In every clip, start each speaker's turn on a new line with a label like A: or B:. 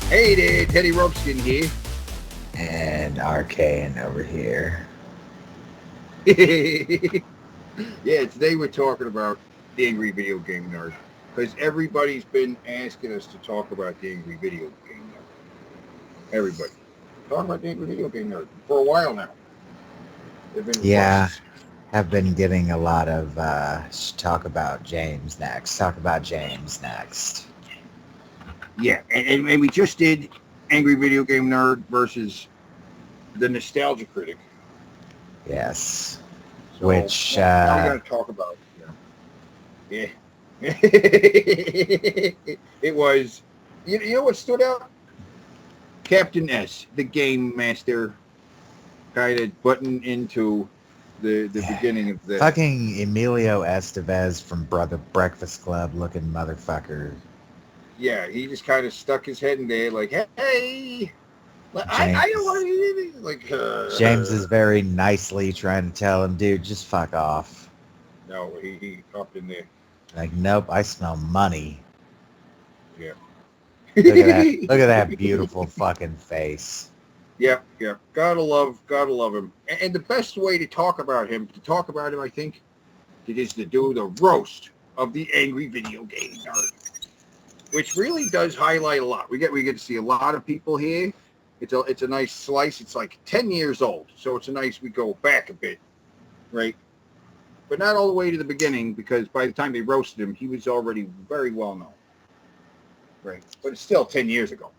A: Hey there, Teddy Ropeskin here.
B: And Arcane over here.
A: Yeah, today we're talking about the Angry Video Game Nerd. Because everybody's been asking us to talk about the Angry Video Game Nerd. Everybody. Talk about the Angry Video Game Nerd for a while now. There have been
B: Yeah,
A: requests.
B: have been getting a lot of talk about James next. Talk about James next.
A: Yeah, and we just did Angry Video Game Nerd versus the Nostalgia Critic.
B: Yes.
A: So
B: Which,
A: now we got to talk about, yeah. It was, you know what stood out? Captain S, the game master, kind of button into the beginning of that.
B: fucking Emilio Estevez from Brother Breakfast Club looking motherfucker.
A: Yeah, he just kind of stuck his head in there, like, hey, I don't want
B: James.
A: to,
B: James is very nicely trying to tell him, dude, just fuck off.
A: no, he hopped in there.
B: Like, nope, I smell money.
A: Yeah.
B: Look at that. Look at that beautiful fucking face.
A: Yeah, yeah. Gotta love him. And the best way to talk about him, I think, is to do the roast of the angry video game nerd, which really does highlight a lot. We get to see a lot of people here. It's a nice slice. It's like 10 years old, so it's a nice. We go back a bit, right? But not all the way to the beginning because by the time they roasted him, he was already very well known, right? But it's still 10 years ago.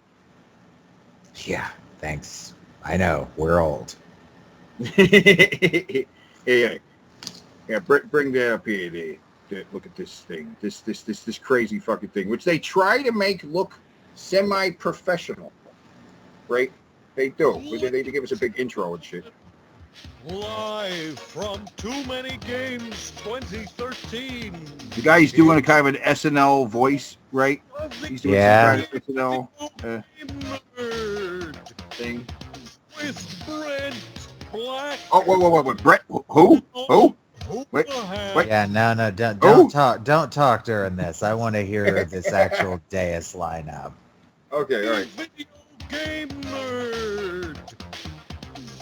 B: Yeah, thanks. I know, we're old.
A: Yeah, yeah. Bring that up here. Look at this thing. This crazy fucking thing, which they try to make look semi-professional, right? They do. They give us a big intro and shit.
C: Live from Too Many Games 2013.
A: The guy's doing a kind of an SNL voice, right? He's doing some
B: Yeah.
A: kind of SNL
C: Nerd
A: thing.
C: with Brent Black.
A: Oh, wait. Brett? Who? Who? Wait, wait.
B: Yeah, no,
A: Who?
B: don't talk during this. I want to hear this actual dais lineup.
A: Okay, all right.
C: Video Game Nerd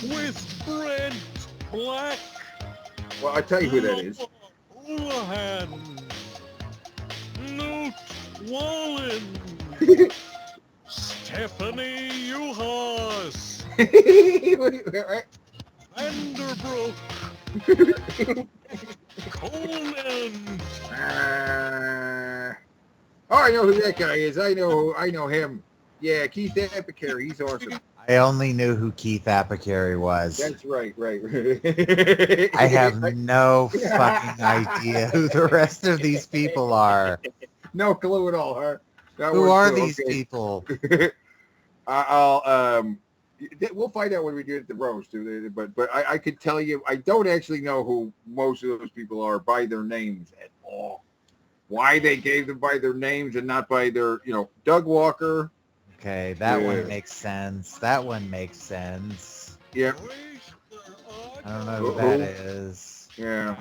C: with Brent Black.
A: Well, I'll tell you who that is.
C: Houlihan, Newt Wallen, Stephanie Uhas,
A: Right?
C: Vanderbrook, Conan.
A: Oh, I know who that guy is. I know him. Yeah, Keith Apicary. He's awesome.
B: I only knew who Keith Apicary was.
A: That's right.
B: I have no fucking idea who the rest of these people are.
A: No clue at all, huh? That
B: Who
A: one
B: are
A: too.
B: these
A: Okay.
B: people?
A: I'll we'll find out when we do it at the roast. But I could tell you I don't actually know who most of those people are by their names at all. Why they gave them by their names and not by their Doug Walker.
B: Okay, that
A: Yeah.
B: one makes sense. That one makes sense.
A: Yeah.
B: I don't know who
A: Who?
B: that is.
A: Yeah.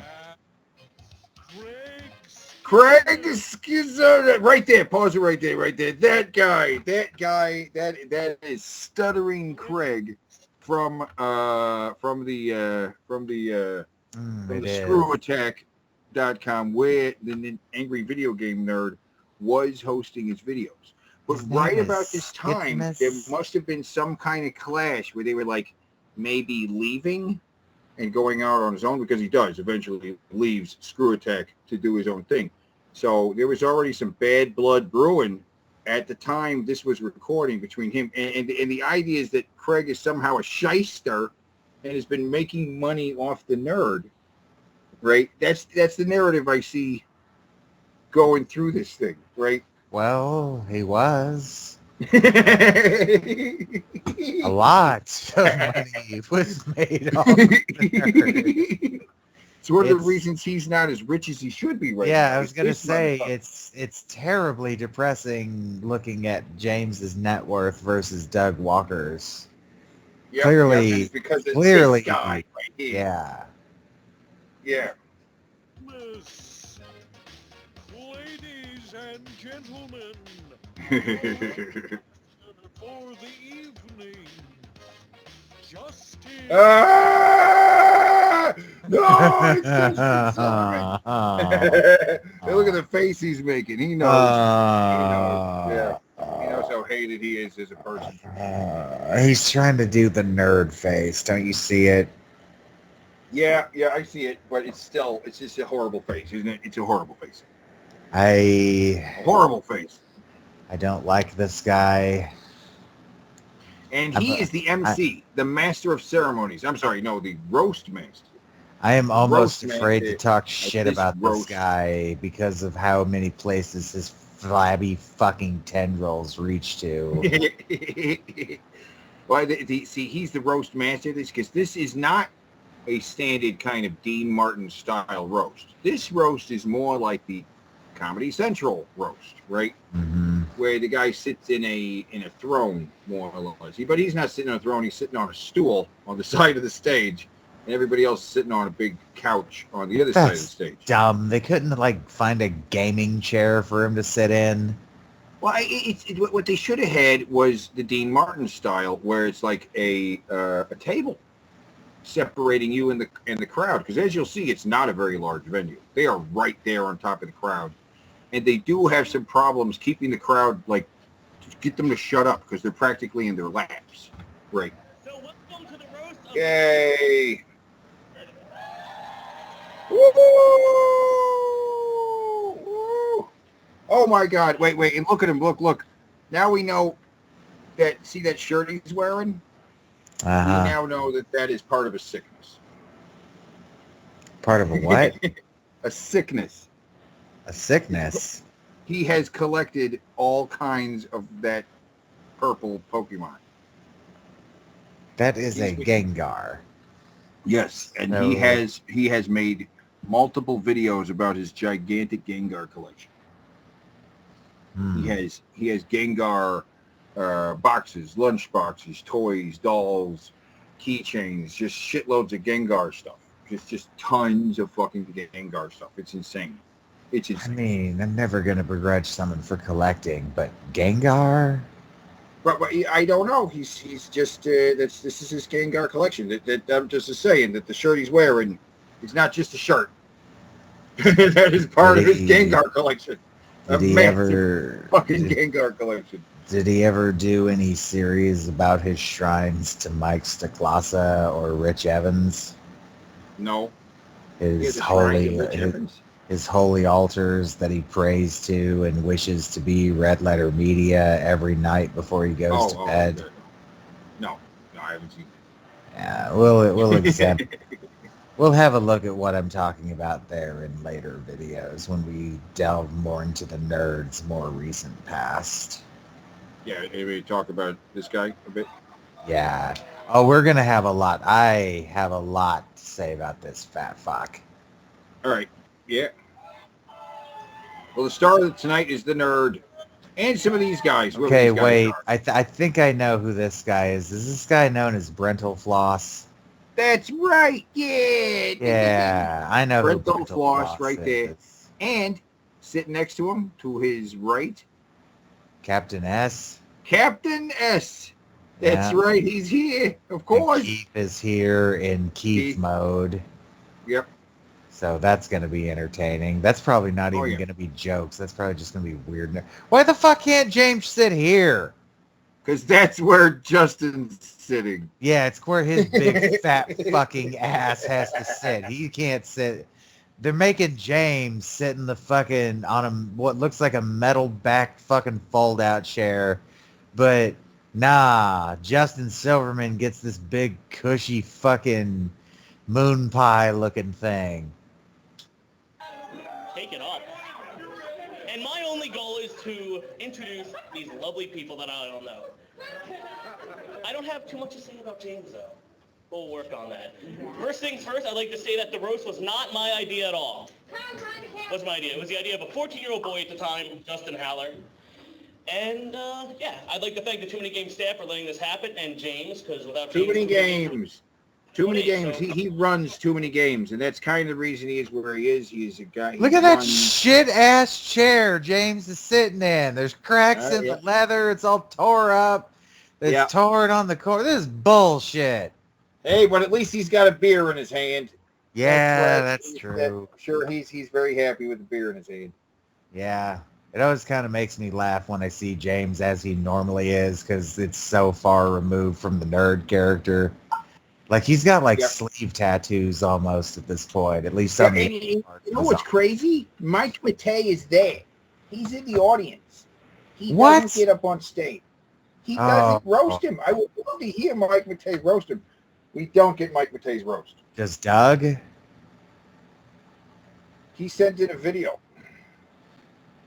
A: Craig Schizo, right there. Pause it right there. That guy. That is stuttering Craig from the
B: It is.
A: screwattack.com where the angry video game nerd was hosting his videos. But
B: His
A: right
B: name
A: about
B: is
A: this time, there
B: Infamous.
A: must have been some kind of clash where they were like maybe leaving and going out on his own because he does eventually leaves Screw Attack to do his own thing. So there was already some bad blood brewing at the time this was recording between him and the idea is that Craig is somehow a shyster and has been making money off the nerd. Right? That's the narrative I see going through this thing, right?
B: Well, he was.
A: It's
B: A lot of money was made off of the nerd.
A: one of the
B: It's
A: reasons he's not as rich as he should be right
B: yeah,
A: now.
B: I was gonna
A: This
B: say
A: motherfucker.
B: it's terribly depressing looking at James's net worth versus Doug Walker's.
A: Yep, it's
B: Clearly,
A: because it's this
B: clearly,
A: guy right here.
B: yeah.
A: Yeah.
C: Miss, ladies and gentlemen,
A: Ah! No, it's Justin Silverman. Hey, look at the face he's making. He knows. He knows. Yeah. He knows how hated he is as a person.
B: He's trying to do the nerd face. Don't you see it?
A: Yeah, I see it, but it's just a horrible face, isn't it? It's a horrible face.
B: A
A: horrible face.
B: I don't like this guy.
A: And he is the MC, the master of ceremonies. I'm sorry, no, the roast master.
B: I am almost
A: Roast
B: afraid
A: master
B: to talk shit
A: this
B: about
A: roast.
B: this guy because of how many places his flabby fucking tendrils reach to.
A: Well, see, he's the roast master of this because this is not a standard kind of Dean Martin style roast. This roast is more like the Comedy Central roast, right?
B: Mm-hmm.
A: Where the guy sits in a throne, more or less. But he's not sitting on a throne. He's sitting on a stool on the side of the stage, and everybody else is sitting on a big couch on the other side of the stage.
B: Dumb. They couldn't find a gaming chair for him to sit in.
A: Well, what they should have had was the Dean Martin style, where it's like a table separating you and the crowd. Because as you'll see, it's not a very large venue. They are right there on top of the crowd, and they do have some problems keeping the crowd to get them to shut up because they're practically in their laps. Right.
D: So welcome to the roast of
A: Yay! Woo! Woo! Oh my God! Wait! And look at him! Look! Now we know that. See that shirt he's wearing? We now know that is part of a sickness.
B: Part of a what?
A: A sickness.
B: A sickness.
A: He has collected all kinds of that purple Pokemon.
B: That is a Gengar.
A: Yes, and
B: So-
A: he has made multiple videos about his gigantic Gengar collection.
B: Hmm.
A: He has Gengar boxes, lunch boxes, toys, dolls, keychains, just shitloads of Gengar stuff. Just tons of fucking Gengar stuff. It's insane. It's
B: I
A: insane.
B: mean, I'm never going to begrudge someone for collecting, but Gengar?
A: But I don't know. He's just this is his Gengar collection. That I'm just saying that the shirt he's wearing is not just a shirt. That is part of his Gengar collection.
B: Did he ever
A: fucking Gengar collection?
B: Did he ever do any series about his shrines to Mike Stacklasa or Rich Evans?
A: No.
B: His holy altars that he prays to and wishes to be Red Letter Media every night before he goes to bed.
A: Okay. No, I haven't seen that.
B: Yeah, we'll examine. We'll have a look at what I'm talking about there in later videos when we delve more into the nerd's more recent past.
A: Yeah, maybe talk about this guy a bit.
B: Yeah. Oh, we're gonna have a lot. I have a lot to say about this fat fuck.
A: All right. Yeah. Well, the star of tonight is the nerd, and some of these guys. whoever
B: Okay,
A: these guys
B: wait.
A: are.
B: I think I know who this guy is. Is this guy known as Brental Floss?
A: That's right. Yeah.
B: Yeah, I know who
A: Brental Floss right
B: is.
A: there.
B: It's
A: And sitting next to him, to his right,
B: Captain S.
A: Captain S. That's
B: Yeah.
A: right. He's here, of
B: And
A: course.
B: Keith is here in Keith
A: Keith.
B: mode.
A: Yep.
B: So that's going to be entertaining. That's probably not
A: Oh,
B: even
A: yeah.
B: going to be jokes. That's probably just going to be weird. Why the fuck can't James sit here?
A: Because that's where Justin's sitting.
B: Yeah, it's where his big fat fucking ass has to sit. He can't sit. They're making James sit in the fucking on what looks like a metal back fucking fold out chair, but nah, Justin Silverman gets this big cushy fucking moon pie looking thing.
D: Take it up. And my only goal is to introduce these lovely people that I don't know. I don't have too much to say about James, though. We'll work on that. First things first, I'd like to say that the roast was not my idea at all. What's my idea? It was the idea of a 14-year-old boy at the time, Justin Haller. And, yeah, I'd like to thank the Too Many Games staff for letting this happen, and James, because without
A: Too
D: James...
A: many games. Too many games.
D: So-
A: He runs too many games, and that's kind of the reason he is where he is. He is a guy.
B: Look at that shit ass chair James is sitting in. There's cracks in
A: yeah.
B: the leather. It's all tore up. It's
A: Yeah.
B: torn on the core. This is bullshit.
A: Hey, but at least he's got a beer in his hand.
B: Yeah,
A: right.
B: that's true.
A: I'm sure he's very happy with the beer in his hand.
B: Yeah. It always kind of makes me laugh when I see James as he normally is because it's so far removed from the nerd character. Like he's got like
A: Yep.
B: sleeve tattoos almost at this point, at least
A: Yeah,
B: on the
A: and you
B: part
A: know
B: of
A: what's
B: his-
A: crazy? Mike Matei is there. He's in the audience. He
B: What?
A: doesn't get up on stage. He doesn't roast him. I would love to hear Mike Matei roast him. We don't get Mike Matei's roast.
B: Does Doug?
A: He sent in a video.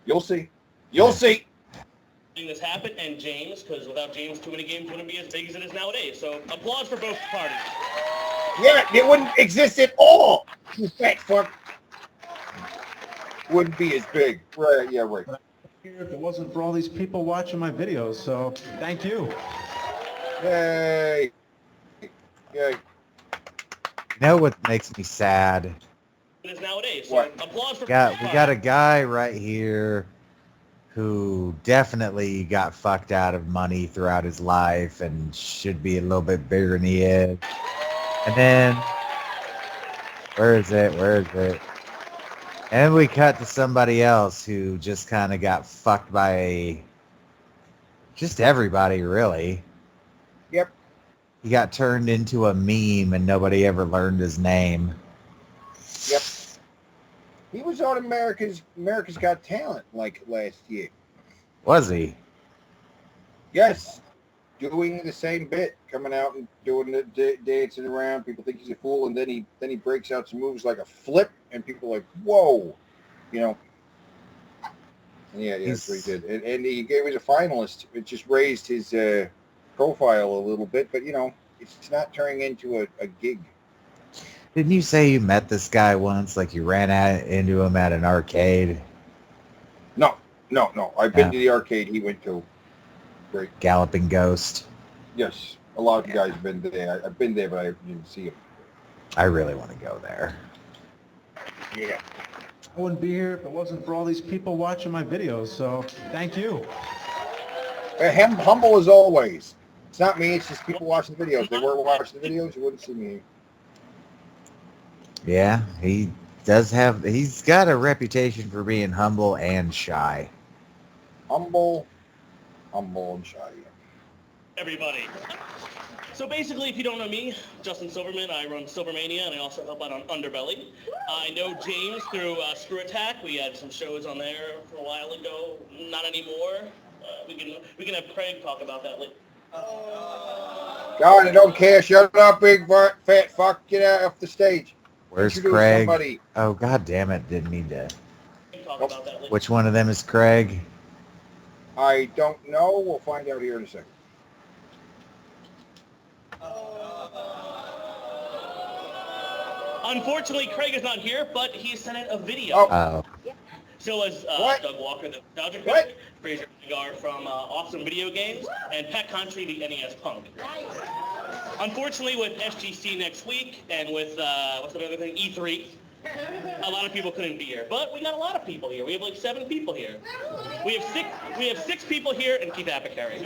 A: You'll see. You'll see.
D: This happen, and James, because without James, too many games wouldn't be as big as it is nowadays. So applause for both parties.
A: Yeah, it wouldn't exist at all. You fat fuck. Wouldn't be as big. Right, yeah, right.
E: Here if it wasn't for all these people watching my videos, so thank you.
A: Yay. Yay.
B: You know what makes me sad?
D: It is nowadays. So
A: What?
D: applause for
B: We
D: both
B: got
D: parties.
B: a guy right here who definitely got fucked out of money throughout his life and should be a little bit bigger than he is. And then, where is it? And then we cut to somebody else who just kind of got fucked by just everybody, really.
A: Yep.
B: He got turned into a meme and nobody ever learned his name.
A: Yep. He was on America's Got Talent like last year.
B: Was he?
A: Yes. Doing the same bit, coming out and doing the dancing around. People think he's a fool, and then he breaks out some moves like a flip, and people are like, whoa, you know. And yeah, that's what he did. And he was a finalist. It just raised his profile a little bit, but you know, it's not turning into a gig.
B: Didn't you say you met this guy once? Like you ran into him at an arcade?
A: No. I've been to the arcade he went to. Great.
B: Galloping Ghost.
A: Yes, a lot of guys have been there. I've been there, but I didn't see him.
B: I really want to go there.
A: Yeah.
E: I wouldn't be here if it wasn't for all these people watching my videos, so thank you.
A: Humble as always. It's not me, it's just people watching the videos. If they weren't watching the videos, you wouldn't see me.
B: Yeah, he does have, he's got a reputation for being humble and shy.
A: Humble and shy.
D: Everybody. So basically, if you don't know me, Justin Silverman, I run Silvermania, and I also help out on Underbelly. I know James through Screw Attack. We had some shows on there for a while ago. Not anymore. We can have Craig talk about that later.
A: God, I don't care. Shut up, big fat fuck. Get out off the stage.
B: Where's
A: Introduce
B: Craig?
A: somebody.
B: Oh, god damn it. Didn't need to.
D: Talk about that later.
B: Which one of them is Craig?
A: I don't know. We'll find out here in a second.
D: Unfortunately, Craig is not here, but he sent in a video.
B: Oh.
D: So is
A: What?
D: Doug Walker, the nostalgia
A: What?
D: critic, Fraser Vanguard from Awesome Video Games, and Pat Country, the NES punk. Unfortunately, with SGC next week and with what's the other thing, E3, a lot of people couldn't be here. But we got a lot of people here. We have like 7 people here. We have six people here and Keith Apicary.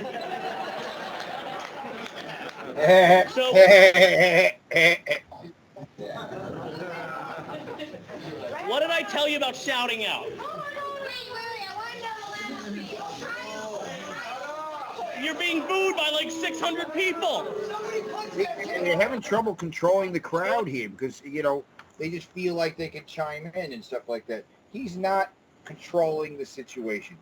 D: So what did I tell you about shouting out? You're being booed by like 600 people.
A: And they're having trouble controlling the crowd here because, you know, they just feel like they can chime in and stuff like that. He's not controlling the situation.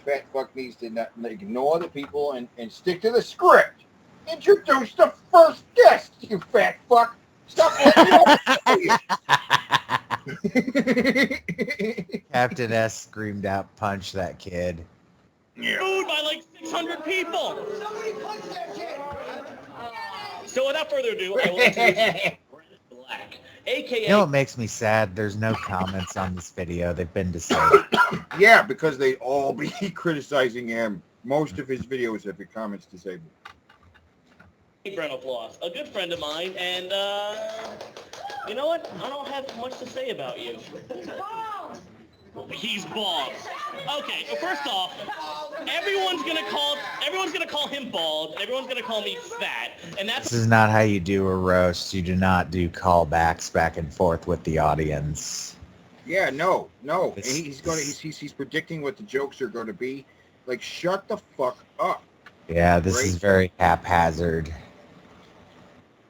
A: Fat fuck needs to not ignore the people and stick to the script. Introduce the first guest, you fat fuck. Stop letting
B: Captain S screamed out, punch that kid.
A: Yeah.
D: Booed by like 600 people. So without further ado, I will introduce Brent Black, a.k.a.
B: You know what makes me sad? There's no comments on this video. They've been disabled.
A: Yeah, because they all be criticizing him. Most of his videos have the comments disabled.
D: Brent Applause, a good friend of mine, and you know what? I don't have much to say about you. He's bald. Okay, first off, everyone's gonna call him bald, and everyone's gonna call me fat, and that's
B: This is not how you do a roast. You do not do callbacks back and forth with the audience.
A: Yeah, no. And
B: This-
A: he's predicting what the jokes are going to be. Like, shut the fuck up.
B: Yeah, this
A: Right.
B: is very haphazard.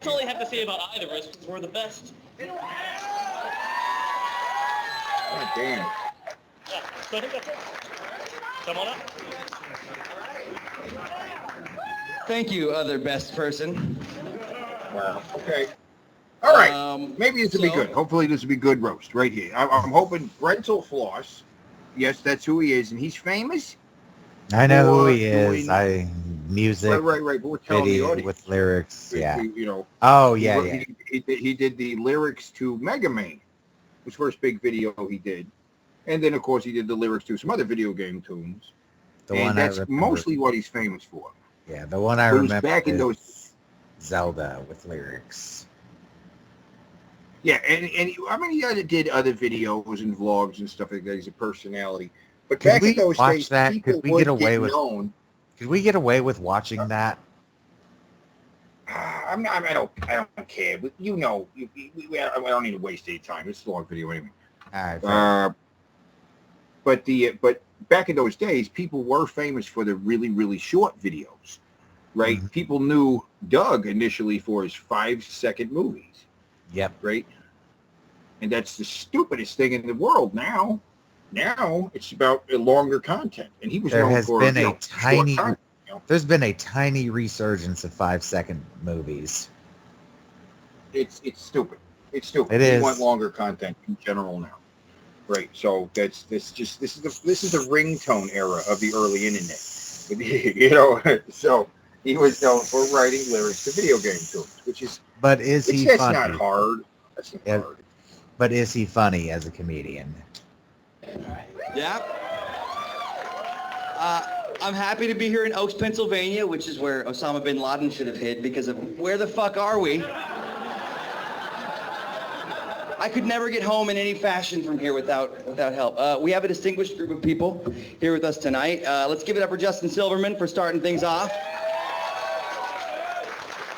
D: all I have to say about either of us, because we're the best.
A: God damn.
D: Yeah, so I think that's it. Come on up.
F: Thank you, other best person.
A: Wow. Okay. All right.
F: Um,
A: Maybe this will be
F: so-
A: good. Hopefully this will be good roast right here. I'm hoping Brental Floss. Yes, that's who he is, and he's famous.
B: I know who
A: Or
B: he is.
A: doing-
B: Music,
A: Right. But we're telling the
B: video
A: audience.
B: with lyrics. Yeah.
A: You know.
B: Oh,
A: He
B: yeah,
A: wrote-
B: yeah.
A: He did the lyrics to Mega Man, his first big video he did, and then of course he did the lyrics to some other video game tunes.
B: The
A: And
B: one I
A: that's
B: remember.
A: mostly what he's famous for.
B: Yeah, the one I
A: It was
B: remember
A: back in
B: is
A: those.
B: Zelda with lyrics.
A: Yeah, and I mean he did other videos and vlogs and stuff like that. He's a personality. But
B: Could
A: back
B: we
A: in those
B: watch
A: days,
B: that?
A: people
B: Could we
A: would
B: get away with-
A: known.
B: Could we get away with watching that?
A: I don't care. But you know, I don't need to waste any time. It's a long video anyway.
B: All right. fair.
A: But back in those days, people were famous for the really, really short videos, right?
B: Mhm.
A: People knew Doug initially for his 5-second movies,
B: Yep.
A: right? And that's the stupidest thing in the world now. Now it's about longer content, and he was
B: There
A: known
B: has
A: for
B: been
A: you
B: a
A: know, short
B: tiny,
A: content.
B: there's been a tiny resurgence of 5-second movies.
A: It's stupid. It's stupid.
B: It
A: We
B: is.
A: want longer content in general now, right? So this is the ringtone era of the early internet. You know, so he was known for writing lyrics to video game tunes, which is
B: But is he
A: that's
B: funny?
A: not hard. That's not
B: Yeah.
A: hard.
B: But is he funny as a comedian?
F: Yeah. I'm happy to be here in Oaks, Pennsylvania, which is where Osama bin Laden should have hid because of where the fuck are we? I could never get home in any fashion from here without help. We have a distinguished group of people here with us tonight. Let's give it up for Justin Silverman for starting things off.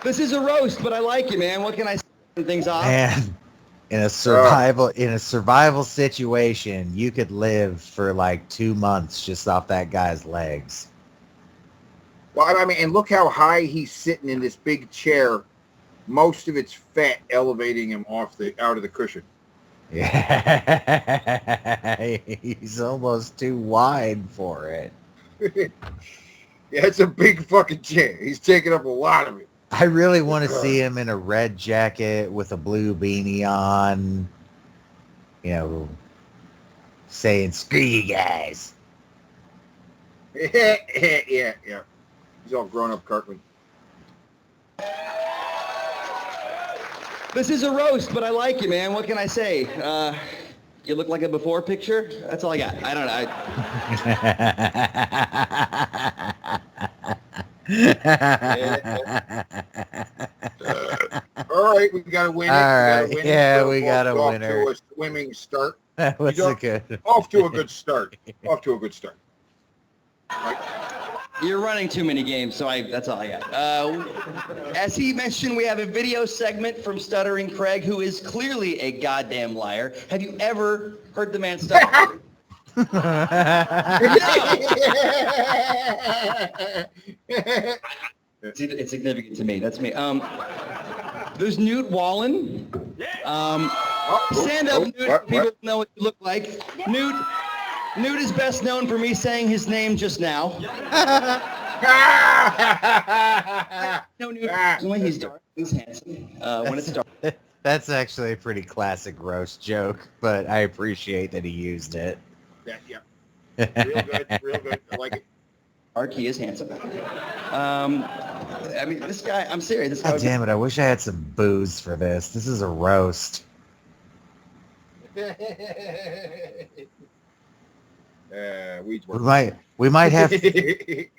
F: This is a roast, but I like you, man. What can I say? Starting things off.
B: And in a survival situation, you could live for like 2 months just off that guy's legs.
A: Well, I mean, and look how high he's sitting in this big chair. Most of it's fat, elevating him out of the cushion.
B: Yeah, he's almost too wide for it.
A: Yeah, it's a big fucking chair. He's taking up a lot of it.
B: I really want to see him in a red jacket with a blue beanie on, you know, saying, screw you guys.
A: Yeah. He's all grown up, Cartman.
F: This is a roast, but I like you, man. What can I say? You look like a before picture. That's all I got. I don't
A: All right, we got to win it.
B: All right,
A: We gotta win it.
B: yeah,
A: We're
B: we got a
A: off
B: winner.
A: To a swimming start.
B: That was
A: You
B: a
A: don't-
B: good.
A: Off to a good start. Off to a good start. Right.
F: You're running too many games, so that's all I got. As he mentioned, we have a video segment from Stuttering Craig, who is clearly a goddamn liar. Have you ever heard the man stutter? It's significant to me. That's me. There's Newt Wallen. Stand up, Newt.
A: What?
F: People know what you look like. Newt is best known for me saying his name just now. No, Newt. Personally, he's dark. He's handsome. When it's dark.
B: That's actually a pretty classic roast joke, but I appreciate that he used it.
A: Yeah. Real good. I like it.
F: Dark, he is handsome. I mean, this guy, I'm serious. This guy
B: God
F: was
B: damn it, I wish I had some booze for this. This is a roast. We might have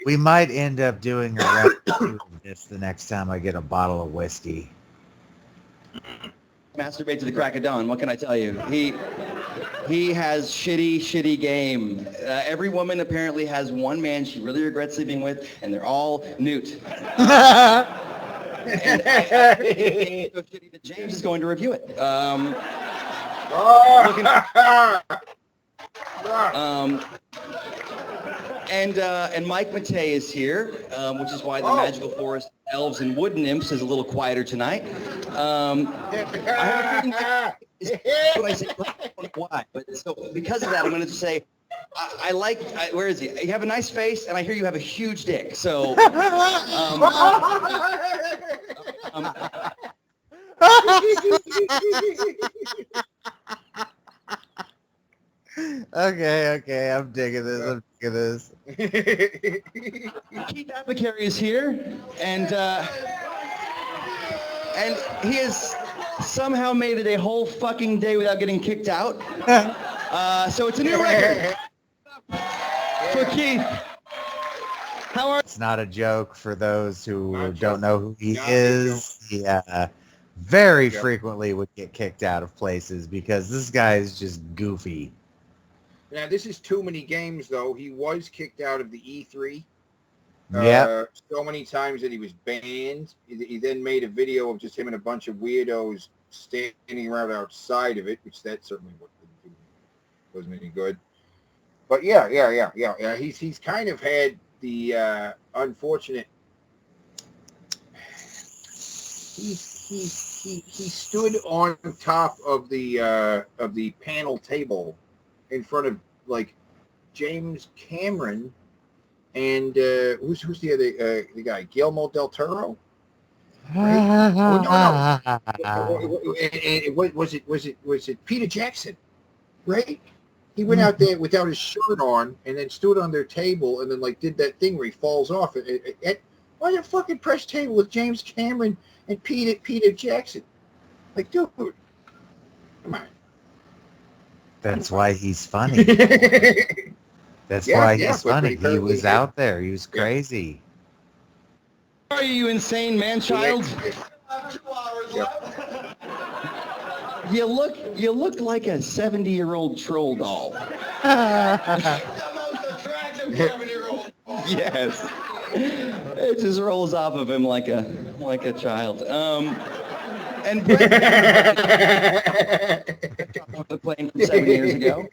B: we might end up doing a round 2 of this the next time I get a bottle of whiskey.
F: masturbate to the crack of dawn. What can I tell you? He has shitty game. Every woman apparently has one man she really regrets sleeping with, and they're all Newt. And so shitty that James is going to review it. And Mike Matei is here, which is why the magical forest of elves and wood nymphs is a little quieter tonight. I have a feeling what I say, I don't know why, but so because of that, I'm going to say I like. Where is he? You have a nice face, and I hear you have a huge dick. So.
B: Okay, I'm digging this.
F: Keith Apicary is here, and he has somehow made it a whole fucking day without getting kicked out. So it's a new record for Keith. How are?
B: It's not a joke for those who don't know who he is. He very frequently would get kicked out of places because this guy is just goofy.
A: Now, this is too many games, though. He was kicked out of the E3 so many times that he was banned. He then made a video of just him and a bunch of weirdos standing around outside of it, which that certainly wasn't any good. But yeah. He's kind of had the unfortunate. He stood on top of the panel table in front of like James Cameron and who's the other the guy, Guillermo del Toro, right? Was it Peter Jackson, right? He went out there without his shirt on and then stood on their table and then like did that thing where he falls off why the fucking press table with James Cameron and Peter Jackson? Like, dude, come on.
B: That's why he's funny. That's why he's funny. He was out there. He was crazy.
F: Are you insane man-child? You look like a 70-year-old troll doll. The most attractive 70-year-old. Yes. It just rolls off of him like a child. And Brett off the plane from 7 years ago.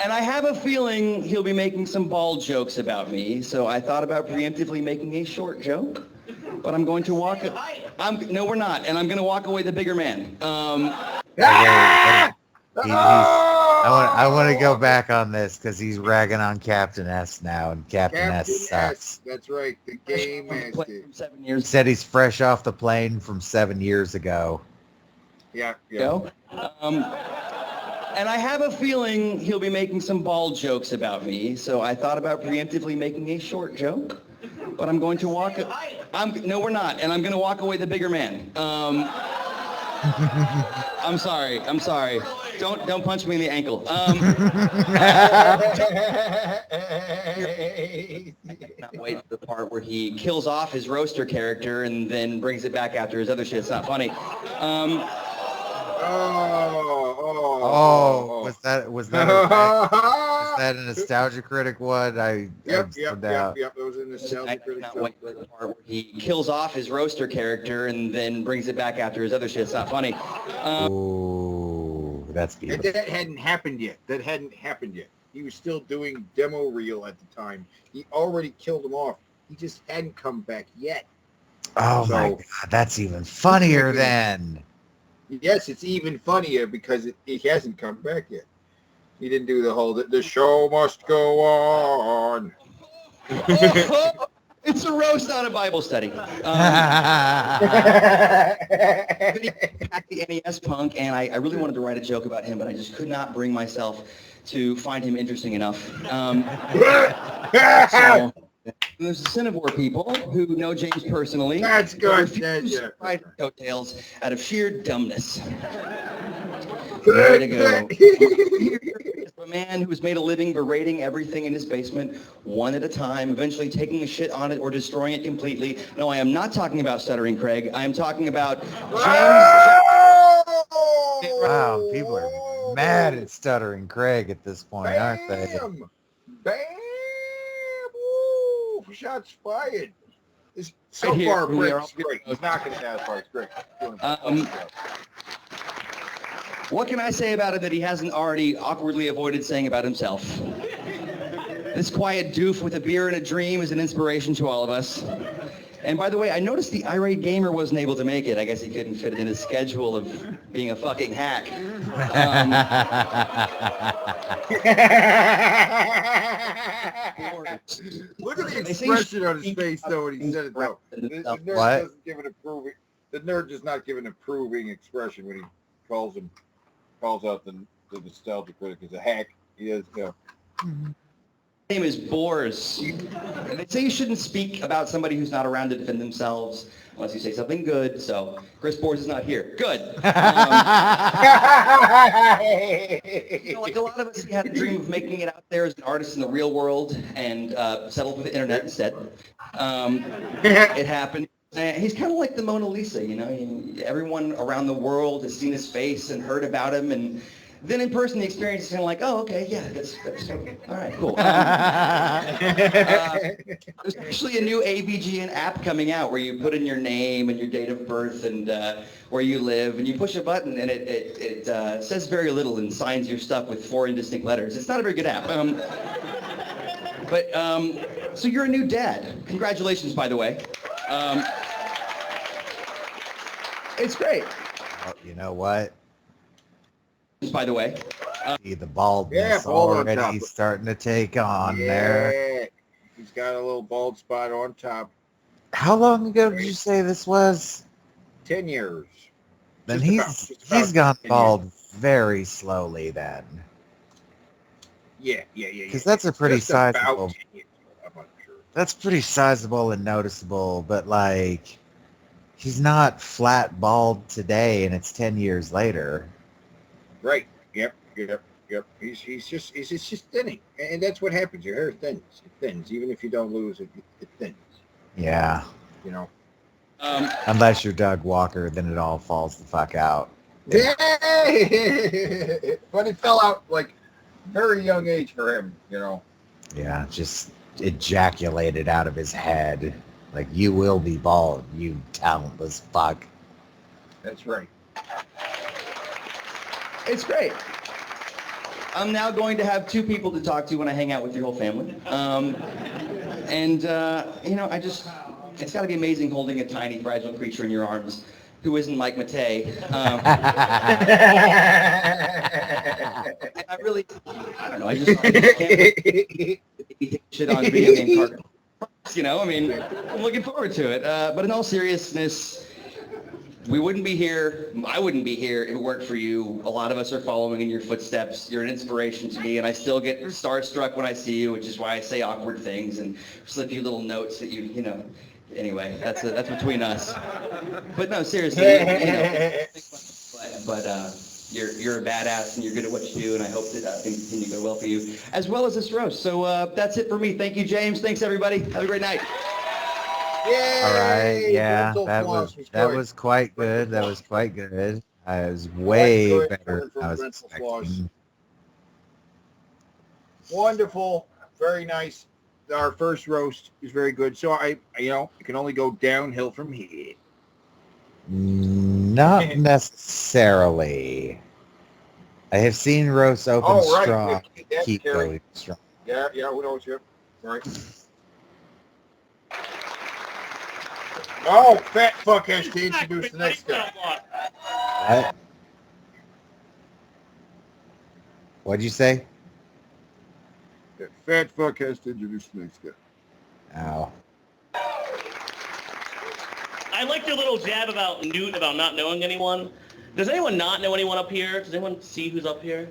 F: And I have a feeling he'll be making some bald jokes about me, so I thought about preemptively making a short joke. But I'm going to walk. No, we're not, and I'm going to walk away the bigger man.
B: I want to go back on this because he's ragging on Captain S now, and Captain S sucks.
A: That's right. The game master.
F: From 7 years.
B: Said he's fresh off the plane from 7 years ago.
A: Yeah.
F: And I have a feeling he'll be making some bald jokes about me, so I thought about preemptively making a short joke. But I'm going to walk. No, we're not, and I'm going to walk away the bigger man. I'm sorry. Don't punch me in the ankle. Not wait for the part where he kills off his roaster character and then brings it back after his other shit. It's not funny.
B: Was that a nostalgia critic one?
A: Yep. It was a nostalgia critic.
F: Not wait for the part where he kills off his roaster character and then brings it back after his other shit. It's not funny.
B: Ooh, that's beautiful.
A: That hadn't happened yet. He was still doing demo reel at the time. He already killed him off. He just hadn't come back yet.
B: Oh my God, that's even funnier then.
A: Yes, it's even funnier because he hasn't come back yet. He didn't do the whole, the show must go on.
F: It's a roast, not a Bible study. Packed the NES punk, and I really wanted to write a joke about him, but I just could not bring myself to find him interesting enough. So there's the Cinevore people who know James personally.
A: That's good.
F: To ride coattails out of sheer dumbness. Way to go. A man who's made a living berating everything in his basement one at a time, eventually taking a shit on it or destroying it completely. No, I am not talking about Stuttering Craig. I am talking about James.
B: Wow, people are mad at Stuttering Craig at this point, aren't they?
A: Bam! Bam! Woo! Shots fired. So
F: Right here,
A: far,
F: we are
A: Brett's
F: all-
A: great. He's knocking it out as far as great.
F: What can I say about it that he hasn't already awkwardly avoided saying about himself? This quiet doof with a beer and a dream is an inspiration to all of us. And by the way, I noticed the irate gamer wasn't able to make it. I guess he couldn't fit it in his schedule of being a fucking hack.
A: Look at the expression on his face, though, when he said it, though. The nerd doesn't give an approving. The nerd does not give an approving expression when he calls out the nostalgia critic as a hack. He is,
F: His name is Boars. They say you shouldn't speak about somebody who's not around to defend themselves unless you say something good. So Chris Boars is not here. Good. Like a lot of us, he had a dream of making it out there as an artist in the real world and settled with the internet instead. It happened. He's kind of like the Mona Lisa, you know. Everyone around the world has seen his face and heard about him, and then in person, the experience is kind of like, oh, okay, yeah, that's all right, cool. There's actually a new AVGN app coming out where you put in your name and your date of birth and where you live, and you push a button, and it says very little and signs your stuff with 4 indistinct letters. It's not a very good app. So you're a new dad. Congratulations, by the way. It's great.
B: Well, you know what?
F: By the way.
B: See the baldness
A: bald on
B: already
A: top.
B: starting to take on there.
A: He's got a little bald spot on top.
B: How long ago did you say this was?
A: 10 years.
B: Then
A: Just about
B: he's gone
A: 10
B: bald very slowly then.
A: Yeah.
B: Because that's a pretty
A: Just about
B: sizable.
A: 10 years. I'm not sure.
B: That's pretty sizable and noticeable, but like, he's not flat bald today, and it's 10 years later.
A: Right. Yep. He's just thinning, and that's what happens. Your hair thins. It thins, even if you don't lose it. It thins.
B: Yeah.
A: You know.
B: Unless you're Doug Walker, then it all falls the fuck out.
A: Yeah. But it fell out like very young age for him. You know.
B: Yeah, just ejaculated out of his head. Like, you will be bald, you talentless fuck.
A: That's right.
F: It's great. I'm now going to have 2 people to talk to when I hang out with your whole family. You know, it's got to be amazing holding a tiny, fragile creature in your arms who isn't Mike Matei. I don't know, I just can't shit on video game cartoons. You know, I mean, I'm looking forward to it. But in all seriousness, we wouldn't be here, I wouldn't be here if it weren't for you. A lot of us are following in your footsteps. You're an inspiration to me, and I still get starstruck when I see you, which is why I say awkward things and slip you little notes that you know. Anyway, that's between us. But no, seriously, you know, but you're a badass and you're good at what you do, and I hope that things continue to go well for you, as well as this roast. So that's it for me. Thank you, James. Thanks, everybody. Have a great night.
A: Yay!
B: All right, yeah,
A: Dental
B: that
A: floss
B: was quite good. That was quite good. I was way
A: good
B: better than I was
A: dental floss.
B: expecting.
A: Wonderful, very nice. Our first roast is very good. So it can only go downhill from here.
B: Not necessarily. I have seen roasts open strong,
A: Yeah,
B: keep
A: Carrie.
B: going strong.
A: Yeah, who knows? Yep. Right. Oh, fat fuck has to introduce the next guy.
B: What? What'd you say?
A: That fat fuck has to introduce the next guy.
B: Oh.
D: I like your little jab about Newt about not knowing anyone. Does anyone not know anyone up here? Does anyone see who's up here?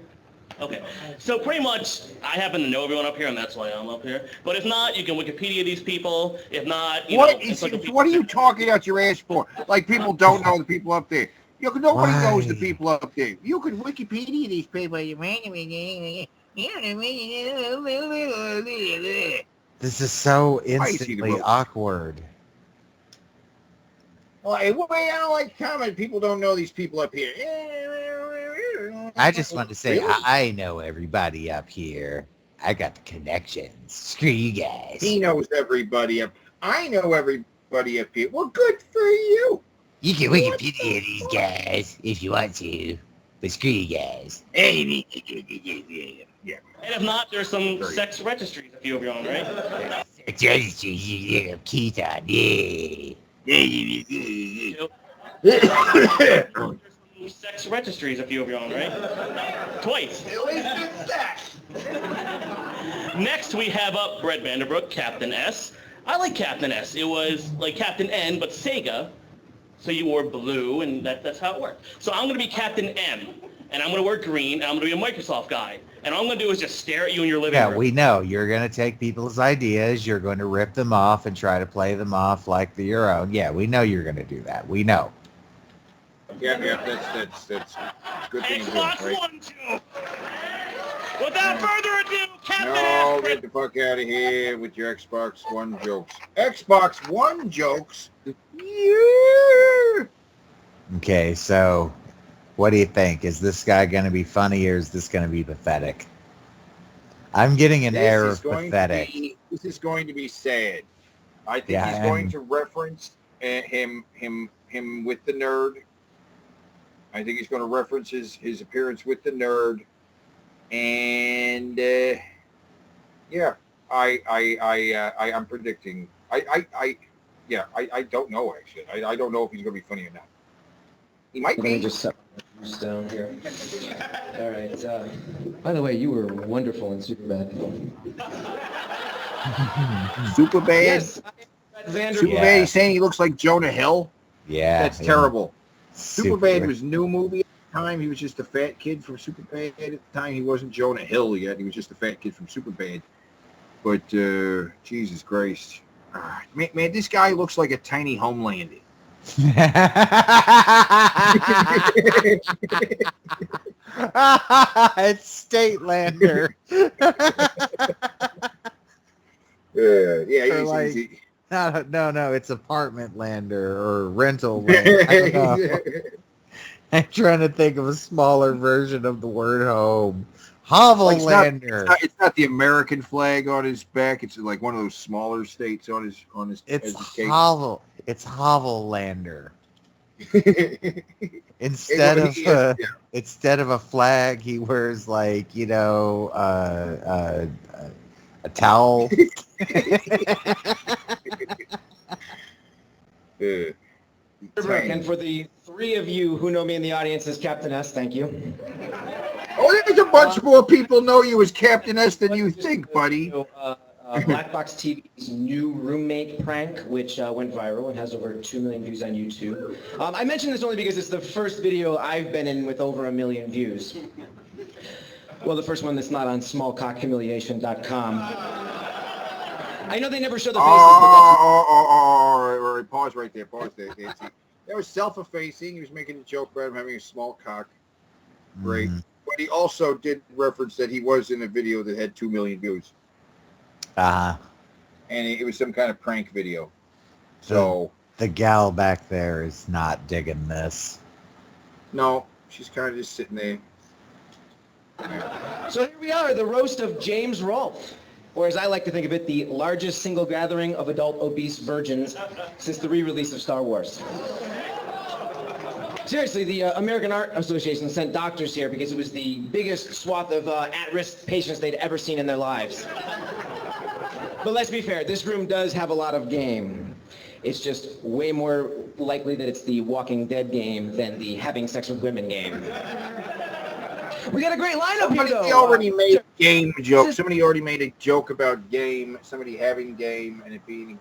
D: Okay. So pretty much, I happen to know everyone up here, and that's why I'm up here. But if not, you can Wikipedia these people. If not, you know, it's like
A: What are you talking out your ass for? Like people don't know the people up there. Nobody knows the people up there. You can Wikipedia these people.
B: This is so
A: I see the
B: instantly
A: roast.
B: awkward.
A: Well, I don't like comment. People don't know these people up here.
B: I just want to say,
A: Really?
B: I know everybody up here. I got the connections. Screw you guys.
A: He knows everybody up. I know everybody up here. Well, good for you.
B: You can
A: What
B: Wikipedia these guys if you want to, but screw you guys.
A: Yeah.
D: And if not, there's some sex registries a few of your own, right?
B: Keith on, yeah.
D: There's some sex registries a few of your own, right? Twice. Next, we have up Brett Vanderbrook, Captain S. I like Captain S. It was like Captain N, but Sega. So you wore blue, and that's how it worked. So I'm going to be Captain M, and I'm going to wear green, and I'm going to be a Microsoft guy. And all I'm going to do is just stare at you in your living
B: Yeah,
D: room.
B: we know. You're going to take people's ideas. You're going to rip them off and try to play them off like they're your own. Yeah, we know you're going to do that. We know.
A: Yeah, that's good thing you're doing,
D: Xbox
A: right?
D: One, two. Without further ado, Captain
A: No,
D: S.
A: get the fuck out of here with your Xbox One jokes. Xbox One jokes? Yeah.
B: Okay, so what do you think? Is this guy going to be funny or is this going to be pathetic? I'm getting an air of pathetic.
A: This is going to be sad. I think
B: Yeah,
A: he's going to reference him with the nerd. I think he's going to reference his appearance with the nerd. And yeah, I'm predicting. I don't know actually. I don't know if he's going to be funny or not. He might
G: Let me
A: be.
G: just set my juice down here. All right. By the way, you were wonderful in Superbad.
A: Super bad.
G: Yes. Xander.
A: Super bad. He's saying he looks like Jonah Hill.
B: Yeah.
A: That's terrible.
B: Super
A: Superbad was new movie at the time. He was just a fat kid from Superbad at the time. He wasn't Jonah Hill yet. He was just a fat kid from Superbad. But Jesus Christ, man, this guy looks like a tiny Homelander.
B: It's Statelander.
A: Yeah,
B: Or like-
A: he's
B: No, it's Apartment Lander or Rental Lander. I don't know. I'm trying to think of a smaller version of the word home. Hovel
A: Like,
B: Lander.
A: it's not the American flag on his back. It's like one of those smaller states on his
B: It's
A: as his cape.
B: Hovel. It's Hovel Lander. Instead of
A: Yeah.
B: instead of a flag, he wears like a towel.
G: And for the three of you who know me in the audience as Captain S, thank you.
A: Oh, there's a bunch more people know you as Captain S than you think, buddy.
G: Black Box TV's new roommate prank, which went viral and has over 2 million views on YouTube. I mention this only because it's the first video I've been in with over 1 million views. Well, the first one that's not on smallcockhumiliation.com. I know they never show the faces,
A: All right, pause right there. Pause there, Nancy. That was self-effacing. He was making a joke about him having a small cock. Great. But he also did reference that he was in a video that had 2 million views.
B: Uh-huh.
A: And it was some kind of prank video. So,
B: The gal back there is not digging this.
A: no, she's kind of just sitting there.
G: So here we are, the roast of James Rolfe. Or as I like to think of it, the largest single gathering of adult obese virgins since the re-release of Star Wars. Seriously, the American Art Association sent doctors here because it was the biggest swath of at-risk patients they'd ever seen in their lives. But let's be fair, this room does have a lot of game. It's just way more likely that it's the Walking Dead game than the having sex with women game. We got a great lineup here,
A: Somebody
G: though.
A: already made a game joke. Somebody already made a joke about game. Somebody having game and it being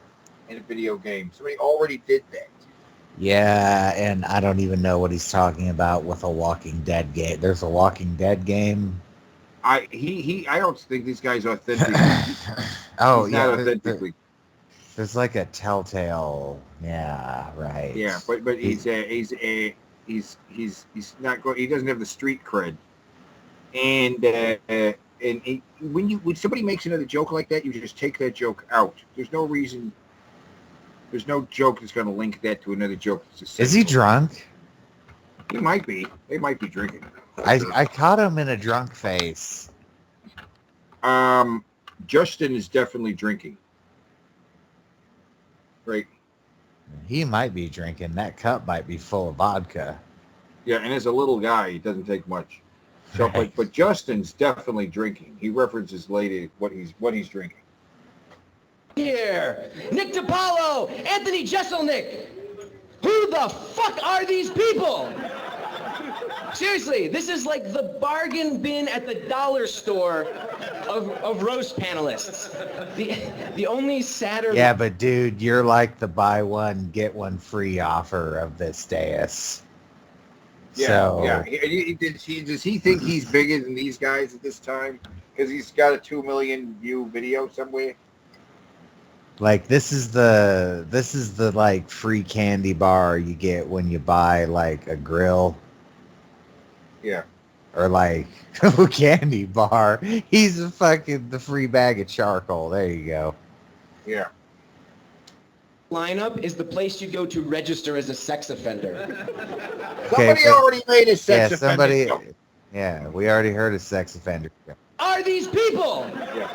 A: in a video game. Somebody already did that.
B: Yeah, and I don't even know what he's talking about with a Walking Dead game. There's a Walking Dead game.
A: I don't think this guy's authentic.
B: Oh,
A: He's
B: yeah.
A: not authentically.
B: There's like a Telltale. Yeah, right.
A: Yeah, but he's not going. He doesn't have the street cred, and when somebody makes another joke like that, you just take that joke out. There's no reason. There's no joke that's going to link that to another joke.
B: Is he drunk?
A: He might be. They might be drinking.
B: I caught him in a drunk face.
A: Justin is definitely drinking. Right.
B: He might be drinking. That cup might be full of vodka.
A: Yeah, and as a little guy, it doesn't take much. So,
B: Right.
A: but Justin's definitely drinking. He references later what he's drinking.
G: Here, Nick DiPaolo, Anthony Jeselnik. Who the fuck are these people? Seriously, this is like the bargain bin at the dollar store of roast panelists. The only sadder...
B: Yeah, but dude, you're like the buy one, get one free offer of this dais.
A: Yeah,
B: So,
A: yeah. Does he think he's bigger than these guys at this time? Because he's got a 2 million view video somewhere.
B: like this is the like free candy bar you get when you buy like a grill
A: Yeah.
B: or like candy bar. He's the free bag of charcoal. There you go.
A: Yeah.
G: lineup is the place you go to register as a sex offender.
A: Somebody
B: so-
A: already made a sex offender
B: somebody.
A: joke.
B: Yeah, we already heard a sex offender.
G: Are these people?
A: Yeah.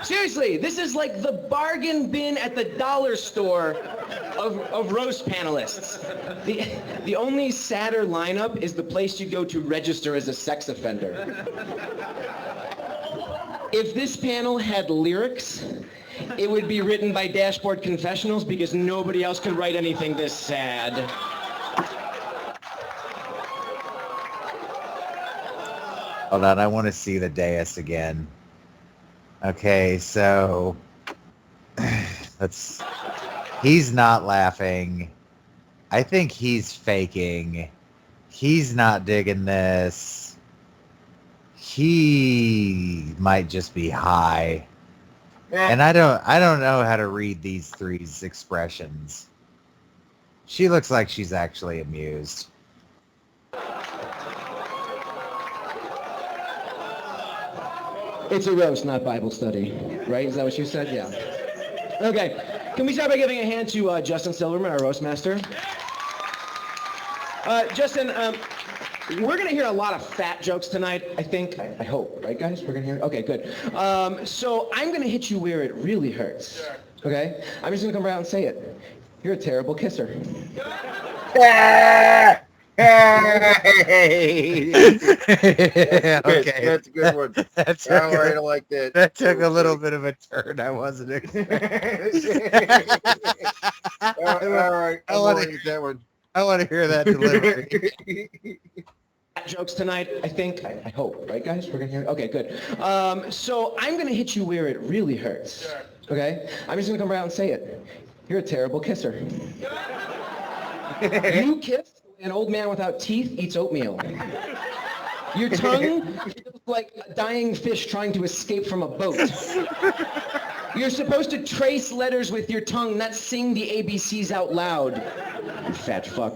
G: Seriously, this is like the bargain bin at the dollar store of roast panelists. The only sadder lineup is the place you go to register as a sex offender. If this panel had lyrics, it would be written by Dashboard Confessionals because nobody else could write anything this sad.
B: Hold on, I want to see the dais again. Okay, so he's not laughing. I think he's faking. He's not digging this. He might just be high. And I don't know how to read these three's expressions. She looks like she's actually amused.
G: It's a roast, not Bible study, right? Is that what you said? Yeah. Okay. Can we start by giving a hand to Justin Silverman, our roast master? Justin, we're going to hear a lot of fat jokes tonight, I think. I hope, right, guys? We're going to hear... Okay, good. So I'm going to hit you where it really hurts, okay? I'm just going to come around and say it. You're a terrible kisser.
A: Hey.
B: Okay.
A: That's a good one.
B: That
A: All right, I like that.
B: That took a little bit of a turn I wasn't expecting.
A: All right,
B: I
A: I'm
B: wanna-
A: going with that one.
B: I want to hear that delivery.
G: Fat jokes tonight, I think. I hope, right, guys? We're going to hear... Okay, good. So I'm going to hit you where it really hurts, okay? I'm just going to come around and say it. You're a terrible kisser. You kiss an old man without teeth eats oatmeal. Your tongue feels like a dying fish trying to escape from a boat. You're supposed to trace letters with your tongue, not sing the ABCs out loud. You fat fuck.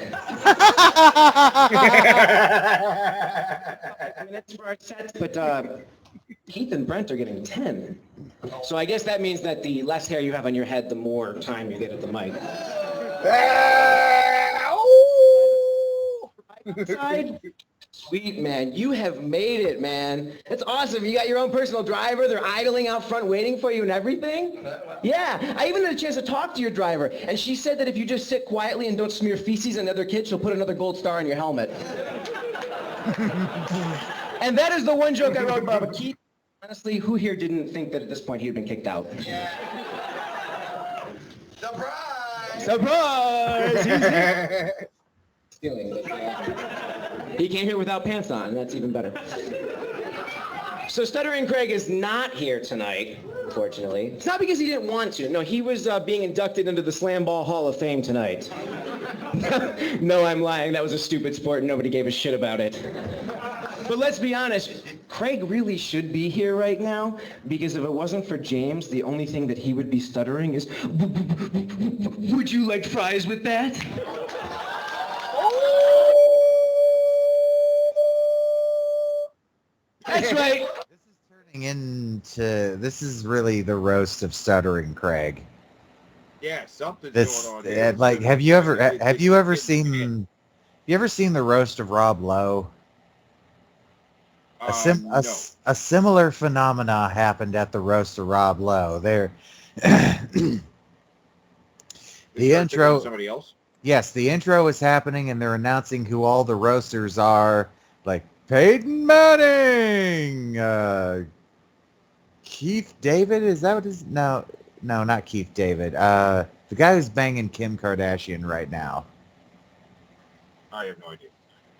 G: Minutes for our set, but Keith and Brent are getting 10. So I guess that means that the less hair you have on your head, the more time you get at the mic. Side? Sweet, man. You have made it, man. That's awesome. You got your own personal driver. They're idling out front waiting for you and everything. Yeah. I even had a chance to talk to your driver, and she said that if you just sit quietly and don't smear feces on other kids, she'll put another gold star on your helmet. And that is the one joke I wrote about. But Keith, honestly, who here didn't think that at this point he had been kicked out? Surprise! Surprise! He's here. Stealing. He came here without pants on, and that's even better. So Stuttering Craig is not here tonight, unfortunately. It's not because he didn't want to. No, he was being inducted into the Slam Ball Hall of Fame tonight. No, I'm lying. That was a stupid sport, and nobody gave a shit about it. But let's be honest, Craig really should be here right now, because if it wasn't for James, the only thing that he would be stuttering is, would you like fries with that? That's right.
B: getting into this is really the roast of Stuttering Craig.
A: Yeah, something's
B: This
A: going on there.
B: like have you ever seen the roast of Rob Lowe?
A: No.
B: A similar phenomena happened at the roast of Rob Lowe. There,
A: They
B: the
A: started picking on
B: intro.
A: somebody else.
B: Yes, the intro is happening, and they're announcing who all the roasters are. Like Peyton Manning, Keith David. Is that what his? No, not Keith David. The guy who's banging Kim Kardashian right now.
A: I have no idea.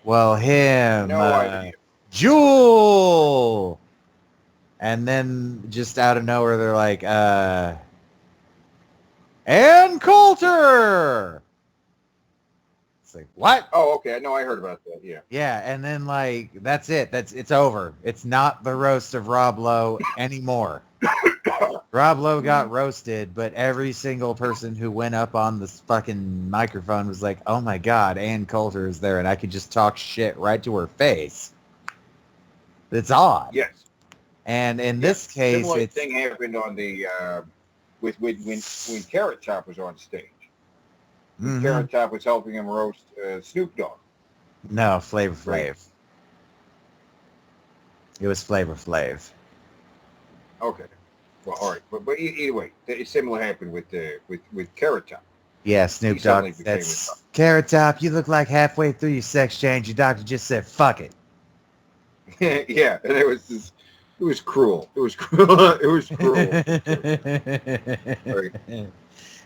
B: Well, him.
A: No idea.
B: Jewel. And then just out of nowhere, they're like, Ann Coulter. It's like, what?
A: Oh, okay. No, I heard about that. Yeah.
B: Yeah, and then like that's it. It's over. It's not the roast of Rob Lowe anymore. Rob Lowe got roasted, but every single person who went up on this fucking microphone was like, "Oh my God, Ann Coulter is there," and I could just talk shit right to her face. It's odd.
A: Yes.
B: And in this case,
A: similar
B: it's
A: thing happened on the with when Carrot Top was on stage.
B: Mhm.
A: Carrot Top was helping him roast Snoop Dogg.
B: No, Flavor Flav.
A: Right.
B: It was Flavor Flav.
A: Okay. Well, all right, but either way, similar happened with Carrot Top.
B: Yeah, Snoop
A: He
B: Dogg.
A: suddenly became
B: That's Carrot Top. You look like halfway through your sex change. Your doctor just said, "Fuck it."
A: Yeah, and it was cruel. It was cruel. It was cruel. Right.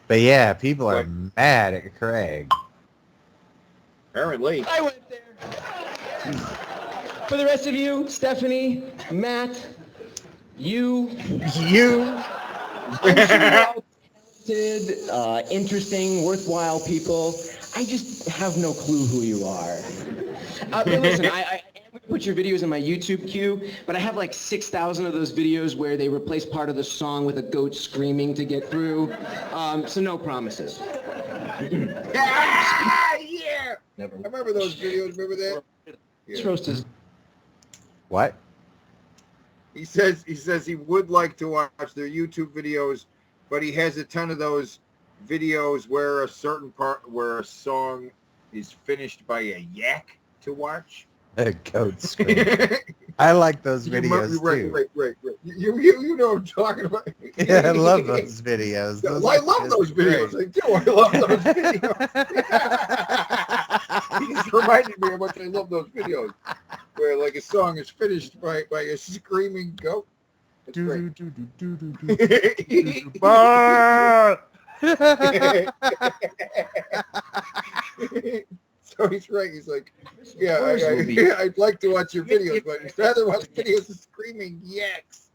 B: But yeah, people are
A: But-
B: mad at Craig.
A: Apparently.
G: I went there. For the rest of you, Stephanie, Matt, you, I'm sure you're all talented, interesting, worthwhile people. I just have no clue who you are. But listen, I am going to put your videos in my YouTube queue, but I have like 6,000 of those videos where they replace part of the song with a goat screaming to get through. So no promises.
A: Yeah.
G: Never.
A: I remember those videos. Remember that?
G: This roast is
B: What?
A: He says he would like to watch their YouTube videos, but he has a ton of those videos where a certain part where a song is finished by a yak to watch.
B: A goat scream. I like those videos too.
A: Right. You know what I'm talking about.
B: Yeah, I love those videos.
A: I
B: Those
A: love
B: are
A: those
B: just
A: videos.
B: great.
A: I do. I love those videos. He just reminded me how much I love those videos, where like a song is finished by a screaming goat. It's great. So he's right. He's like, yeah, I'd like to watch your videos, but I'd rather watch videos of screaming yaks.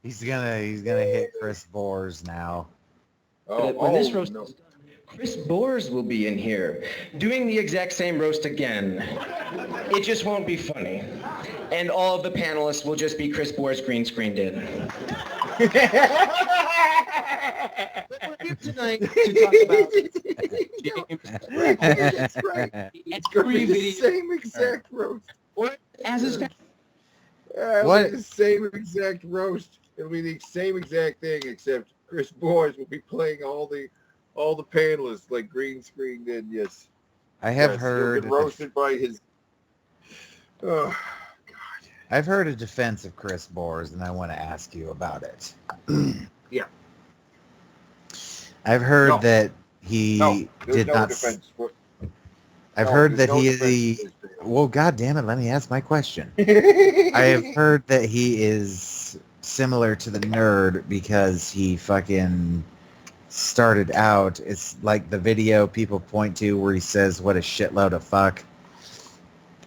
B: He's gonna hit Chris Bores now.
G: when this roast is done, Chris Bores will be in here doing the exact same roast again. It just won't be funny. And all of the panelists will just be Chris Bores green screened in. But we're here tonight to talk about
A: That's right.
G: It's
A: It's gonna be the
G: video.
A: same exact roast.
G: As is
B: What?
A: The same exact roast. It'll be the same exact thing, except Chris Boyes will be playing all the panelists like green screened in. Yes,
B: I have
A: Yes, he'll
B: heard
A: get roasted by his. Oh,
B: I've heard a defense of Chris Bores, and I want to ask you about it.
A: Yeah.
B: I've heard
A: No.
B: that he
A: no, there's
B: did
A: no
B: not.
A: defense.
B: I've
A: No,
B: heard
A: there's
B: that
A: no
B: he
A: defense
B: is
A: for
B: the.
A: this video.
B: Well, God damn it! Let me ask my question. I have heard that he is similar to the nerd because he fucking started out. It's like the video people point to where he says, "What a shitload of fuck."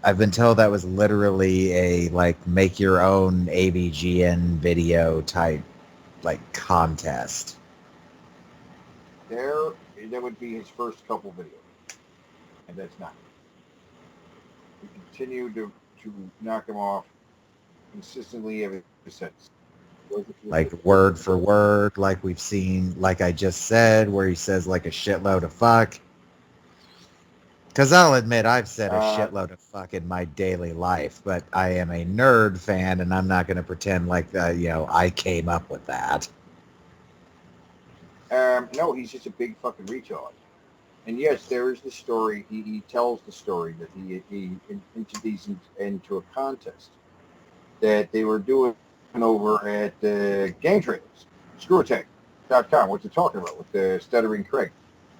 B: I've been told that was literally a like make your own AVGN video type like contest.
A: That would be his first couple videos, and that's not. We continue to knock him off consistently ever since.
B: Like word for word, like we've seen, like I just said, where he says like a shitload of fuck. Because I'll admit I've said a
A: Uh,
B: shitload of fuck in my daily life, but I am a nerd fan, and I'm not going to pretend like I came up with that.
A: No, he's just a big fucking retard. And yes, there is the story. He tells the story that he entered these into a contest that they were doing over at Game Trailers, ScrewAttack.com, what you're talking about with the Stuttering Craig.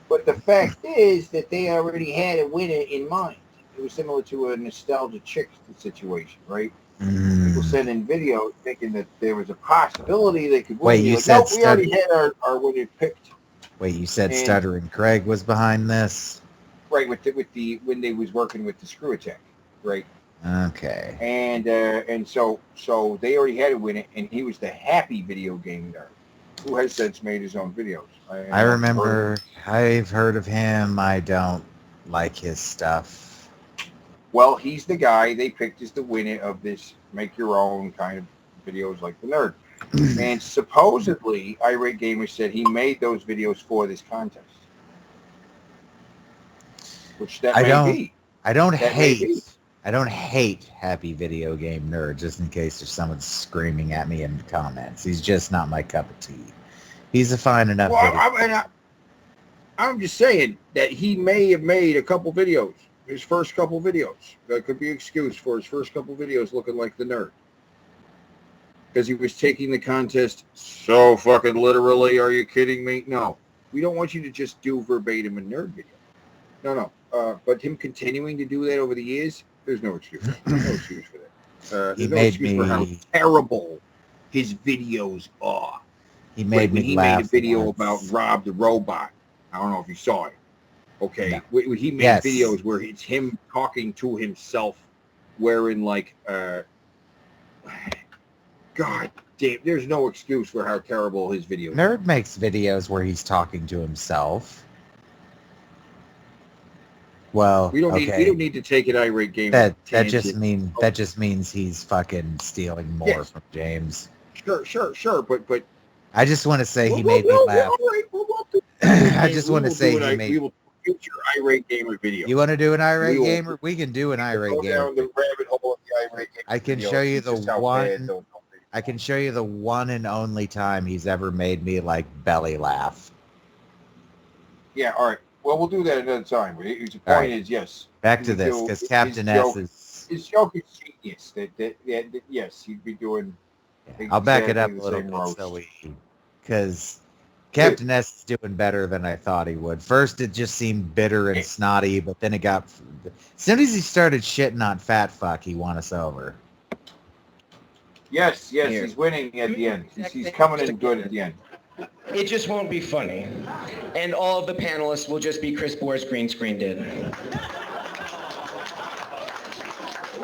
A: But the fact is that they already had a winner in mind. It was similar to a nostalgia chick situation, right? People send in videos thinking that there was a possibility they could win.
B: Wait, you
A: Like,
B: said
A: nope, we already had our winner picked.
B: Wait, you said
A: And-
B: Stuttering Craig was behind this?
A: Right, with the when they was working with the Screw Attack, right?
B: Okay.
A: And so they already had a winner, and he was the happy video game nerd who has since made his own videos.
B: I remember, I've heard of him. I don't like his stuff.
A: Well, he's the guy they picked as the winner of this make your own kind of videos like the nerd. And supposedly, Irate Gamer said he made those videos for this contest. Which that may be.
B: I don't
A: That may be.
B: hate. I don't hate Happy Video Game Nerd, just in case there's someone screaming at me in the comments. He's just not my cup of tea. He's a fine enough video.
A: I'm just saying that he may have made a couple videos, his first couple videos. That could be excuse for his first couple videos looking like the nerd. Because he was taking the contest so fucking literally. Are you kidding me? No. We don't want you to just do verbatim a nerd video. No. But him continuing to do that over the years, there's no excuse. There's no excuse for that.
B: He
A: There's no
B: made
A: excuse for how
B: me-
A: terrible his videos are.
B: He made me
A: He
B: laugh.
A: made a video
B: once.
A: about Rob the Robot. I don't know if you saw it. Okay.
B: No.
A: He made
B: Yes.
A: videos where it's him talking to himself wearing like God damn, there's no excuse for how terrible his videos are.
B: Nerd makes videos where he's talking to himself. Well,
A: We don't
B: okay.
A: need to take an irate game.
B: that
A: tangent.
B: just means he's fucking stealing more
A: Yes.
B: from James.
A: Sure, but
B: I just want to say he
A: We'll-
B: made me
A: we'll-
B: laugh.
A: all right, we'll do-
B: I just
A: we
B: want to
A: will
B: say
A: do
B: he
A: we
B: made.
A: will future irate gamer video.
B: You want to do an irate
A: we will-
B: gamer? We can do an irate
A: Go
B: gamer.
A: down the rabbit hole of the irate gamer.
B: I can
A: video.
B: show you
A: It's
B: the
A: just how
B: one-
A: bad those videos
B: I can show you the one and only time he's ever made me like belly laugh.
A: Yeah, all right. Well, we'll do that another time. The point
B: All right.
A: is, yes.
B: Back to
A: we
B: this,
A: do-
B: because
A: his
B: Captain
A: joke-
B: S is.
A: His joke is genius. That yes, he'd be doing.
B: I'll back it up
A: exactly
B: a
A: the
B: little
A: same
B: bit
A: roast.
B: so we, because Captain S is doing better than I thought he would. First, it just seemed bitter and snotty, but then it got. As soon as he started shitting on fat fuck, he won us over.
A: Yes,
G: Here.
A: he's winning at the end. He's coming in good at the end.
G: It just won't be funny. And all of the panelists will just be Chris Bohr's green screen did.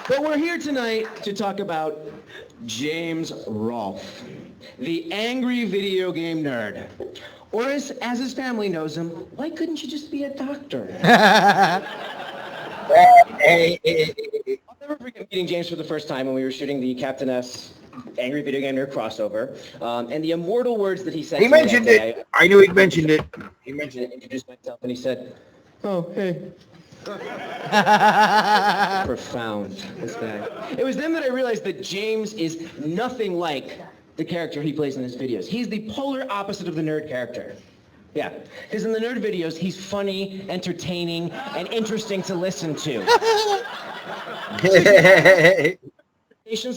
G: But we're here tonight to talk about James Rolfe, the angry video game nerd. Or as his family knows him, why couldn't you just be a doctor? I'll never forget meeting James for the first time when we were shooting the Captain S Angry Video Game Nerd crossover, and the immortal words that he said.
A: He
G: to me
A: mentioned
G: that day,
A: it. I knew he mentioned it. He
G: I
A: mentioned it.
G: introduced myself, and he said, "Oh, hey." Profound, this guy. It was then that I realized that James is nothing like the character he plays in his videos. He's the polar opposite of the nerd character. Yeah, because in the nerd videos, he's funny, entertaining, and interesting to listen to.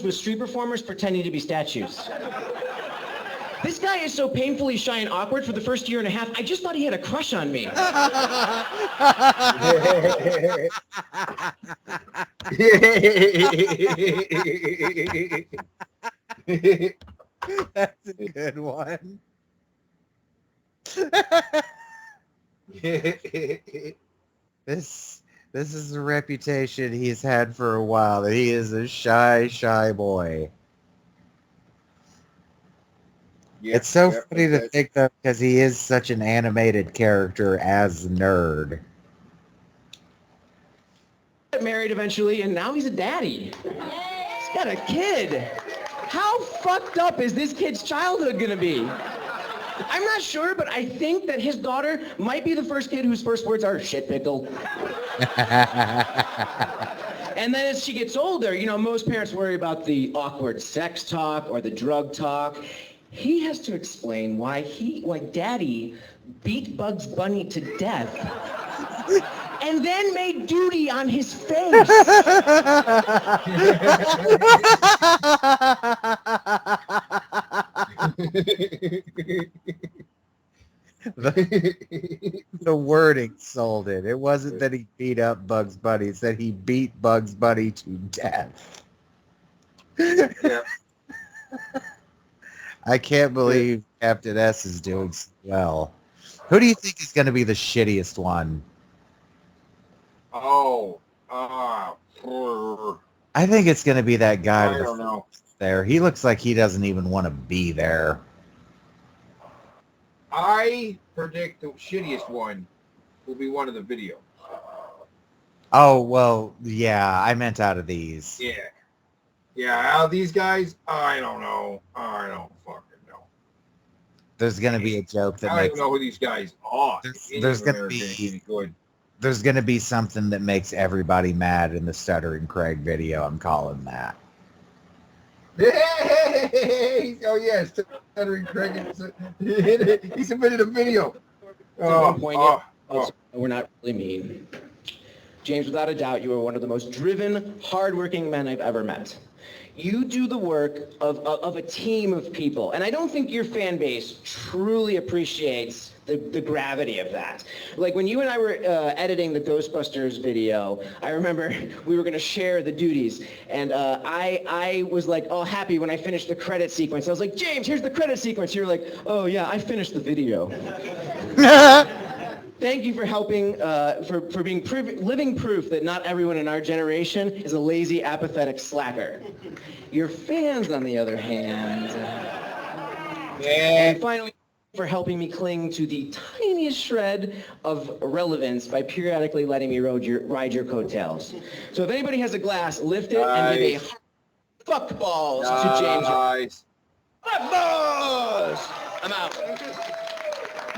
G: With street performers pretending to be statues. This guy is so painfully shy and awkward for the first year and a half, I just thought he had a crush on me.
B: That's a good one. This is a reputation he's had for a while, that he is a shy boy. It's so funny to think though, because he is such an animated character as a nerd.
G: Got married eventually, and now he's a daddy. He's got a kid. How fucked up is this kid's childhood gonna be? I'm not sure, but I think that his daughter might be the first kid whose first words are shit pickle. And then as she gets older, you know, most parents worry about the awkward sex talk or the drug talk. He has to explain why Daddy beat Bugs Bunny to death and then made duty on his face.
B: The wording sold it. It wasn't that he beat up Bugs Bunny. It's that he beat Bugs Bunny to death.
A: Yeah.
B: I can't believe Captain S is doing so well. Who do you think is going to be the shittiest one?
A: Oh,
B: I think it's going to be that guy
A: I
B: with the
A: don't know.
B: there. He looks like he doesn't even want to be there.
A: I predict the shittiest one will be one of the video.
B: Oh, well, yeah, I meant out of these.
A: Yeah. Yeah, out of these guys, I don't know. I don't fucking know.
B: There's going to be a joke that
A: I don't
B: makes
A: even know who these guys are.
B: There's gonna there's going to be something that makes everybody mad in the Stuttering Craig video. I'm calling that.
A: Hey! Oh yes, Stuttering Craig. He submitted a video.
G: We're not really mean. James, without a doubt, you are one of the most driven, hardworking men I've ever met. You do the work of a team of people, and I don't think your fan base truly appreciates the gravity of that. Like when you and I were editing the Ghostbusters video, I remember we were going to share the duties, and I was like all happy when I finished the credit sequence. I was like, James, here's the credit sequence. You're like, oh yeah, I finished the video. Thank you for helping, for being living proof that not everyone in our generation is a lazy, apathetic slacker. Your fans, on the other hand. And finally, for helping me cling to the tiniest shred of relevance by periodically letting me ride your coattails. So if anybody has a glass, lift it and give a fuck balls to James.
A: Nice.
G: Fuck balls! I'm out.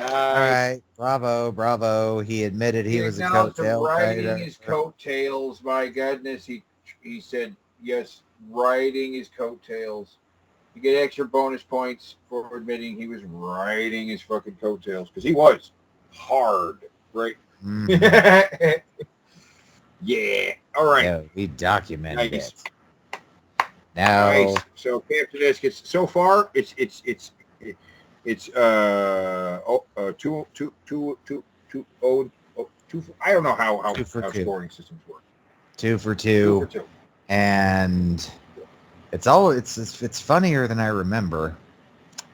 B: All right, bravo. He admitted he was a coattail
A: riding
B: rider.
A: his coattails. My goodness, he said yes, riding his coattails. You get extra bonus points for admitting he was riding his fucking coattails because he was hard, right?
B: Mhm.
A: Yeah. All right.
B: Yeah, we documented
A: Nice.
B: it. Now,
A: Nice. So Captain S gets so far. It's two. I don't know how
B: 2 for 2.
A: scoring systems work.
B: 2 for
A: 2 for
B: 2,
A: 2.
B: and it's funnier than I remember.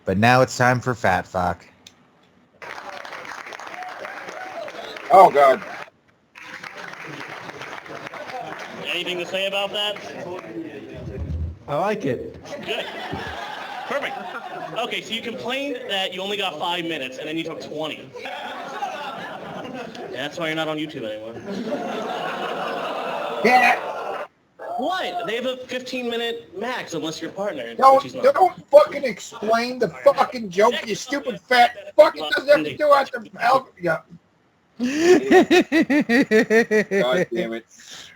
B: But now it's time for Fat Fuck.
A: Oh God.
D: Anything to say about that?
E: I like it.
D: Good. Perfect. Okay, so you complained that you only got 5 minutes, and then you took 20. That's why you're not on YouTube anymore.
A: Yeah.
D: What? They have a 15-minute max unless you're partnered.
A: Don't fucking explain the fucking joke, you stupid fat fuck. It doesn't have to do out the yeah. God damn it.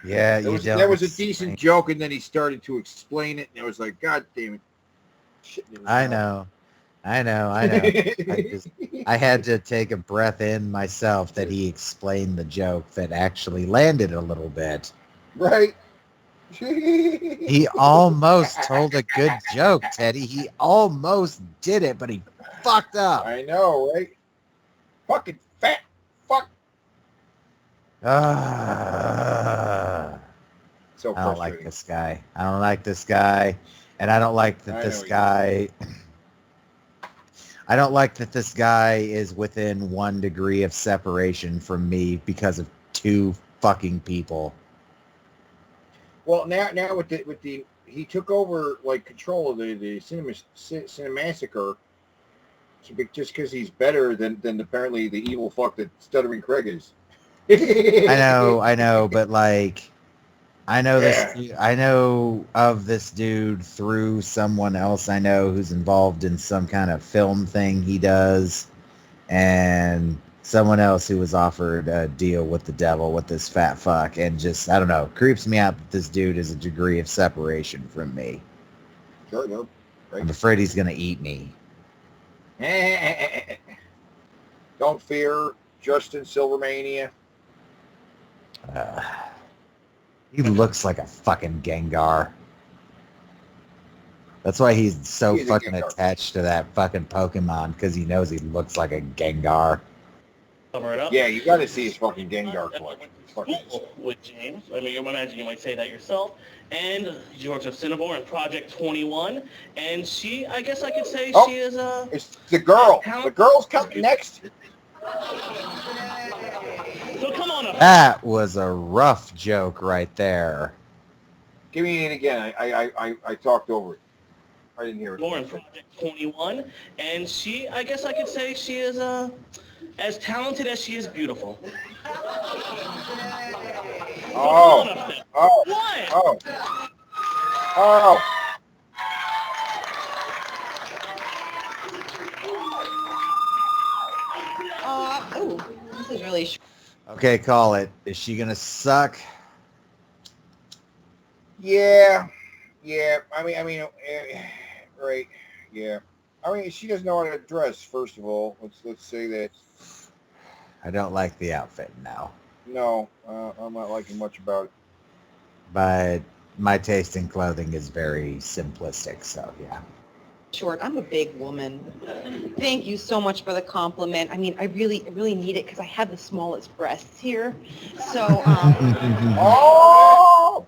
B: Yeah,
A: that was a decent joke, and then he started to explain it, and I was like, God damn it.
B: I know. I had to take a breath in myself that he explained the joke that actually landed a little bit.
A: Right?
B: He almost told a good joke, Teddy. He almost did it, but he fucked up.
A: I know, right? Fucking fat fuck. So
B: I don't like this guy. I don't like this guy. And I don't like that this guy... I don't like that this guy is within 1 degree of separation from me because of 2 fucking people.
A: Well, now with the he took over like control of the Cinemassacre, just because he's better than apparently the evil fuck that Stuttering Craig is.
B: I know, but like I know this. I know of this dude through someone else I know who's involved in some kind of film thing he does, and someone else who was offered a deal with the devil with this fat fuck, and just I don't know, creeps me out that this dude is a degree of separation from me.
A: Sure, no. Right.
B: I'm afraid he's gonna eat me.
A: Don't fear, Justin Silvermania.
B: He looks like a fucking Gengar. That's why he's so
A: He is a
B: fucking
A: Gengar.
B: attached to that fucking Pokemon, because he knows he looks like a Gengar.
D: Cover it up.
A: Yeah, you got to see his fucking Gengar collection. Fucking
D: School with James. I mean, you imagine you might say that yourself. And she works with Cinnabore in Project 21. And she, I guess I could say
A: Oh,
D: she is a...
A: it's the girl. The girl's coming next.
D: So come on up.
B: That was a rough joke right there.
A: Give me it again. I talked over it. I didn't hear it.
D: More in Project 21. And she, I guess I could say she is as talented as she is beautiful.
A: Oh,
D: Come on up then.
A: oh,
D: What?
A: oh, oh.
H: Oh, this is really short.
B: Okay, call it. Is she gonna suck?
A: Yeah, yeah. Right. Yeah. I mean, she doesn't know how to dress. First of all, let's say that.
B: I don't like the outfit now,
A: No, I'm not liking much about it.
B: but my taste in clothing is very simplistic. So yeah.
H: Short. I'm a big woman. Thank you so much for the compliment. I mean, I really need it because I have the smallest breasts here. So,
A: Oh,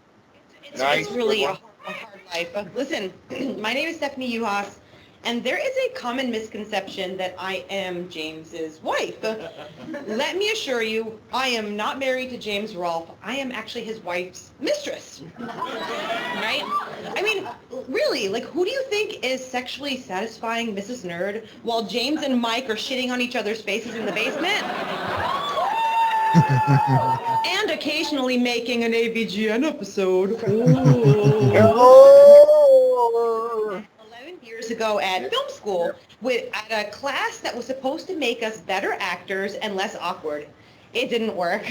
A: nice.
H: it's really
A: Good
H: a hard life. But listen, my name is Stephanie Uhas, and there is a common misconception that I am James's wife. Let me assure you, I am not married to James Rolfe. I am actually his wife's mistress. Right? I mean, really, like, who do you think is sexually satisfying Mrs. Nerd while James and Mike are shitting on each other's faces in the basement? And occasionally making an AVGN episode. Ooh.
A: Oh.
H: 11 years ago at film school at a class that was supposed to make us better actors and less awkward. It didn't work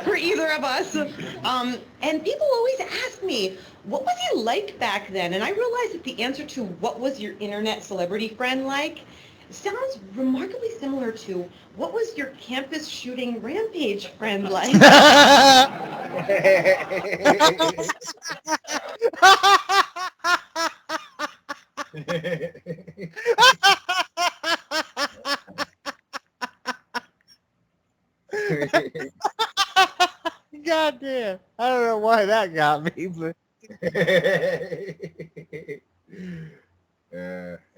H: for either of us. And people always ask me, what was he like back then? And I realized that the answer to what was your internet celebrity friend like sounds remarkably similar to what was your campus shooting rampage friend like?
B: God damn. I don't know why that got me, but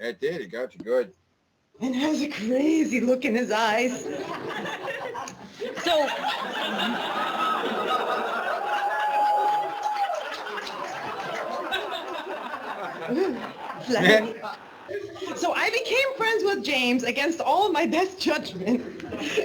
A: It did. It got you good.
H: And has a crazy look in his eyes. So, so I became friends with James against all of my best judgment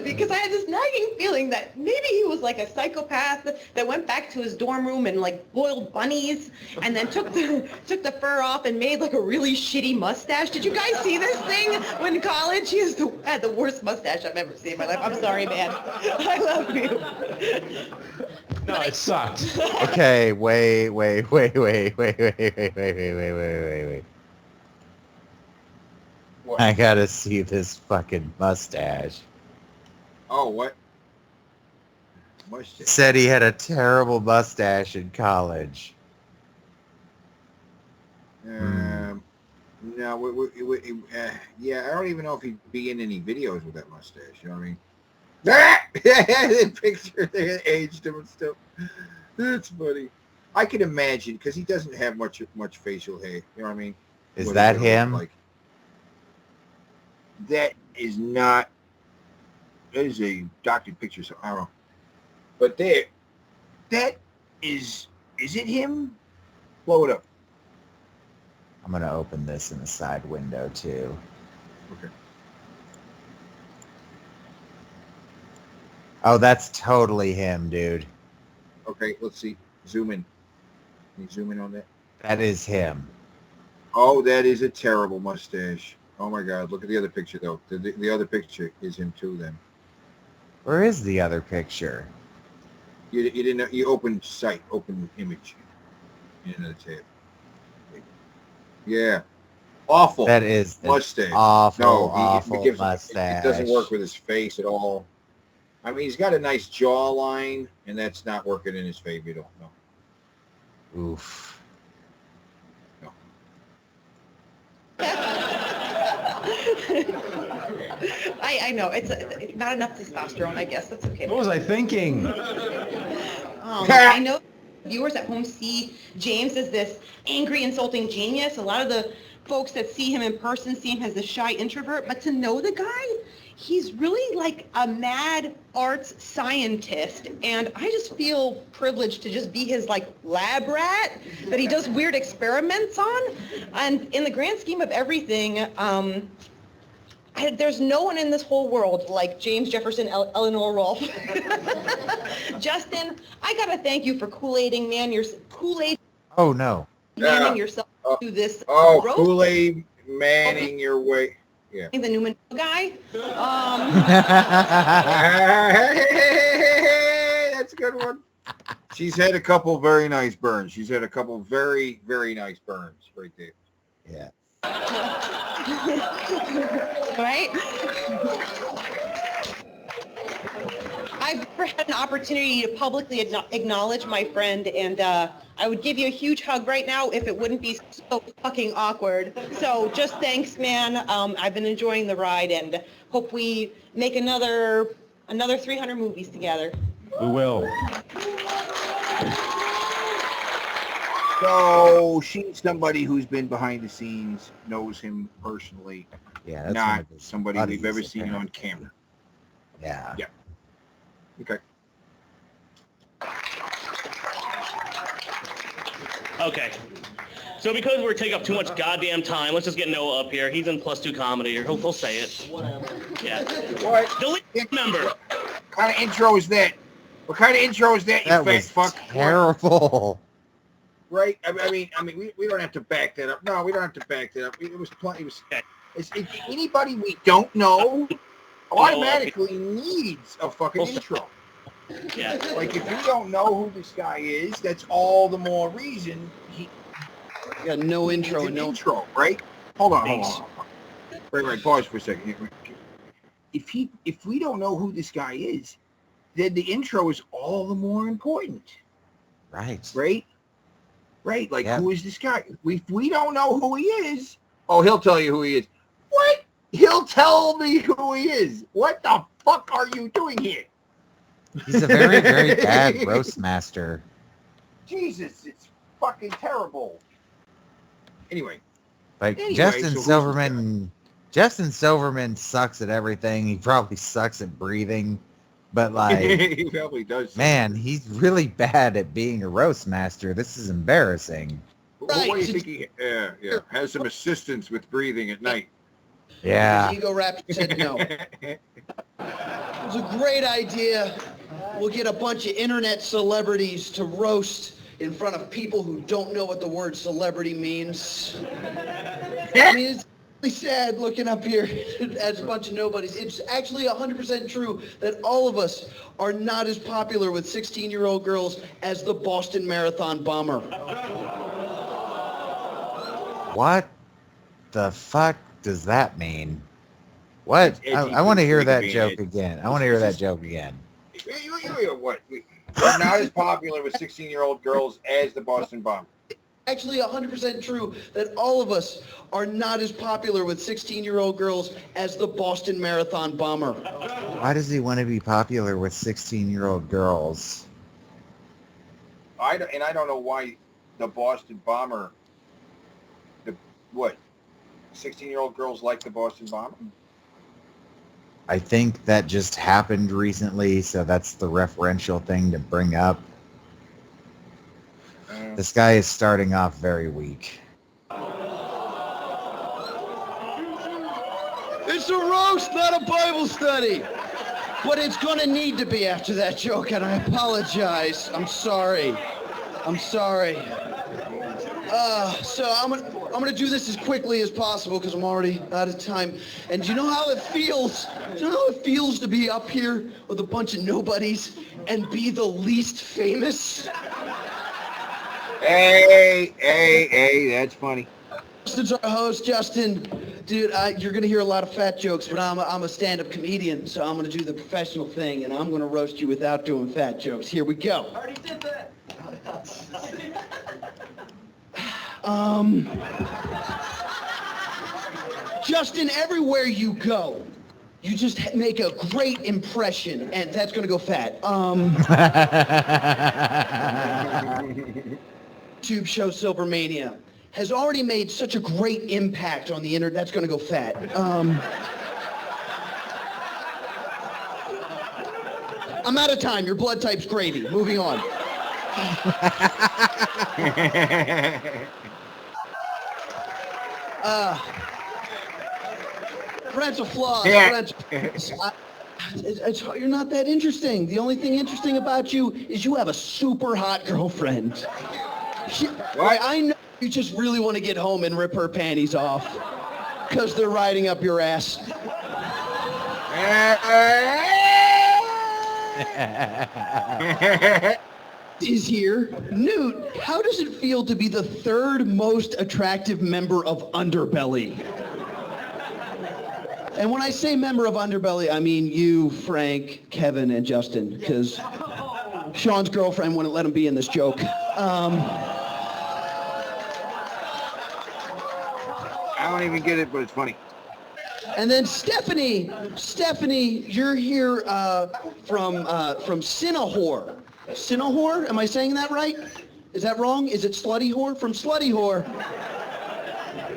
H: because I had this nagging feeling that maybe he was like a psychopath that went back to his dorm room and like boiled bunnies and then took the fur off and made like a really shitty mustache. Did you guys see this thing when in college? He had the worst mustache I've ever seen in my life. I'm sorry, man. I love you.
E: No, it sucked.
B: okay, wait.
A: What?
B: I gotta see this fucking mustache.
A: Oh, what? Mustache.
B: Said he had a terrible mustache in college.
A: No, yeah, I don't even know if he'd be in any videos with that mustache. You know what I mean? The picture, they aged him and stuff. That's funny. I can imagine because he doesn't have much facial hair. You know what I mean?
B: Is
A: What
B: that
A: it look
B: him?
A: like. That is not. That is a doctored picture. So I don't know. But that is. Is it him? Blow it up.
B: I'm gonna open this in the side window too.
A: Okay.
B: Oh, that's totally him, dude.
A: Okay. Let's see. Zoom in. Can you zoom in on that?
B: That is him.
A: Oh, that is a terrible mustache. Oh my God! Look at the other picture though. The other picture is him too. Then
B: Where is the other picture?
A: you didn't know, you opened site, open image in another tab. Yeah, awful.
B: That is an
A: mustache.
B: awful,
A: No,
B: awful
A: it
B: mustache.
A: doesn't work with his face at all. I mean, he's got a nice jawline, and that's not working in his favor at all. No.
B: Oof.
A: No.
H: I know it's not enough testosterone. I guess that's okay.
E: What was I thinking?
H: I know viewers at home see James as this angry, insulting genius. A lot of the folks that see him in person see him as the shy introvert, but to know the guy, he's really like a mad arts scientist, and I just feel privileged to just be his like lab rat that he does weird experiments on. And in the grand scheme of everything, there's no one in this whole world like James Jefferson Eleanor Rolfe. Justin, I gotta thank you for Kool-Aiding
B: Oh no.
H: manning yourself to this
A: Oh,
H: roast.
A: Kool-Aid Manning your way. Yeah.
H: The Newman guy.
A: That's a good one. She's had a couple very nice burns. She's had a couple very, very nice burns right there.
B: Yeah.
H: Right? I've never had an opportunity to publicly acknowledge my friend, and I would give you a huge hug right now if it wouldn't be so fucking awkward. So just thanks, man. I've been enjoying the ride, and hope we make another 300 movies together.
E: We will.
A: So she's somebody who's been behind the scenes, knows him personally,
B: Yeah, that's one
A: not
B: of his
A: somebody
B: buddies,
A: we've ever seen on
B: apparently.
A: camera.
B: Yeah.
A: Yeah. Okay.
D: Okay. So because we're taking up too much goddamn time, let's just get Noah up here. He's in +2 comedy, or he'll say it. Yeah.
A: What
D: Delete member.
A: kind of intro is that? What kind of intro is that, you
B: That
A: fat
B: was
A: fuck?
B: terrible.
A: Right? I mean, we don't have to back that up. No, we don't have to back that up. It was plenty. It's anybody we don't know automatically needs a fucking intro.
D: Yeah.
A: Like, if you don't know who this guy is, that's all the more reason he
F: Got no intro
A: needs
F: and
A: an
F: no.
A: intro, right? Hold on. Right. Pause for a second. If we don't know who this guy is, then the intro is all the more important,
B: Right.
A: right? Like,
B: Yep.
A: who is this guy? If we don't know who he is, oh, he'll tell you who he is. What? He'll tell me who he is. What the fuck are you doing here?
B: He's a very, very bad roast master.
A: Jesus, it's fucking terrible. Anyway,
B: Like
A: Anyway,
B: Justin
A: so who's this
B: Silverman. Justin Silverman sucks at everything. He probably sucks at breathing, but like,
A: he probably does.
B: man, he's really bad at being a roast master. This is embarrassing.
A: What do you think he? Yeah, has some assistance with breathing at night.
B: Yeah.
F: Ego Raptor said no. It was a great idea. We'll get a bunch of internet celebrities to roast in front of people who don't know what the word celebrity means. I mean, it's really sad looking up here as a bunch of nobodies. It's actually 100% true that all of us are not as popular with 16-year-old girls as the Boston Marathon bomber.
B: What the fuck does that mean? What? I want to hear that joke again. I want to hear that joke again.
A: What? We're not as popular with 16-year-old girls as the Boston Bomber.
F: Actually 100% true that all of us are not as popular with 16-year-old girls as the Boston Marathon bomber.
B: Why does he want to be popular with 16-year-old girls?
A: I don't know why the Boston Bomber. What? 16-year-old girls like the Boston Bomber?
B: I think that just happened recently, so that's the referential thing to bring up. This guy is starting off very weak.
F: It's a roast, not a Bible study. But it's going to need to be after that joke, and I apologize. I'm sorry. I'm sorry. So I'm gonna do this as quickly as possible because I'm already out of time. And do you know how it feels? Do you know how it feels to be up here with a bunch of nobodies and be the least famous?
A: Hey, that's funny.
F: Justin's our host. Justin, dude, you're gonna hear a lot of fat jokes, but I'm a stand-up comedian, so I'm gonna do the professional thing, and I'm gonna roast you without doing fat jokes. Here we go.
G: Already did that.
F: Justin, everywhere you go, you just make a great impression, and that's gonna go fat. YouTube show Silvermania has already made such a great impact on the internet. That's gonna go fat. I'm out of time. Your blood type's gravy. Moving on. Parental flaws. You're not that interesting. The only thing interesting about you is you have a super hot girlfriend.
A: What?
F: I know you just really want to get home and rip her panties off because they're riding up your ass. Is here. Newt, how does it feel to be the third most attractive member of Underbelly? And when I say member of Underbelly, I mean you, Frank, Kevin, and Justin, because Sean's girlfriend wouldn't let him be in this joke.
A: I don't even get it, but it's funny.
F: And then Stephanie, you're here from Cinehore. Cinehore? Am I saying that right? Is that wrong? Is it Slutty Whore? From Slutty Whore.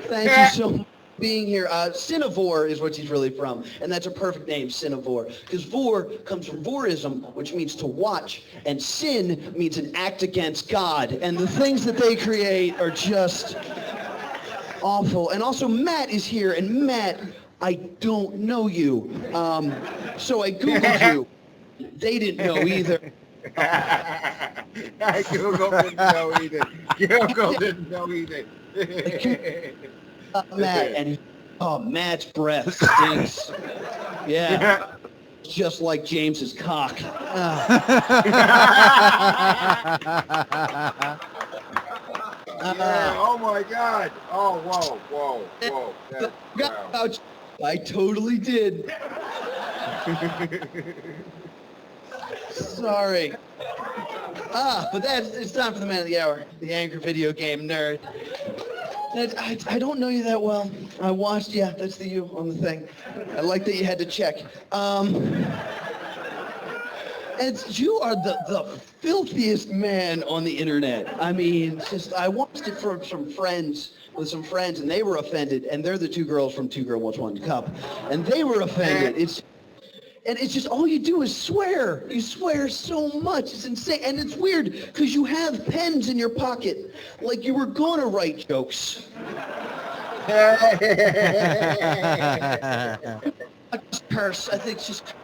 F: Thank you so much for being here. Cinevore is what she's really from, and that's a perfect name, Cinevore, because vor comes from vorism, which means to watch, and sin means an act against God, and the things that they create are just awful. And also Matt is here, and Matt, I don't know you, so I Googled you. They didn't know either.
A: Google didn't know either. Google didn't know either.
F: Matt, and Matt's breath stinks. Yeah, just like James's cock.
A: Yeah, oh my God. Oh, whoa. That's, wow.
F: I totally did. Sorry. But it's time for the man of the hour, the angry video game nerd. I don't know you that well. I watched, yeah, that's the you on the thing. I like that you had to check. And you are the filthiest man on the internet. I mean, I watched it with some friends, and they were offended, and they're the two girls from Two Girl What's One Cup, and they were offended. It's just all you do is swear. You swear so much. It's insane. And it's weird because you have pens in your pocket like you were going to write jokes. Curse. I think it's just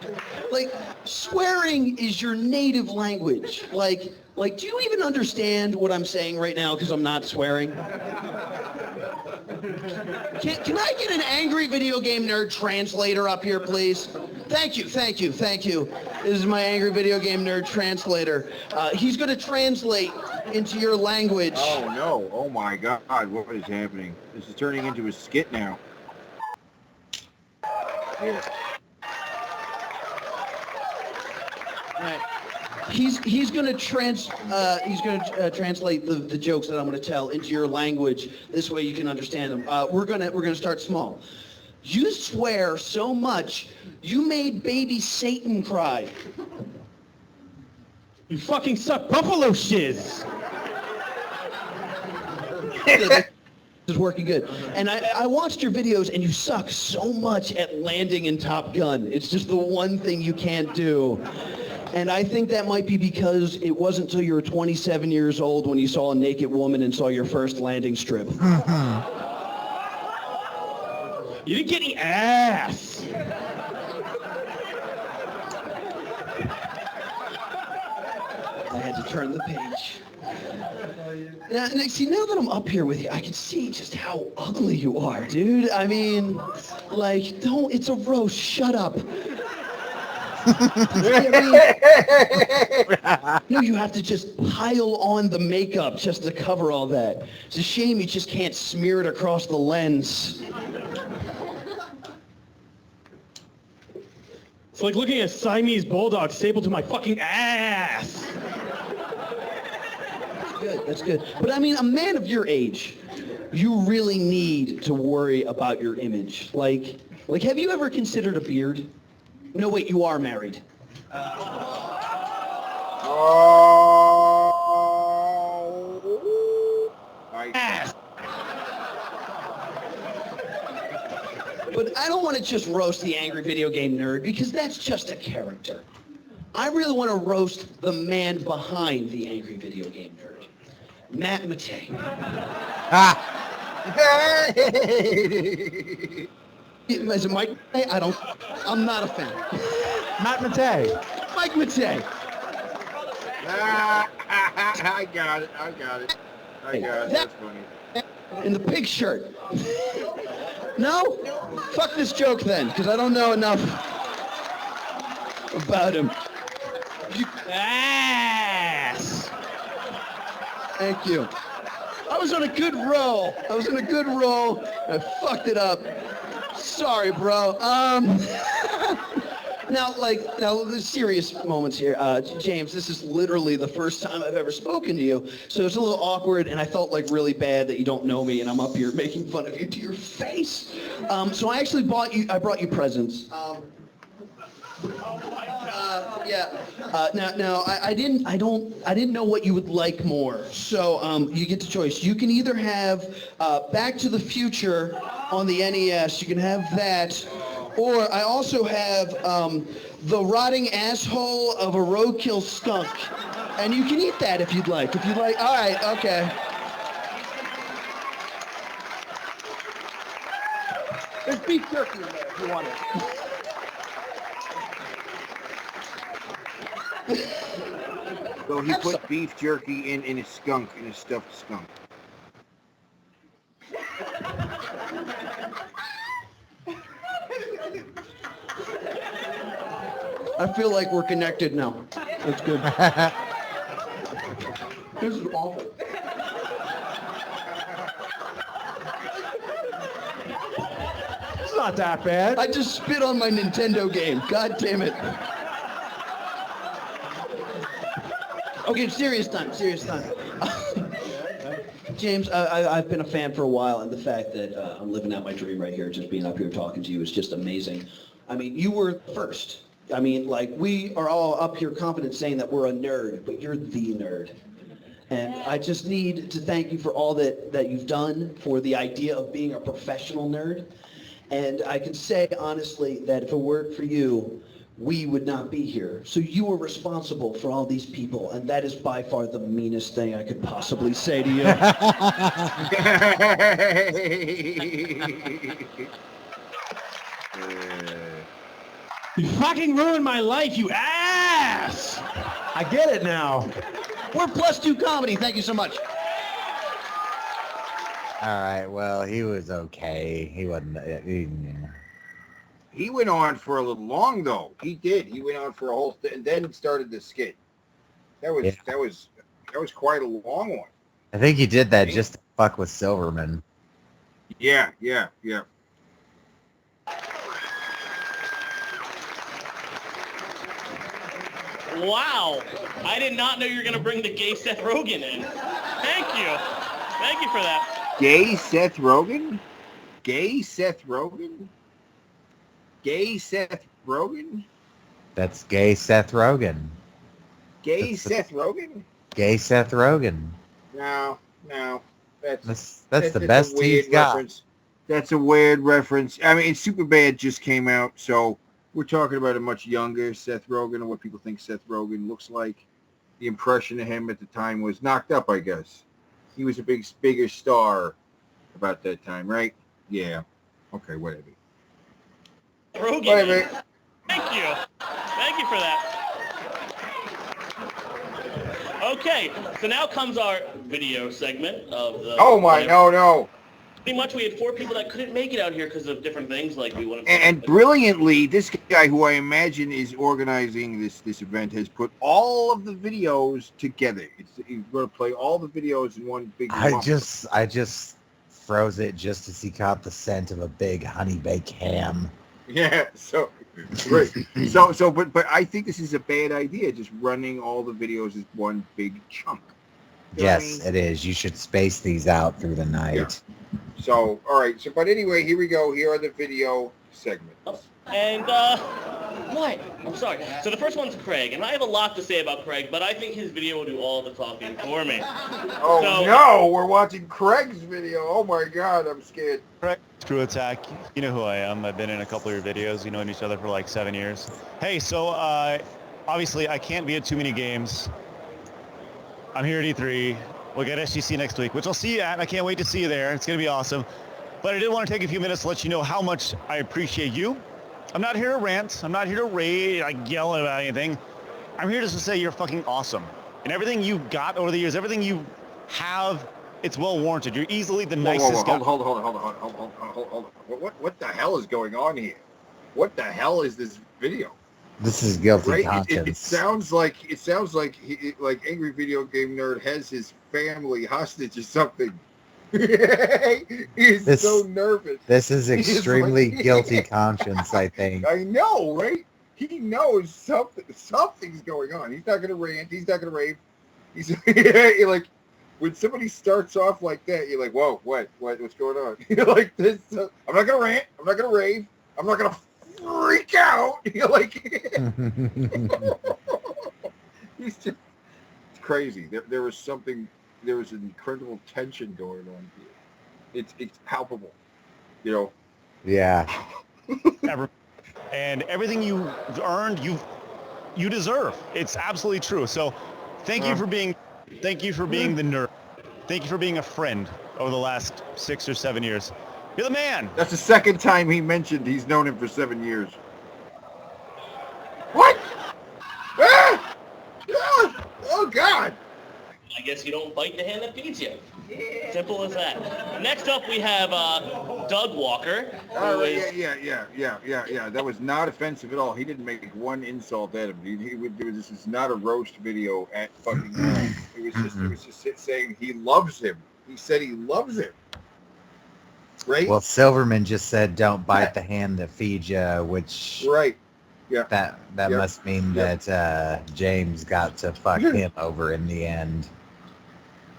F: like swearing is your native language. Like do you even understand what I'm saying right now because I'm not swearing? Can I get an angry video game nerd translator up here, please? Thank you. This is my angry video game nerd translator. He's going to translate into your language.
A: Oh, no. Oh, my God. What is happening? This is turning into a skit now. Here.
F: All right. He's going to translate the jokes that I'm going to tell into your language. This way you can understand them. We're gonna start small. You swear so much, you made baby Satan cry.
G: You fucking suck buffalo shiz.
F: This is working good. And I watched your videos, and you suck so much at landing in Top Gun. It's just the one thing you can't do. And I think that might be because it wasn't until you were 27 years old when you saw a naked woman and saw your first landing strip.
G: You didn't get any ass.
F: I had to turn the page. See, now that I'm up here with you, I can see just how ugly you are, dude. I mean, like, don't, it's a roast. Shut up. No, you have to just pile on the makeup just to cover all that. It's a shame you just can't smear it across the lens.
I: It's like looking at a Siamese bulldog stapled to my fucking ass.
F: Good, that's good. But I mean, a man of your age, you really need to worry about your image. Like, have you ever considered a beard? No, wait, you are married.
A: Ass.
F: But I don't want to just roast the angry video game nerd because that's just a character. I really want to roast the man behind the angry video game nerd, Matt Matei. Is it Mike Matei? I'm not a fan.
B: Matt Matei.
F: Mike Matei.
A: I got it. That's funny.
F: In the pig shirt. No? Fuck this joke then, because I don't know enough about him.
I: Ass.
F: Thank you. I was on a good roll. I fucked it up. Sorry, bro. Now, the serious moments here. James, this is literally the first time I've ever spoken to you, so it's a little awkward, and I felt like really bad that you don't know me, and I'm up here making fun of you to your face. So I actually brought you presents. Now, I didn't know what you would like more. So you get the choice. You can either have Back to the Future on the NES. You can have that. Or I also have the rotting asshole of a roadkill skunk. And you can eat that if you'd like. All right, okay. There's beef jerky in there if you want it.
A: So he put beef jerky in a skunk, in a stuffed skunk.
F: I feel like we're connected now. That's good. This is awful.
I: It's not that bad.
F: I just spit on my Nintendo game. God damn it. Okay, serious time. James, I've been a fan for a while, and the fact that I'm living out my dream right here, just being up here talking to you is just amazing. I mean, you were first. I mean, like, we are all up here confident saying that we're a nerd, but you're the nerd. And I just need to thank you for all that you've done, for the idea of being a professional nerd. And I can say, honestly, that if it weren't for you, we would not be here. So you were responsible for all these people, and that is by far the meanest thing I could possibly say to you.
I: You fucking ruined my life, you ass! I get it now.
F: We're +2 comedy. Thank you so much.
B: All right. Well, he was okay. He wasn't.
A: He went on for a little long though. He did. He went on for a whole and then started the skit. That was quite a long one.
B: I think he did that just to fuck with Silverman.
A: Yeah.
D: Wow. I did not know you were going to bring the gay Seth Rogen in. Thank you. Thank you for that.
A: Gay Seth Rogen? Gay Seth Rogen? Gay Seth Rogen?
B: That's gay Seth Rogen.
A: Gay Seth Rogen?
B: Gay Seth Rogen.
A: No.
B: That's the best he's got.
A: Reference. That's a weird reference. I mean, Superbad just came out, so we're talking about a much younger Seth Rogen and what people think Seth Rogen looks like. The impression of him at the time was knocked up, I guess. He was a bigger star about that time, right? Yeah. Okay, whatever.
D: Rogen. Thank you. Thank you for that. Okay, so now comes our video segment of the...
A: Oh my, no.
D: Pretty much we had 4 people that couldn't make it out here because of different things, like we wanted to...
A: And brilliantly, this guy who I imagine is organizing this event has put all of the videos together. He's going to play all the videos in one big
B: I
A: lump.
B: just froze it just as he caught the scent of a big honey baked ham.
A: Yeah, so right. But I think this is a bad idea, just running all the videos as one big chunk. You know what I
B: Yes,
A: mean?
B: it is. You should space these out through the night.
A: Yeah. So, all right. So, but anyway, here we go. Here are the video segments.
D: And, what? I'm sorry. So the first one's Craig, and I have a lot to say about Craig, but I think his video will do all the talking for me.
A: Oh,
D: So-
A: no. We're watching Craig's video. Oh, my God. I'm scared.
J: Screw Attack. You know who I am. I've been in a couple of your videos. We've known each other for like 7 years. Hey, so obviously I can't be at too many games. I'm here at E3. We'll get SGC next week, which I'll see you at. I can't wait to see you there. It's going to be awesome. But I did want to take a few minutes to let you know how much I appreciate you. I'm not here to rant. I'm not here to rage, like yell about anything. I'm here just to say you're fucking awesome. And everything you got over the years, everything you have, it's well warranted. You're easily the nicest guy.
A: Hold on. What the hell is going on here? What the hell is this video?
B: This is guilty
A: Right?
B: conscience.
A: It sounds like like Angry Video Game Nerd has his family hostage or something. He's so nervous.
B: This is
A: He's
B: extremely
A: like-
B: guilty conscience, I think.
A: I know, right? He knows something's going on. He's not gonna rant. He's not gonna rave. He's like, when somebody starts off like that, you're like, whoa, what's going on? You're like, this. I'm not gonna rant. I'm not gonna rave. I'm not gonna freak out. You're like, he's just it's crazy. There was something. There was an incredible tension going on here. It's palpable. You know.
B: Yeah.
J: Ever. And everything you've earned, you deserve. It's absolutely true. So thank you for being the nerd. Thank you for being a friend over the last 6 or 7 years. You're the man.
A: That's the second time he mentioned he's known him for 7 years. What? Ah! Ah! Oh, God.
D: I guess you don't bite the hand that feeds you. Simple as that. Next up, we have Doug Walker, who is...
A: Yeah. That was not offensive at all. He didn't make one insult at him. This is not a roast video at fucking all. It was just saying he loves him. He said he loves him. Right?
B: Well, Silverman just said, "Don't bite the hand that feeds you," which
A: Right. Yeah.
B: that must mean that James got to fuck him over in the end.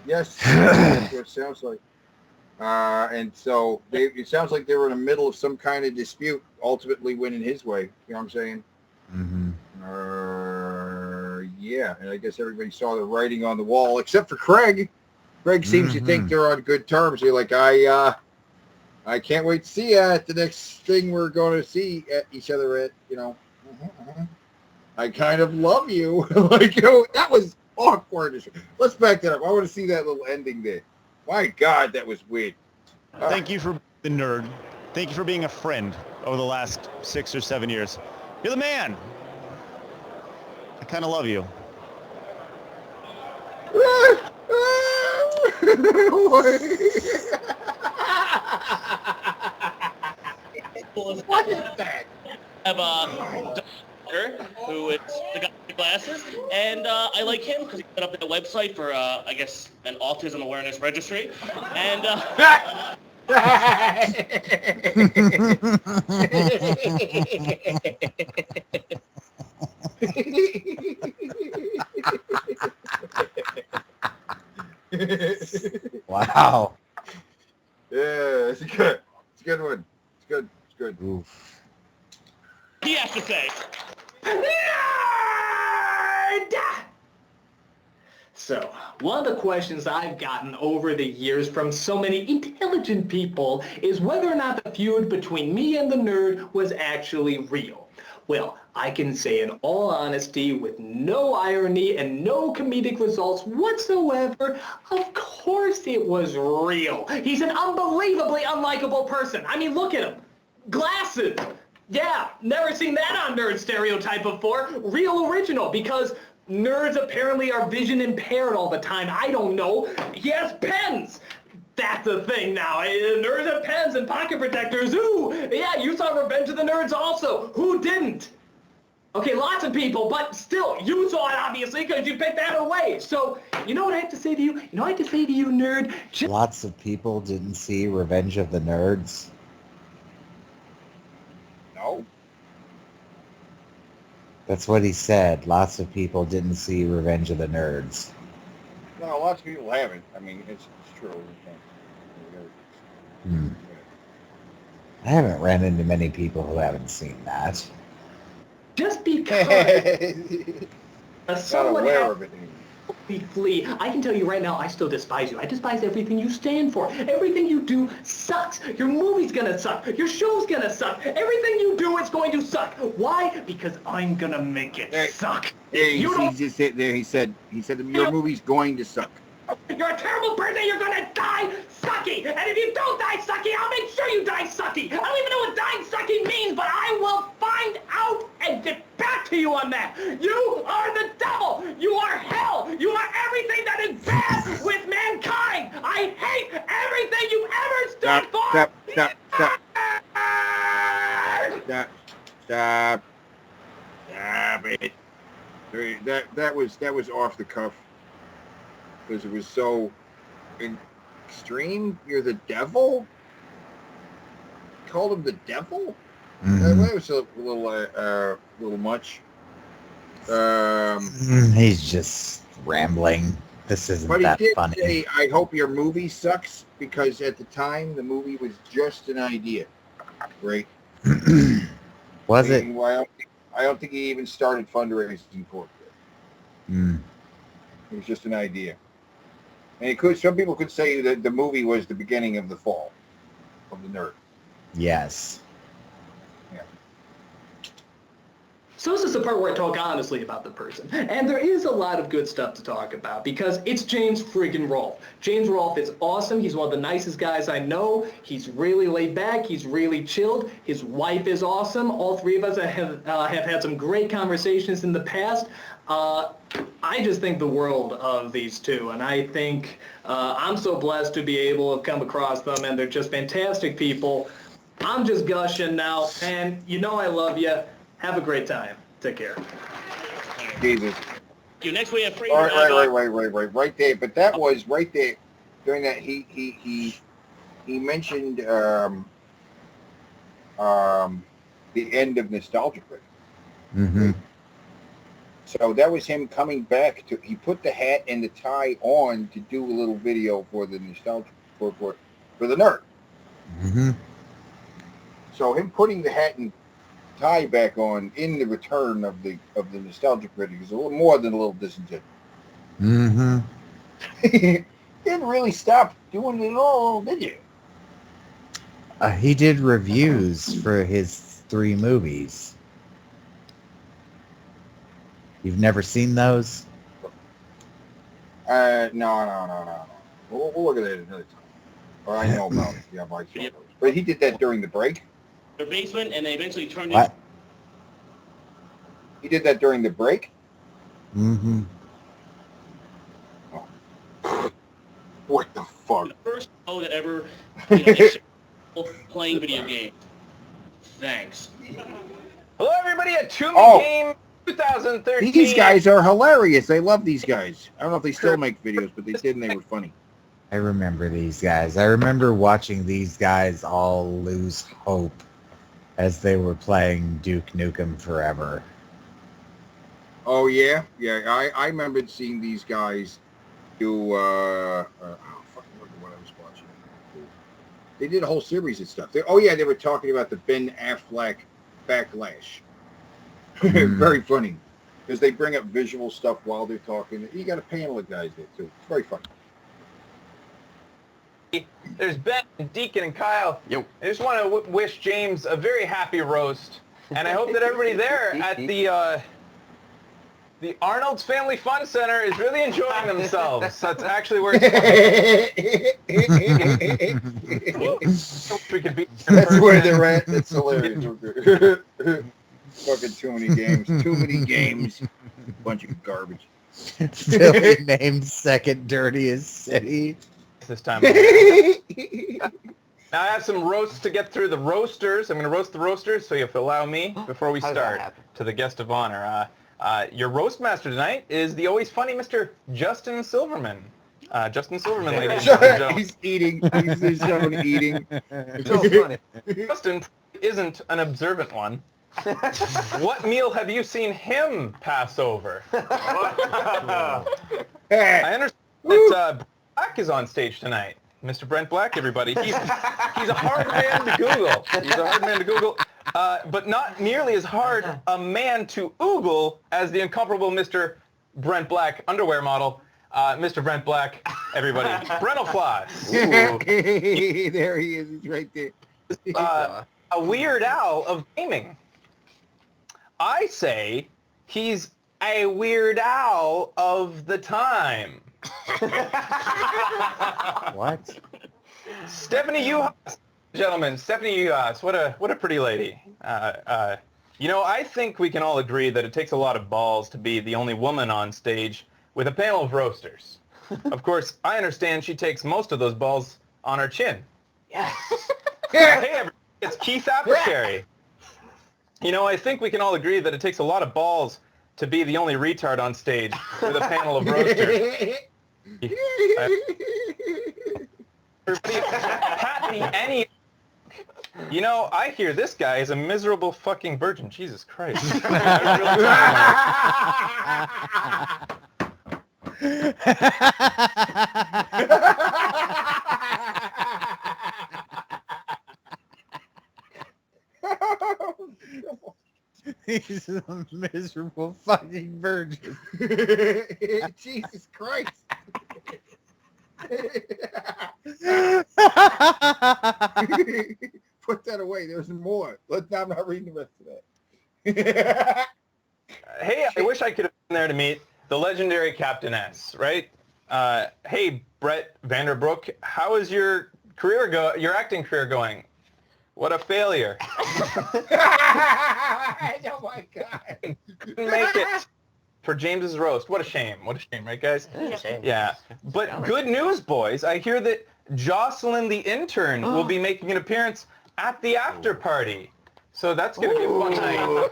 A: Yes, that's what it sounds like. And so it sounds like they were in the middle of some kind of dispute, ultimately winning his way. You know what I'm saying?
B: Mm-hmm.
A: Yeah, and I guess everybody saw the writing on the wall, except for Craig. Craig seems to think they're on good terms. He's like, I can't wait to see you at the next thing we're going to see at each other at, you know. I kind of love you. Like, you know, that was awkward. Let's back that up. I want to see that little ending there. My God, that was weird.
J: Thank you for the nerd. Thank you for being a friend over the last 6 or 7 years. You're the man. I kind of love you.
A: What is that?
D: I have Doug Walker, who is the guy with the glasses, and I like him because he set up a website for, I guess, an autism awareness registry, and
B: Wow.
A: Yeah, it's good. It's a good one. It's good. It's good.
B: Oof.
D: he has to say,
K: So, one of the questions I've gotten over the years from so many intelligent people is whether or not the feud between me and the nerd was actually real. Well, I can say in all honesty, with no irony and no comedic results whatsoever, of course it was real. He's an unbelievably unlikable person. I mean, look at him. Glasses. Yeah, never seen that on Nerd Stereotype before. Real original, because Nerds apparently are vision impaired all the time. I don't know. He has pens. That's a thing now. Nerds have pens and pocket protectors. Ooh, yeah, you saw Revenge of the Nerds also. Who didn't? Okay, lots of people, but still, you saw it obviously because you picked that away. So, you know what I have to say to you? You know what I have to say to you, nerd?
B: Lots of people didn't see Revenge of the Nerds.
A: No.
B: That's what he said. Lots of people didn't see Revenge of the Nerds.
A: No, lots of people haven't. I mean, it's true.
B: I haven't ran into many people who haven't seen that.
K: Just because
A: Not
K: someone
A: aware
K: has
A: of it.
K: to flee, I can tell you right now, I still despise you. I despise everything you stand for. Everything you do sucks. Your movie's gonna suck. Your show's gonna suck. Everything you do is going to suck. Why? Because I'm gonna make it suck.
A: He just said there. He said your movie's going to suck.
K: You're a terrible person. You're gonna die sucky. And if you don't die sucky, I'll make sure you die sucky. I don't even know what dying sucky means, but I will find out and get back to you on that. You are the devil. You are hell. You are everything that is bad with mankind. I hate everything you ever stood for.
A: Stop it. That was off the cuff. Because it was so extreme. You're the devil? Called him the devil? That was a little much.
B: He's just rambling. This isn't
A: But
B: that
A: he did
B: funny.
A: say, I hope your movie sucks, because at the time, the movie was just an idea. Right?
B: Was it?
A: I don't think he even started fundraising for it. It was just an idea. And some people could say that the movie was the beginning of the fall of the nerd.
B: Yes.
A: Yeah.
K: So this is the part where I talk honestly about the person. And there is a lot of good stuff to talk about because it's James friggin' Rolfe. James Rolfe is awesome. He's one of the nicest guys I know. He's really laid back. He's really chilled. His wife is awesome. All three of us have had some great conversations in the past. I just think the world of these two, and I think I'm so blessed to be able to come across them, and they're just fantastic people. I'm just gushing now, and you know I love you. Have a great time. Take care.
A: Jesus.
D: Next we have Fraser.
A: Right there. But that was right there. During that, he mentioned the end of Nostalgia Critic.
B: Mm-hmm.
A: So that was him coming back to. He put the hat and the tie on to do a little video for the Nostalgia for the nerd.
B: Mm-hmm.
A: So him putting the hat and tie back on in the return of the Nostalgia Critic is a little more than a little disingenuous.
B: Mm-hmm.
A: Didn't really stop doing it at all, did you?
B: He did reviews for his 3 movies. You've never seen those?
A: No. We'll look at it another time. Or I know about it. Yeah, I saw those. But he did that during the break.
D: Their basement, and they eventually turned
B: What?
A: He did that during the break?
B: Mm-hmm.
A: Oh. What the fuck?
D: the first show that ever playing video games. Thanks.
L: Hello, everybody, at Toomey Game 2013.
A: These guys are hilarious. I love these guys. I don't know if they still make videos, but they did, and they were funny.
B: I remember these guys. I remember watching these guys all lose hope as they were playing Duke Nukem Forever.
A: Oh, yeah? Yeah, I remembered seeing these guys do, what I was watching. They did a whole series of stuff. They were talking about the Ben Affleck backlash. Very funny. Because they bring up visual stuff while they're talking. You got a panel of guys there, too. It's very funny.
L: There's Ben, Deacon, and Kyle.
F: Yo.
L: I just want to wish James a very happy roast. And I hope that everybody there at the Arnold's Family Fun Center is really enjoying themselves. That's actually where we could be.
A: That's where they're at. That's hilarious. Fucking too many games. Too many games. Bunch of garbage.
B: Philly named second dirtiest city.
L: This time. Now I have some roasts to get through. The roasters. I'm going to roast the roasters, so if you allow me, before we start, to the guest of honor. Your roast master tonight is the always funny Mr. Justin Silverman. Justin Silverman, ladies and gentlemen.
A: He's eating. He's shown eating.
F: So funny.
L: Justin isn't an observant one. What meal have you seen him pass over? I understand that Black is on stage tonight. Mr. Brent Black, everybody. He's a hard man to Google. He's a hard man to Google, but not nearly as hard a man to oogle as the incomparable Mr. Brent Black underwear model. Mr. Brent Black, everybody. Brental Floss.
A: There he is. He's right there.
L: A Weird Al of gaming. I say he's a Weird Al of the time.
B: What?
L: Stephanie Uhas, gentlemen. Stephanie Uhas, what a pretty lady. You know, I think we can all agree that it takes a lot of balls to be the only woman on stage with a panel of roasters. Of course, I understand she takes most of those balls on her chin.
F: Yes.
L: Hey, everybody, it's Keith Apicary. You know, I think we can all agree that it takes a lot of balls to be the only retard on stage with a panel of roasters. Any. You know, I hear this guy is a miserable fucking virgin. Jesus Christ.
B: He's a miserable fucking virgin.
A: Jesus Christ. Put that away. There's more. I'm not reading the rest of that.
L: Hey, I wish I could have been there to meet the legendary Captain S, right? Hey, Brett Vanderbrook, how is your your acting career going? What a failure.
A: Oh my God.
L: Couldn't make it for James's roast. What a shame. What a shame, right, guys? Yeah. But good news, boys. I hear that Jocelyn the intern will be making an appearance at the after party. So that's going to be a fun night.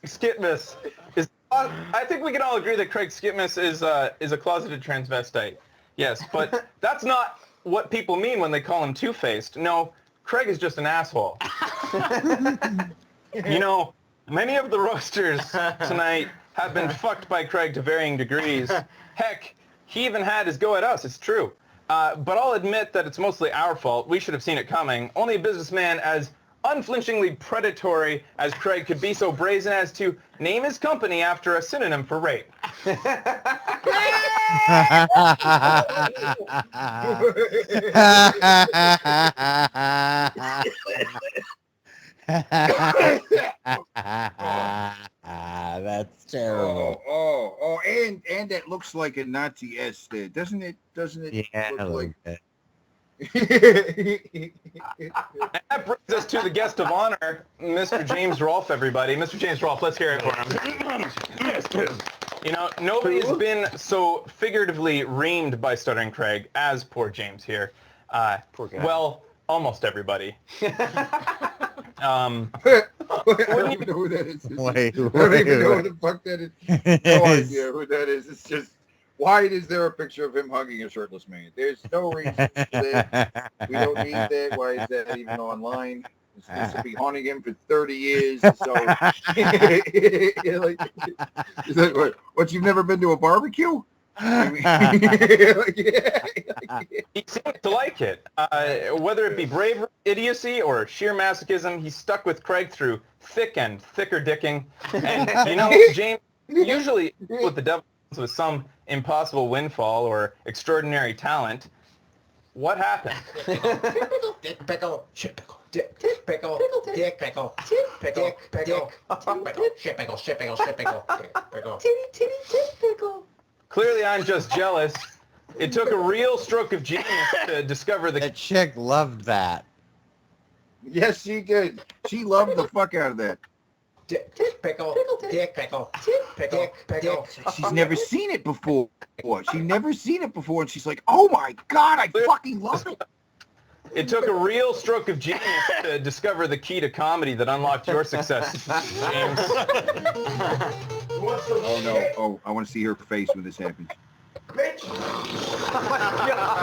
L: Skitmas is. I think we can all agree that Craig Skitmas is a closeted transvestite. Yes, but that's not what people mean when they call him two-faced. No, Craig is just an asshole. You know, many of the roasters tonight have been fucked by Craig to varying degrees. Heck, he even had his go at us, it's true. But I'll admit that it's mostly our fault. We should have seen it coming. Only a businessman as unflinchingly predatory as Craig could be so brazen as to name his company after a synonym for rape.
B: That's terrible.
A: And that looks like a Nazi S there, doesn't it?
B: Yeah,
A: look
B: a little
A: like
B: bit.
L: And that brings us to the guest of honor, Mr. James Rolfe, everybody. Mr. James Rolfe, let's hear it for him. You know, nobody's been so figuratively reamed by Stuttering Craig as poor James here.
F: Poor guy.
L: Well, almost everybody.
A: I don't even know who that is. I don't even know who the fuck that is. No idea who that is. It's just, why is there a picture of him hugging a shirtless man? There's no reason for that. We don't need that. Why is that even online? It's supposed to be haunting him for 30 years. So, what, you've never been to a barbecue? I mean,
L: He seems to like it. Whether it be bravery, idiocy, or sheer masochism, he's stuck with Craig through thick and thicker dicking. And, you know, James usually with the devil with some impossible windfall or extraordinary talent. What happened?
G: Dick pickle, shit pickle, dick pickle, dick pickle, pickle, pickle, shit pickle, shit pickle, shit pickle, pickle, titty, titty, dick pickle.
L: Clearly, I'm just jealous. It took a real stroke of genius to discover the...
B: That chick loved that.
A: Yes, she did. She loved the fuck out of that.
G: Dick pickle, dick pickle, pickle, pickle.
A: She's never seen it before. She never seen it before, and she's like, "Oh my god, I fucking love it."
L: It took a real stroke of genius to discover the key to comedy that unlocked your success, James.
A: Oh no! Oh, I want to see her face when this happens.
G: Bitch.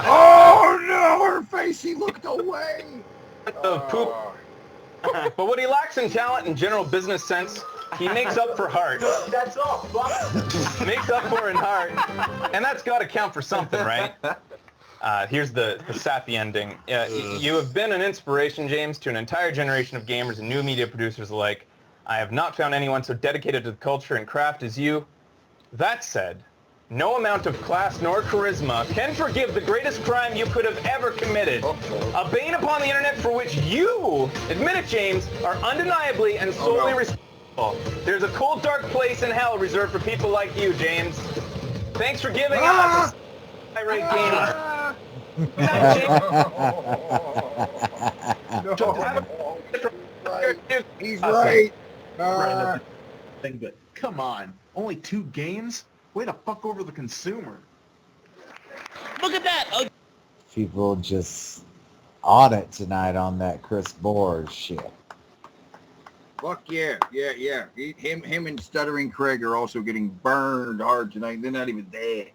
A: Oh no! Her face. She looked away.
L: Poop. But what he lacks in talent and general business sense, he makes up for heart.
G: That's all.
L: Makes up for in heart. And that's got to count for something, right? Here's the sappy ending. You have been an inspiration, James, to an entire generation of gamers and new media producers alike. I have not found anyone so dedicated to the culture and craft as you. That said, no amount of class nor charisma can forgive the greatest crime you could have ever committed. A bane upon the internet for which you, admit it, James, are undeniably and solely responsible. There's a cold, dark place in hell reserved for people like you, James. Thanks for giving us a irate gamer.
A: He's right.
I: But come on, only 2 games? Way to fuck over the consumer.
D: Look at that!
B: People just on it tonight on that Chris Bohr shit.
A: Fuck yeah. Him and Stuttering Craig are also getting burned hard tonight. They're not even there.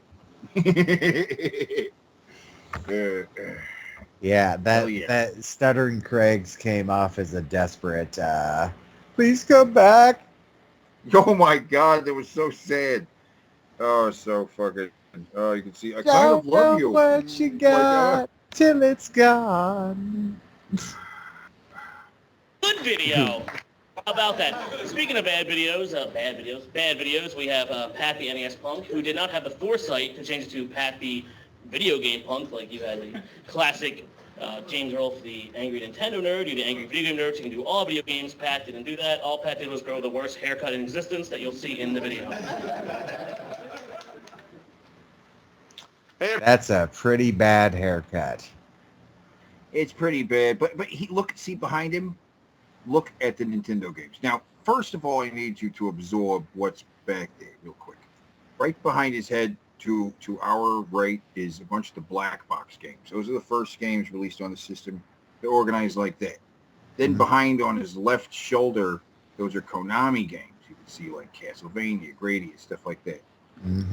B: Yeah, that Stuttering Craig's came off as a desperate, please come back.
A: Oh my god, that was so sad. Oh, so fucking. Oh, you can see. I kind of love you.
B: What you got till it's gone.
D: Good video. How about that? Speaking of bad videos, we have Pat the NES Punk, who did not have the foresight to change it to Pat the Video Game Punk, like you had the classic James Rolfe, the angry Nintendo nerd, you the angry video game nerd, so you can do all video games. Pat didn't do that. All Pat did was grow the worst haircut in existence that you'll see in the video.
B: That's a pretty bad haircut.
A: It's pretty bad, but see behind him. Look at the Nintendo games. Now, first of all, I need you to absorb what's back there real quick. Right behind his head to our right is a bunch of the black box games. Those are the first games released on the system. They're organized like that. Then behind on his left shoulder, those are Konami games. You can see like Castlevania, Gradius, stuff like that.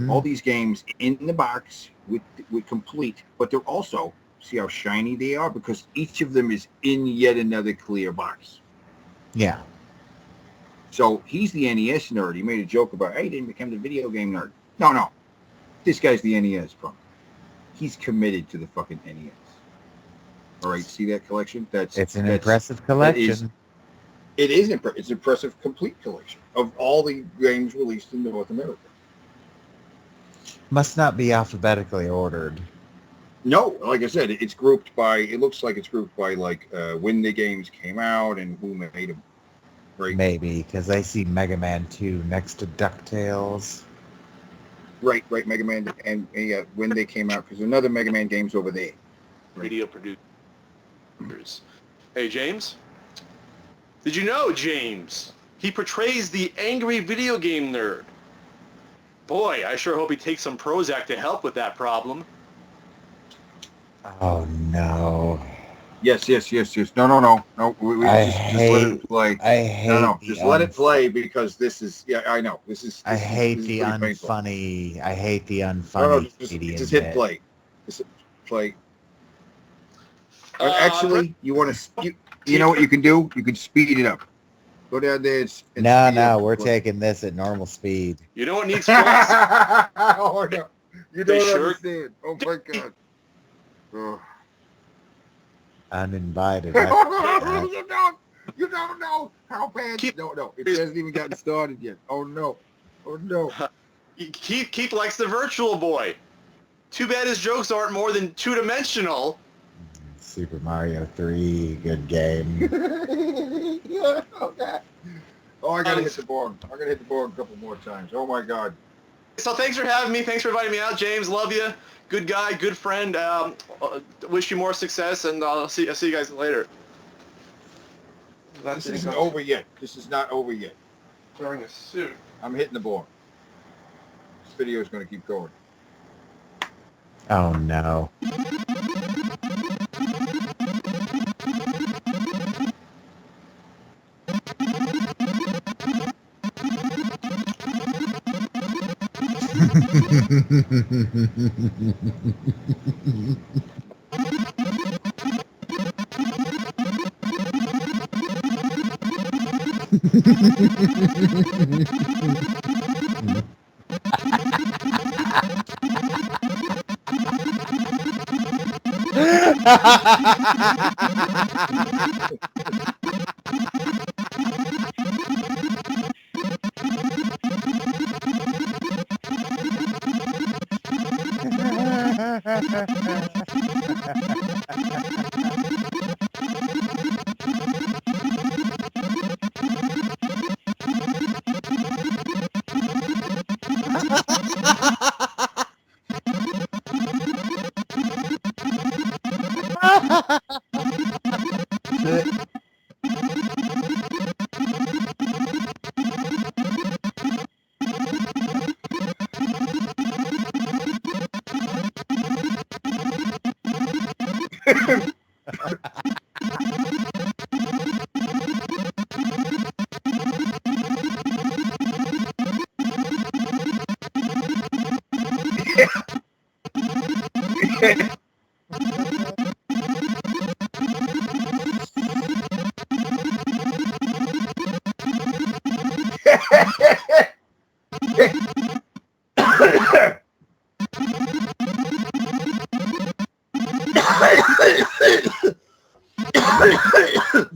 A: All these games in the box with complete, but they're also, see how shiny they are? Because each of them is in yet another clear box.
B: Yeah.
A: So he's the NES nerd. He made a joke about, hey, he didn't become the video game nerd. No. This guy's the NES punk. He's committed to the fucking NES. All right, see that collection? It's an
B: impressive collection.
A: It is impressive. It's an impressive complete collection of all the games released in North America.
B: Must not be alphabetically ordered.
A: No, like I said, it's grouped by, it looks like it's grouped by like when the games came out and who made them. Right?
B: Maybe, because I see Mega Man 2 next to DuckTales.
A: Right, Mega Man, and when they came out, because another Mega Man game's over there.
M: Video producers. Hey, James? Did you know, James? He portrays the angry video game nerd. Boy, I sure hope he takes some Prozac to help with that problem.
B: Oh, no.
A: Yes. No. Just let it play.
B: I hate
A: just let it play because this is, I know.
B: I hate the unfunny
A: just hit play. Just hit play. But actually, you want to, you know what you can do? You can speed it up. Go down there and
B: No, we're taking this at normal speed.
M: You know what needs fast?
A: Oh, no. You don't understand. Oh, my God. Oh.
B: Uninvited.
A: You don't know how bad. No. It hasn't even gotten started yet. Oh, no.
M: Keith likes the Virtual Boy. Too bad his jokes aren't more than two-dimensional.
B: Super Mario 3, good game.
A: Oh, I gotta hit the board. I'm gonna hit the board a couple more times. Oh my God.
M: So thanks for having me. Thanks for inviting me out, James. Love you. Good guy, good friend. Wish you more success, and I'll see you guys later.
A: This isn't over yet. This is not over yet.
M: Wearing a suit.
A: I'm hitting the ball. This video is going to keep going.
B: Oh no.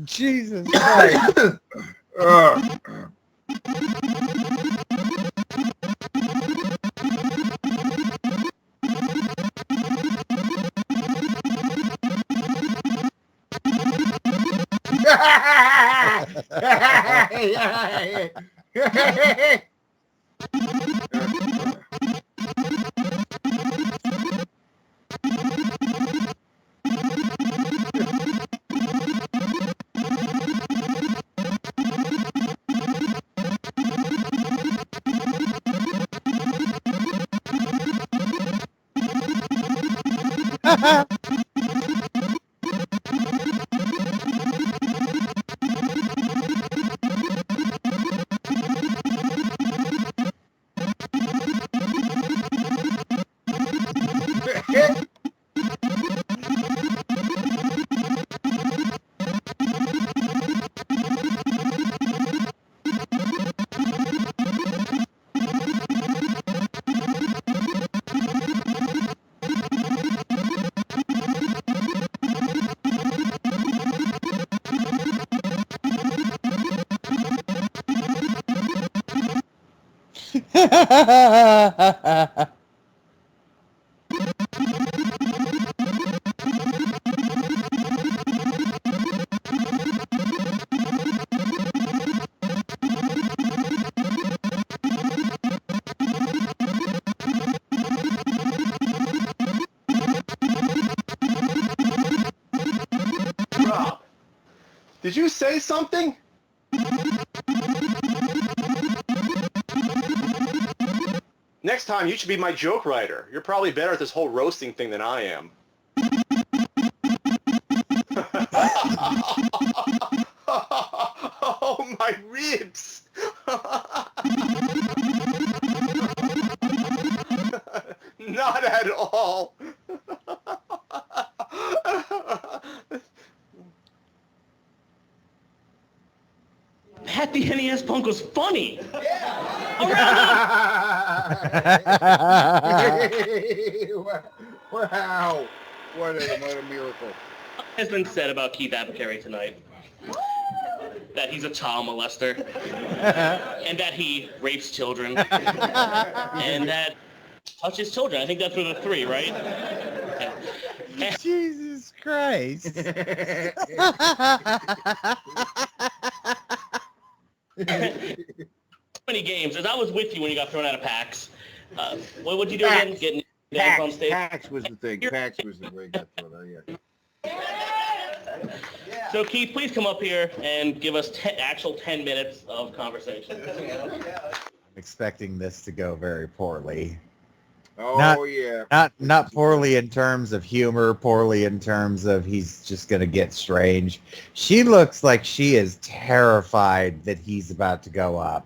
B: Jesus Christ.
M: Rob, did you say something? Next time, you should be my joke writer. You're probably better at this whole roasting thing than I am. Oh, my ribs! Not at all.
D: Pat the NES Punk was funny.
A: Wow. What a miracle.
D: Has been said about Keith Apicary tonight. That he's a child molester. And that he rapes children. And that touches children. I think that's for the three, right?
B: Jesus Christ.
D: Many games. As I was with you when you got thrown out of PAX, What would you do again? Getting dance on stage?
A: PAX was the thing. PAX was the way that yeah.
D: So Keith, please come up here and give us actual 10 minutes of conversation.
B: I'm expecting this to go very poorly.
A: Oh, yeah.
B: Not poorly in terms of humor, poorly in terms of he's just going to get strange. She looks like she is terrified that he's about to go up.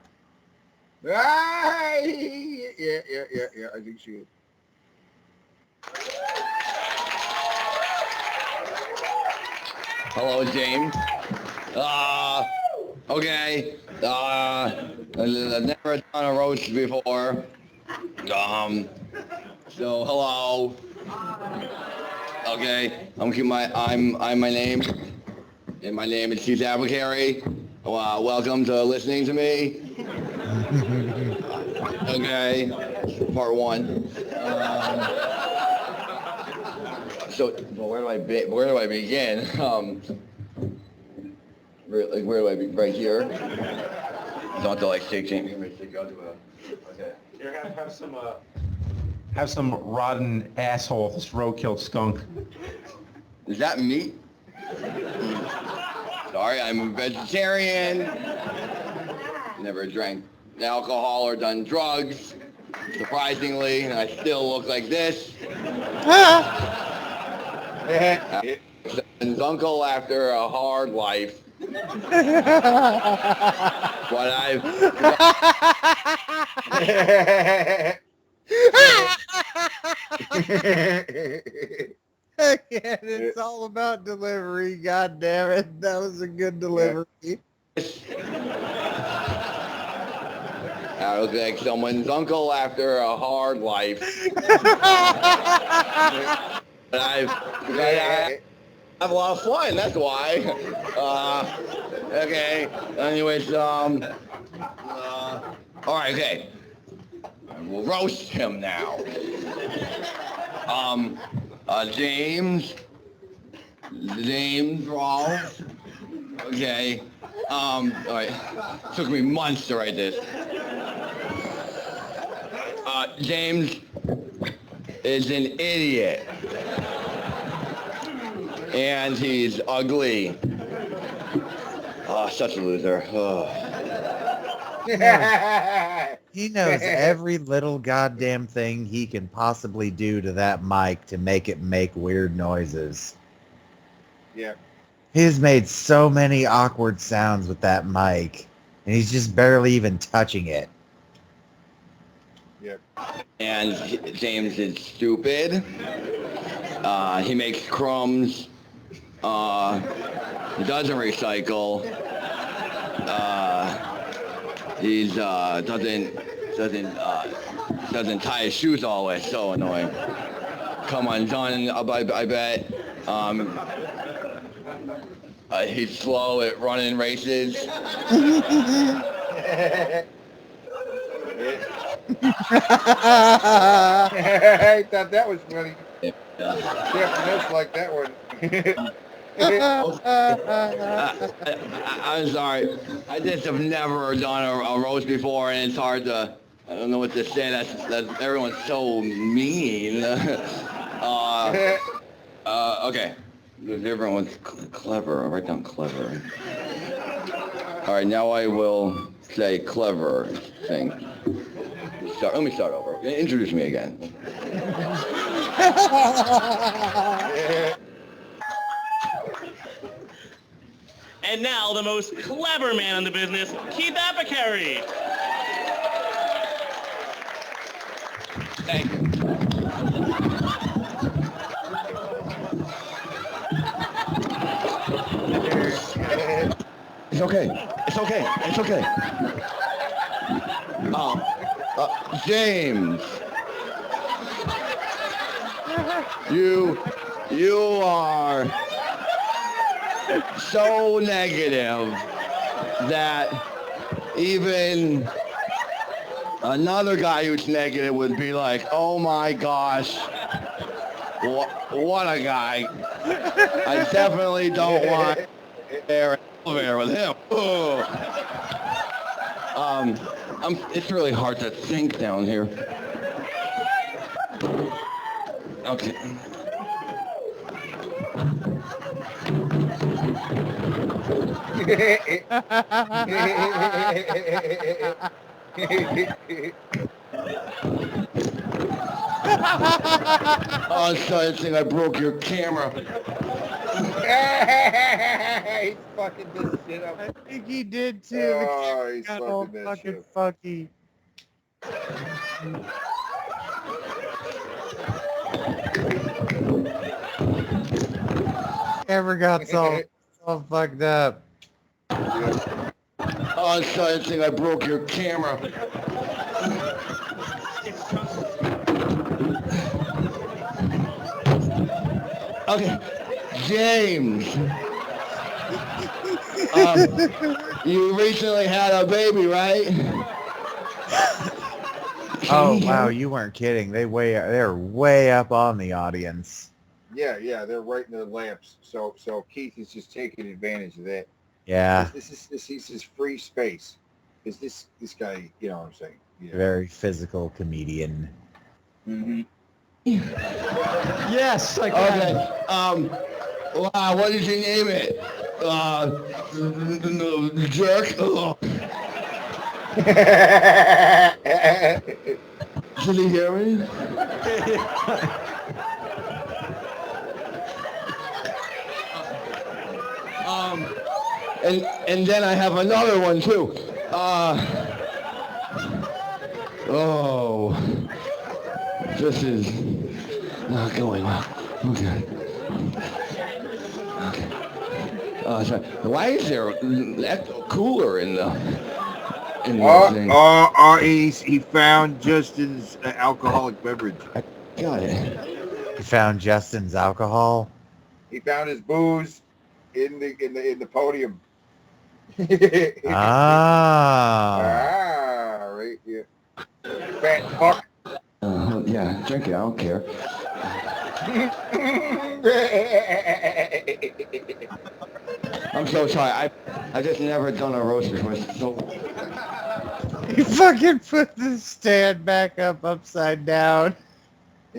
A: Ah, yeah. I think she is.
F: Hello, James. Okay. I've never done a roast before. So hello. Okay. I'm my name, and my name is Keith Abacary. Welcome to listening to me. Okay. Part one. So where do I begin? Where do I begin? Right here. Don't have to like shake James. Okay.
E: Here, have some rotten asshole, this roadkill skunk.
F: Is that meat? Sorry, I'm a vegetarian. Never drank alcohol or done drugs. Surprisingly, and I still look like this. His uncle after a hard life. But
B: Again, it's all about delivery. God damn it, that was a good delivery.
F: I look like someone's uncle after a hard life. But I have a lot of fun, that's why. Okay, anyways, all right, okay. We'll roast him now. James Rolfe. Okay. All right. Took me months to write this. James is an idiot. And he's ugly. Oh, such a loser. Oh.
B: He knows every little goddamn thing he can possibly do to that mic to make it make weird noises.
A: Yeah.
B: He's made so many awkward sounds with that mic, and he's just barely even touching it.
A: Yep.
F: And James is stupid. He makes crumbs. He doesn't recycle. He's doesn't tie his shoes all the way. So annoying. Come undone, I bet. He's slow at running races.
A: I thought that was funny. Just like that one.
F: I'm sorry. I just have never done a roast before, and it's hard to. I don't know what to say. That's everyone's so mean. Okay. Everyone's clever. I'll write down clever. All right. Now I will say clever thing. Let me start over. Introduce me again.
D: And now the most clever man in the business, Keith Abacary.
F: Thank you. It's okay. It's okay. It's okay. James, you are so negative that even another guy who's negative would be like, oh my gosh, what a guy. I definitely don't want to share an elevator with him. It's really hard to think down here. Okay. Oh, sorry, I think I broke your camera.
A: He's fucking this shit up.
B: I think he did too.
A: Oh,
B: The
A: he's
B: got all
A: fucking that
B: fucking
A: shit.
B: funky. Camera got all fucked up.
F: Oh, sorry, I think I broke your camera. Okay, James. You recently had a baby, right?
B: Oh wow, you weren't kidding. They're way up on the audience.
A: Yeah, they're right in their lamps. So Keith is just taking advantage of that.
B: Yeah.
A: This is his free space. Is this guy? You know what I'm saying? Yeah.
B: Very physical comedian.
A: Mm-hmm.
I: Yes, I can.
F: Okay. Wow, what did you name it? Jerk. Oh. Did he hear me? And then I have another one too. Oh, this is not going well. Okay. Sorry. Why is there that cooler in the thing?
A: He found Justin's alcoholic beverage.
F: I got it.
B: You found Justin's alcohol?
A: He found his booze in the podium. Right, yeah. Fat fuck.
F: Yeah, drink it. I don't care. I'm so sorry. I just never done a roast before. So
B: You fucking put the stand back up upside down.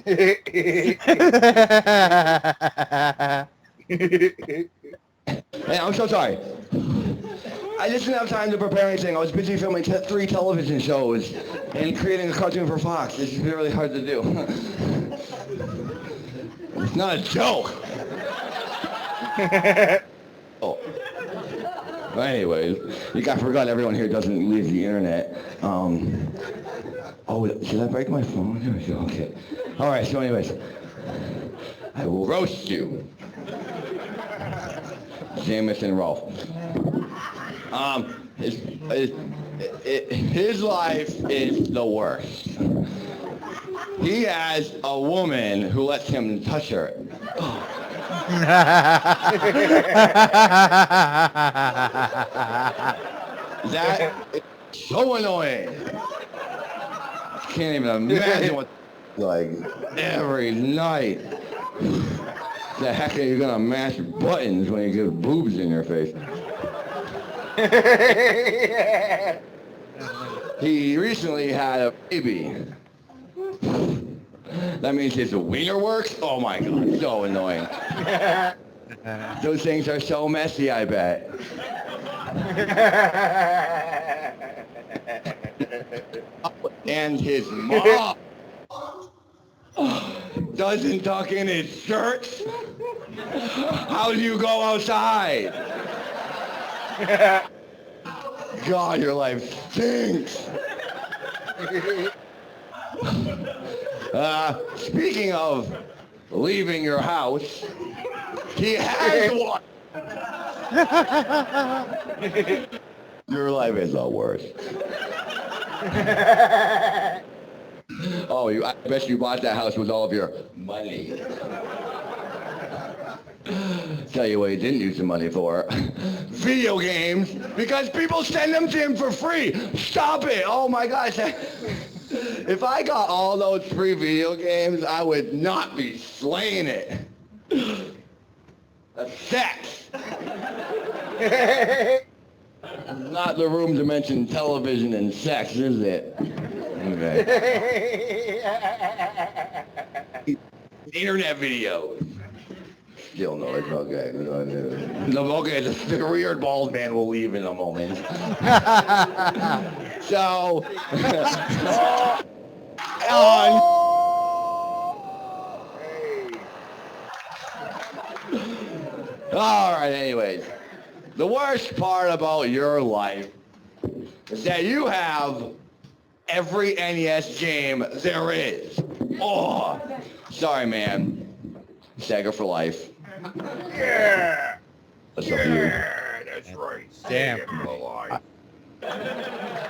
F: Hey, I'm so sorry. I just didn't have time to prepare anything. I was busy filming 3 television shows and creating a cartoon for Fox. This is really hard to do. It's not a joke. Oh. Well, anyways, I forgot everyone here doesn't leave the internet. Oh, should I break my phone? Okay. All right, so anyways, I will roast you. Jameis and Rolf. His life is the worst. He has a woman who lets him touch her. That is so annoying. Can't even imagine what like every night. The heck are you gonna mash buttons when you get boobs in your face? He recently had a baby. That means his wiener works? Oh my god, so annoying. Those things are so messy, I bet. And his mom doesn't tuck in his shirts. How do you go outside? God, your life stinks. Speaking of leaving your house, he has one. Your life is the worst. Oh, I bet you bought that house with all of your money. Tell you what he didn't use the money for. Video games, because people send them to him for free. Stop it. Oh my gosh. If I got all those free video games, I would not be slaying it. That's sex. Not the room to mention television and sex, is it? Okay. Internet video. Still no, it's okay. No, okay, the weird bald man will leave in a moment. So, on. All right, anyways. The worst part about your life is that you have every NES game there is. Oh, sorry, man. Stagger for life.
A: Yeah.
F: That's up to you.
A: Yeah, that's right.
B: Damn.
A: Stay alive. Yeah.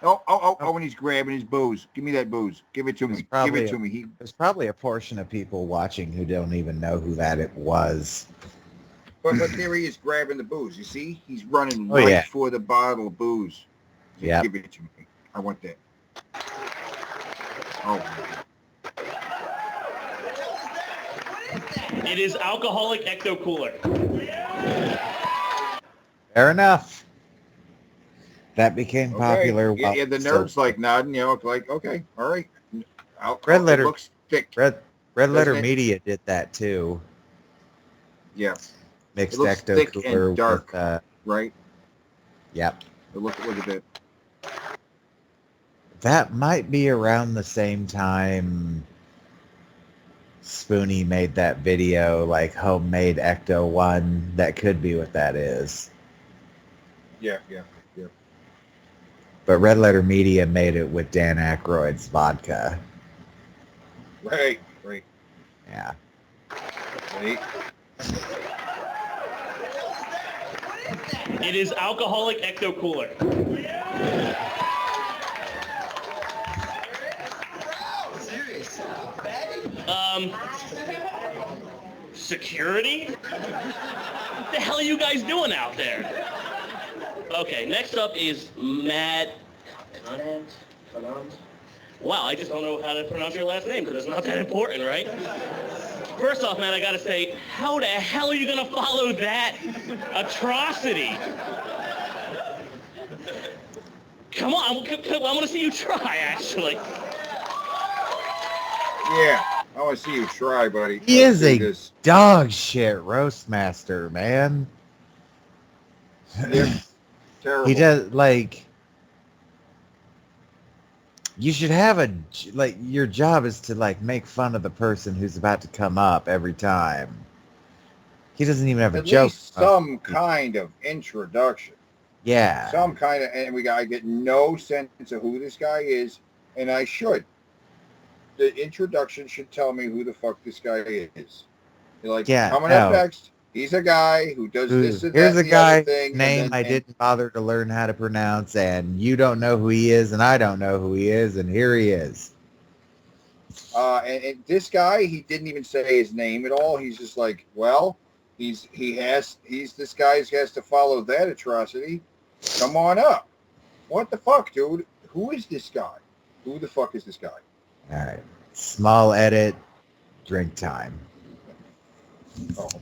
A: Oh, and he's grabbing his booze. Give me that booze. Give it to me. Give it to me.
B: There's probably a portion of people watching who don't even know who that it was.
A: But there he is grabbing the booze. You see? He's running right for the bottle of booze.
B: Yeah.
A: Give it to me. I want that. Oh.
D: It is alcoholic ecto cooler.
B: Fair enough. That became popular.
A: Yeah, the nerds like nodding, like, okay, all right.
B: Red Letter
A: looks thick.
B: Red Letter Media did that too.
A: Yeah.
B: Mixed
A: it looks
B: ecto
A: thick
B: cooler
A: and dark,
B: with,
A: right?
B: Yep.
A: Look at that.
B: That might be around the same time Spoonie made that video, like homemade Ecto 1. That could be what that is.
A: Yeah.
B: But Red Letter Media made it with Dan Aykroyd's vodka.
A: Right.
B: Yeah.
A: Right.
D: It is alcoholic ecto cooler. Security? What the hell are you guys doing out there? Okay, next up is Matt Conant. Wow, I just don't know how to pronounce your last name because it's not that important, right? First off, man, I gotta say, how the hell are you gonna follow that atrocity? Come on, I want to see you try, actually.
A: Yeah, I want to see you try, buddy.
B: He is a dog shit roast master, man.
A: Yep. Terrible.
B: He does, like, you should have your job is to, like, make fun of the person who's about to come up every time. He doesn't even have a joke.
A: At least some kind of introduction.
B: Yeah.
A: Some kind of, and I get no sense of who this guy is, and I should. The introduction should tell me who the fuck this guy is. You're like, coming up next, he's a guy who does this and
B: here's
A: that
B: a
A: and the
B: guy
A: other thing.
B: name I didn't bother to learn how to pronounce, and you don't know who he is, and I don't know who he is, and here he is.
A: And this guy, he didn't even say his name at all. He's just like, well, he's this guy has to follow that atrocity. Come on up. What the fuck, dude? Who is this guy? Who the fuck is this guy?
B: All right. Small edit. Drink time.
A: Oh, okay.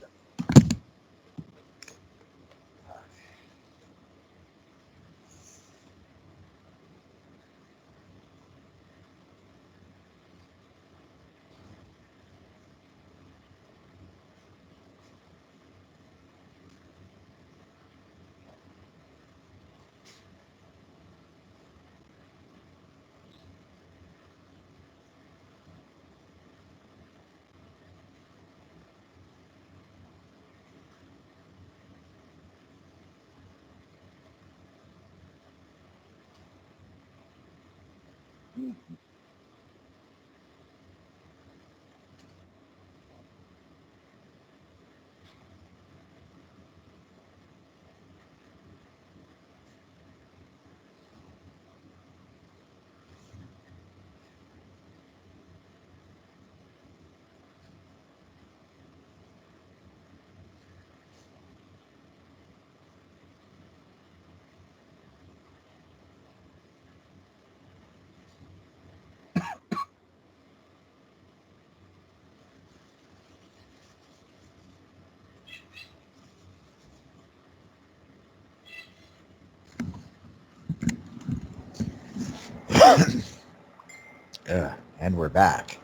B: And we're back.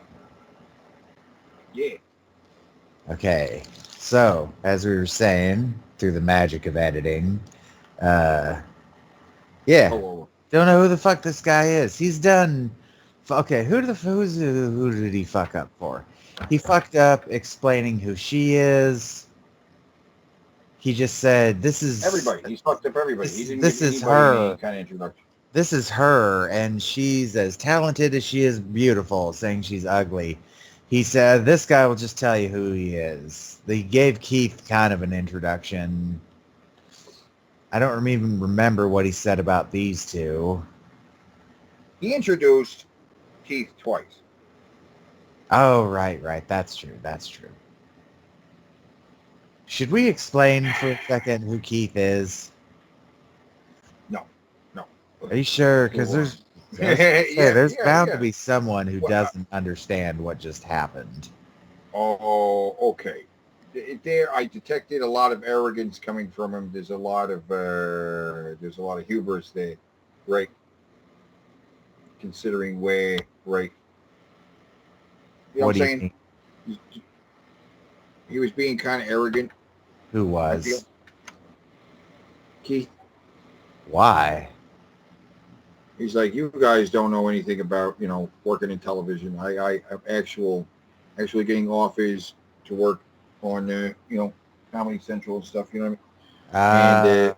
A: Yeah.
B: Okay. So, as we were saying, through the magic of editing, yeah.
A: Oh,
B: Don't know who the fuck this guy is. He's done. Okay, who did he fuck up for? He fucked up explaining who she is. He just said, "This is
A: everybody. He's fucked up everybody. He didn't
B: this
A: give
B: is
A: anybody
B: her.
A: any kind of introduction.
B: This is her, and she's as talented as she is beautiful." Saying she's ugly. He said, "This guy will just tell you who he is." They gave Keith kind of an introduction. I don't even remember what he said about these two.
A: He introduced Keith twice.
B: Oh, right. That's true. Should we explain for a second who Keith is?
A: No.
B: Are you sure? Because there's bound to be someone who
A: Well,
B: doesn't understand what just happened.
A: Oh, okay. There, I detected a lot of arrogance coming from him. There's a lot of hubris there, right? Considering where, right? You know what I'm saying? He was being kind of arrogant.
B: Who was?
A: Keith.
B: Why?
A: He's like, you guys don't know anything about, working in television. I'm actually getting offers to work on, Comedy Central and stuff, you know what I mean?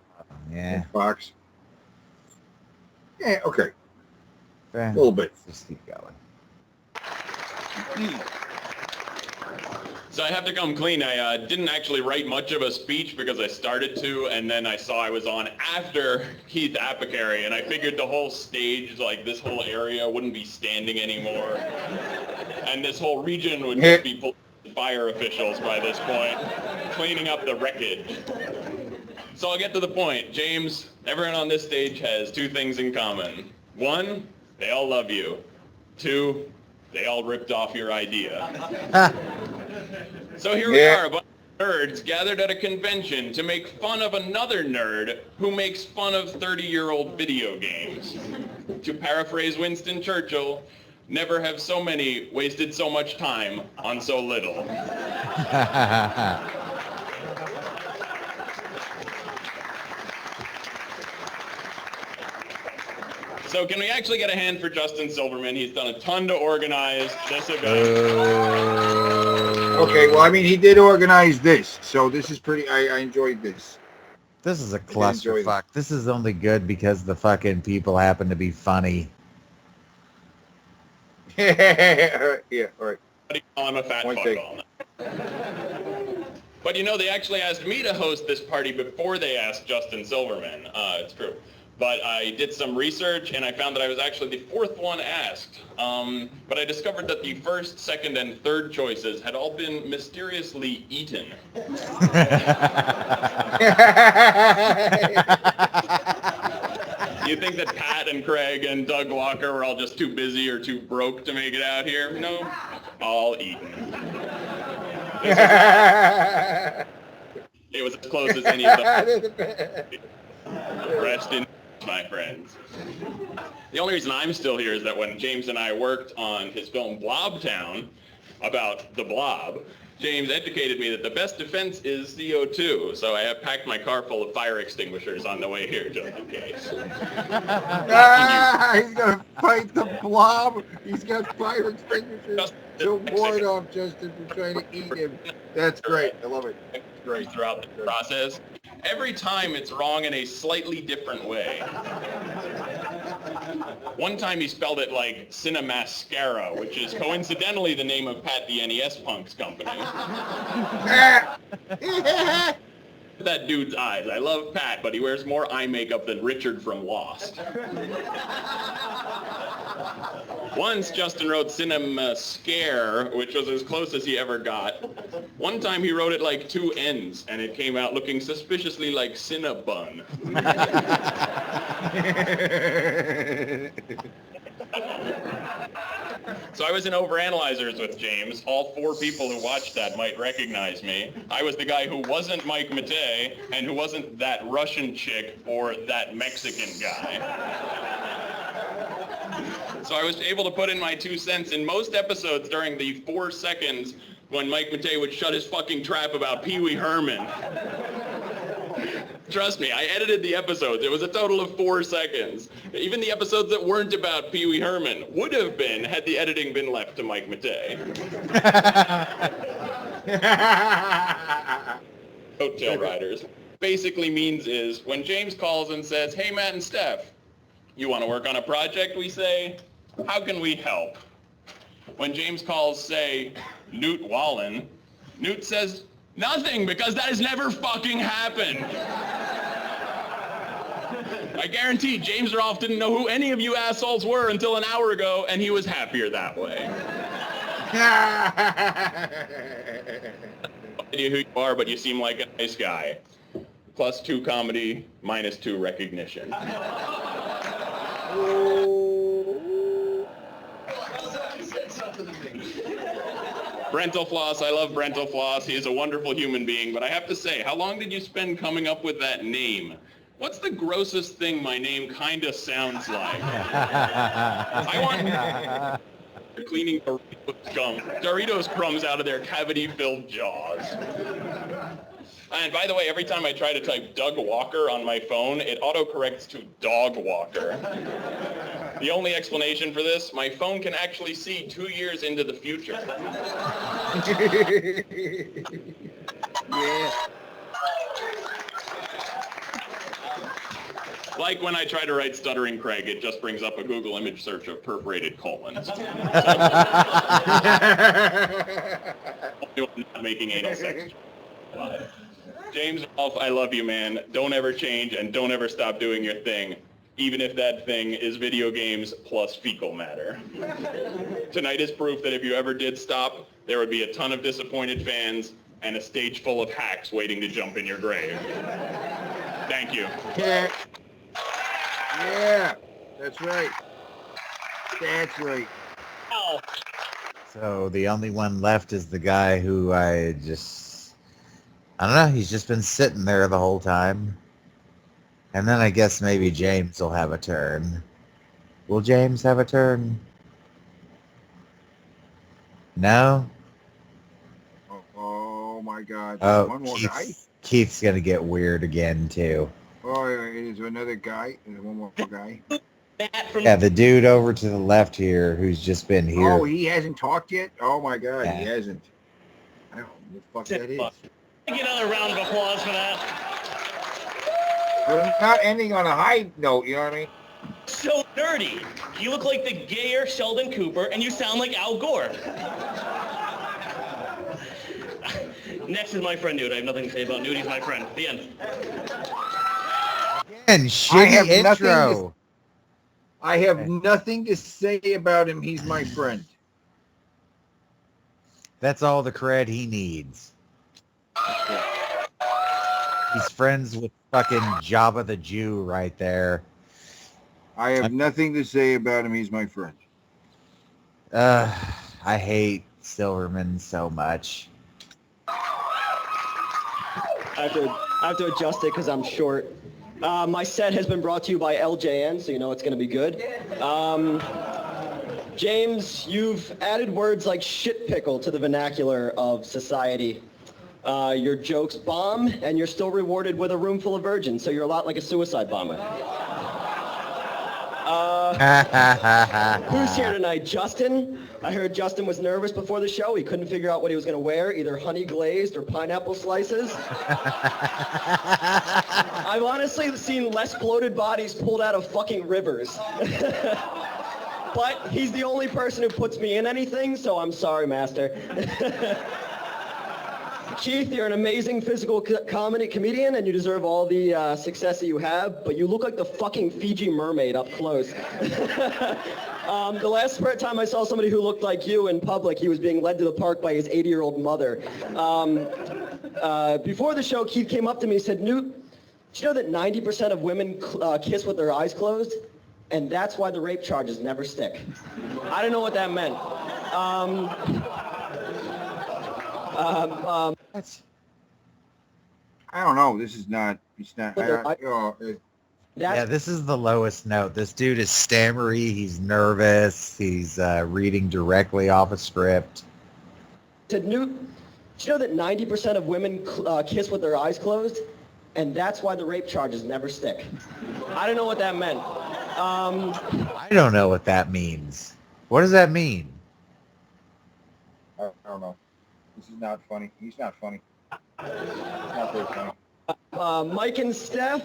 B: Yeah.
A: Fox. Yeah, okay.
B: A
A: little bit.
B: Just keep going.
N: So I have to come clean. I didn't actually write much of a speech because I started to, and then I saw I was on after Keith Apicary, and I figured the whole stage, like this whole area, wouldn't be standing anymore, and this whole region would just be full of fire officials by this point, cleaning up the wreckage. So I'll get to the point. James, everyone on this stage has two things in common. One, they all love you. Two, they all ripped off your idea. So here we are, a bunch of nerds gathered at a convention to make fun of another nerd who makes fun of 30-year-old video games. To paraphrase Winston Churchill, never have so many wasted so much time on so little. So can we actually get a hand for Justin Silverman? He's done a ton to organize this event.
A: Okay, well, I mean, he did organize this, so this is pretty, I enjoyed this.
B: This is a clusterfuck. This is only good because the fucking people happen to be funny.
A: Yeah, all right.
N: I'm a fat fuck all night. But they actually asked me to host this party before they asked Justin Silverman. It's true. But I did some research, and I found that I was actually the fourth one asked. But I discovered that the first, second, and third choices had all been mysteriously eaten. You think that Pat and Craig and Doug Walker were all just too busy or too broke to make it out here? No, all eaten. It was as close as any of them. Rest in my friends. The only reason I'm still here is that when James and I worked on his film Blobtown about the blob, James educated me that the best defense is CO2, so I have packed my car full of fire extinguishers on the way here just in case.
A: He's gonna fight the blob. He's got fire extinguishers to ward off Justin from trying to eat him. That's great. I love it. Great.
N: Throughout the process. Every time it's wrong in a slightly different way. One time he spelled it like Cinemascara, which is coincidentally the name of Pat the NES Punk's company. That dude's eyes. I love Pat, but he wears more eye makeup than Richard from Lost. Once Justin wrote Cinema Scare, which was as close as he ever got. One time he wrote it like two N's, and it came out looking suspiciously like Cinnabun. So I was in Overanalyzers with James. All four people who watched that might recognize me. I was the guy who wasn't Mike Matei, and who wasn't that Russian chick or that Mexican guy. So I was able to put in my 2 cents in most episodes during the 4 seconds when Mike Matei would shut his fucking trap about Pee Wee Herman. Trust me, I edited the episodes. It was a total of 4 seconds. Even the episodes that weren't about Pee Wee Herman would have been had the editing been left to Mike Matei. Coattail riders. Basically means is when James calls and says, hey, Matt and Steph, you want to work on a project? We say, how can we help? When James calls, say, Newt Wallen, Newt says, nothing, because that has never fucking happened. I guarantee James Rolfe didn't know who any of you assholes were until an hour ago, and he was happier that way. No idea who you are, but you seem like a nice guy. +2 comedy, -2 recognition. Brental Floss, I love Brental Floss. He is a wonderful human being, but I have to say, how long did you spend coming up with that name? What's the grossest thing my name kinda sounds like? I want cleaning Doritos crumbs out of their cavity-filled jaws. And by the way, every time I try to type Doug Walker on my phone, it autocorrects to Dog Walker. The only explanation for this, my phone can actually see 2 years into the future.
A: Yeah.
N: Like when I try to write Stuttering Craig, it just brings up a Google image search of perforated colons. Not making anal sex. James Rolfe, I love you, man. Don't ever change and don't ever stop doing your thing, even if that thing is video games plus fecal matter. Tonight is proof that if you ever did stop, there would be a ton of disappointed fans and a stage full of hacks waiting to jump in your grave. Thank you.
A: Yeah. Yeah, that's right. That's right.
D: Ow.
B: So the only one left is the guy who I don't know, he's just been sitting there the whole time. And then I guess maybe James will have a turn. Will James have a turn? No?
A: Oh my God.
B: Oh,
A: One more guy?
B: Keith's going to get weird again, too.
A: Oh, yeah, is there another guy? There's one more guy.
B: Yeah, the dude over to the left here who's just been here.
A: Oh, he hasn't talked yet? Oh my God,
B: Yeah.
A: he hasn't. I don't know what the fuck that is.
D: Get another round of applause for that.
A: We're not ending on a high note, you know what I mean?
D: So nerdy. You look like the gayer Sheldon Cooper, and you sound like Al Gore. Next is my friend Newt. I have nothing to say about Newt. He's my friend. The end.
B: Again, shitty intro.
A: I have nothing to say about him. He's my friend.
B: That's all the cred he needs. He's friends with fucking Jabba the Jew right there.
A: I have nothing to say about him. He's my friend.
B: I hate Silverman so much.
O: I have to adjust it because I'm short. My set has been brought to you by LJN, so you know it's going to be good. James, you've added words like shit pickle to the vernacular of society. Your jokes bomb, and you're still rewarded with a room full of virgins, so you're a lot like a suicide bomber. Who's here tonight? Justin? I heard Justin was nervous before the show. He couldn't figure out what he was going to wear, either honey glazed or pineapple slices. I've honestly seen less bloated bodies pulled out of fucking rivers. But he's the only person who puts me in anything, so I'm sorry, master. Keith, you're an amazing physical comedian, and you deserve all the success that you have, but you look like the fucking Fiji mermaid up close. The last time I saw somebody who looked like you in public, he was being led to the park by his 80-year-old mother. Before the show, Keith came up to me and said, Newt, do you know that 90% of women kiss with their eyes closed? And that's why the rape charges never stick. I don't know what that meant.
A: I don't know. This is not. It's not.
B: Yeah, this is the lowest note. This dude is stammery. He's nervous. He's reading directly off a script.
O: Did you know that 90% of women kiss with their eyes closed? And that's why the rape charges never stick. I don't know what that meant.
B: I don't know what that means. What does that mean?
A: I don't know. This is not funny. He's not funny. He's not very funny.
O: Mike and Steph,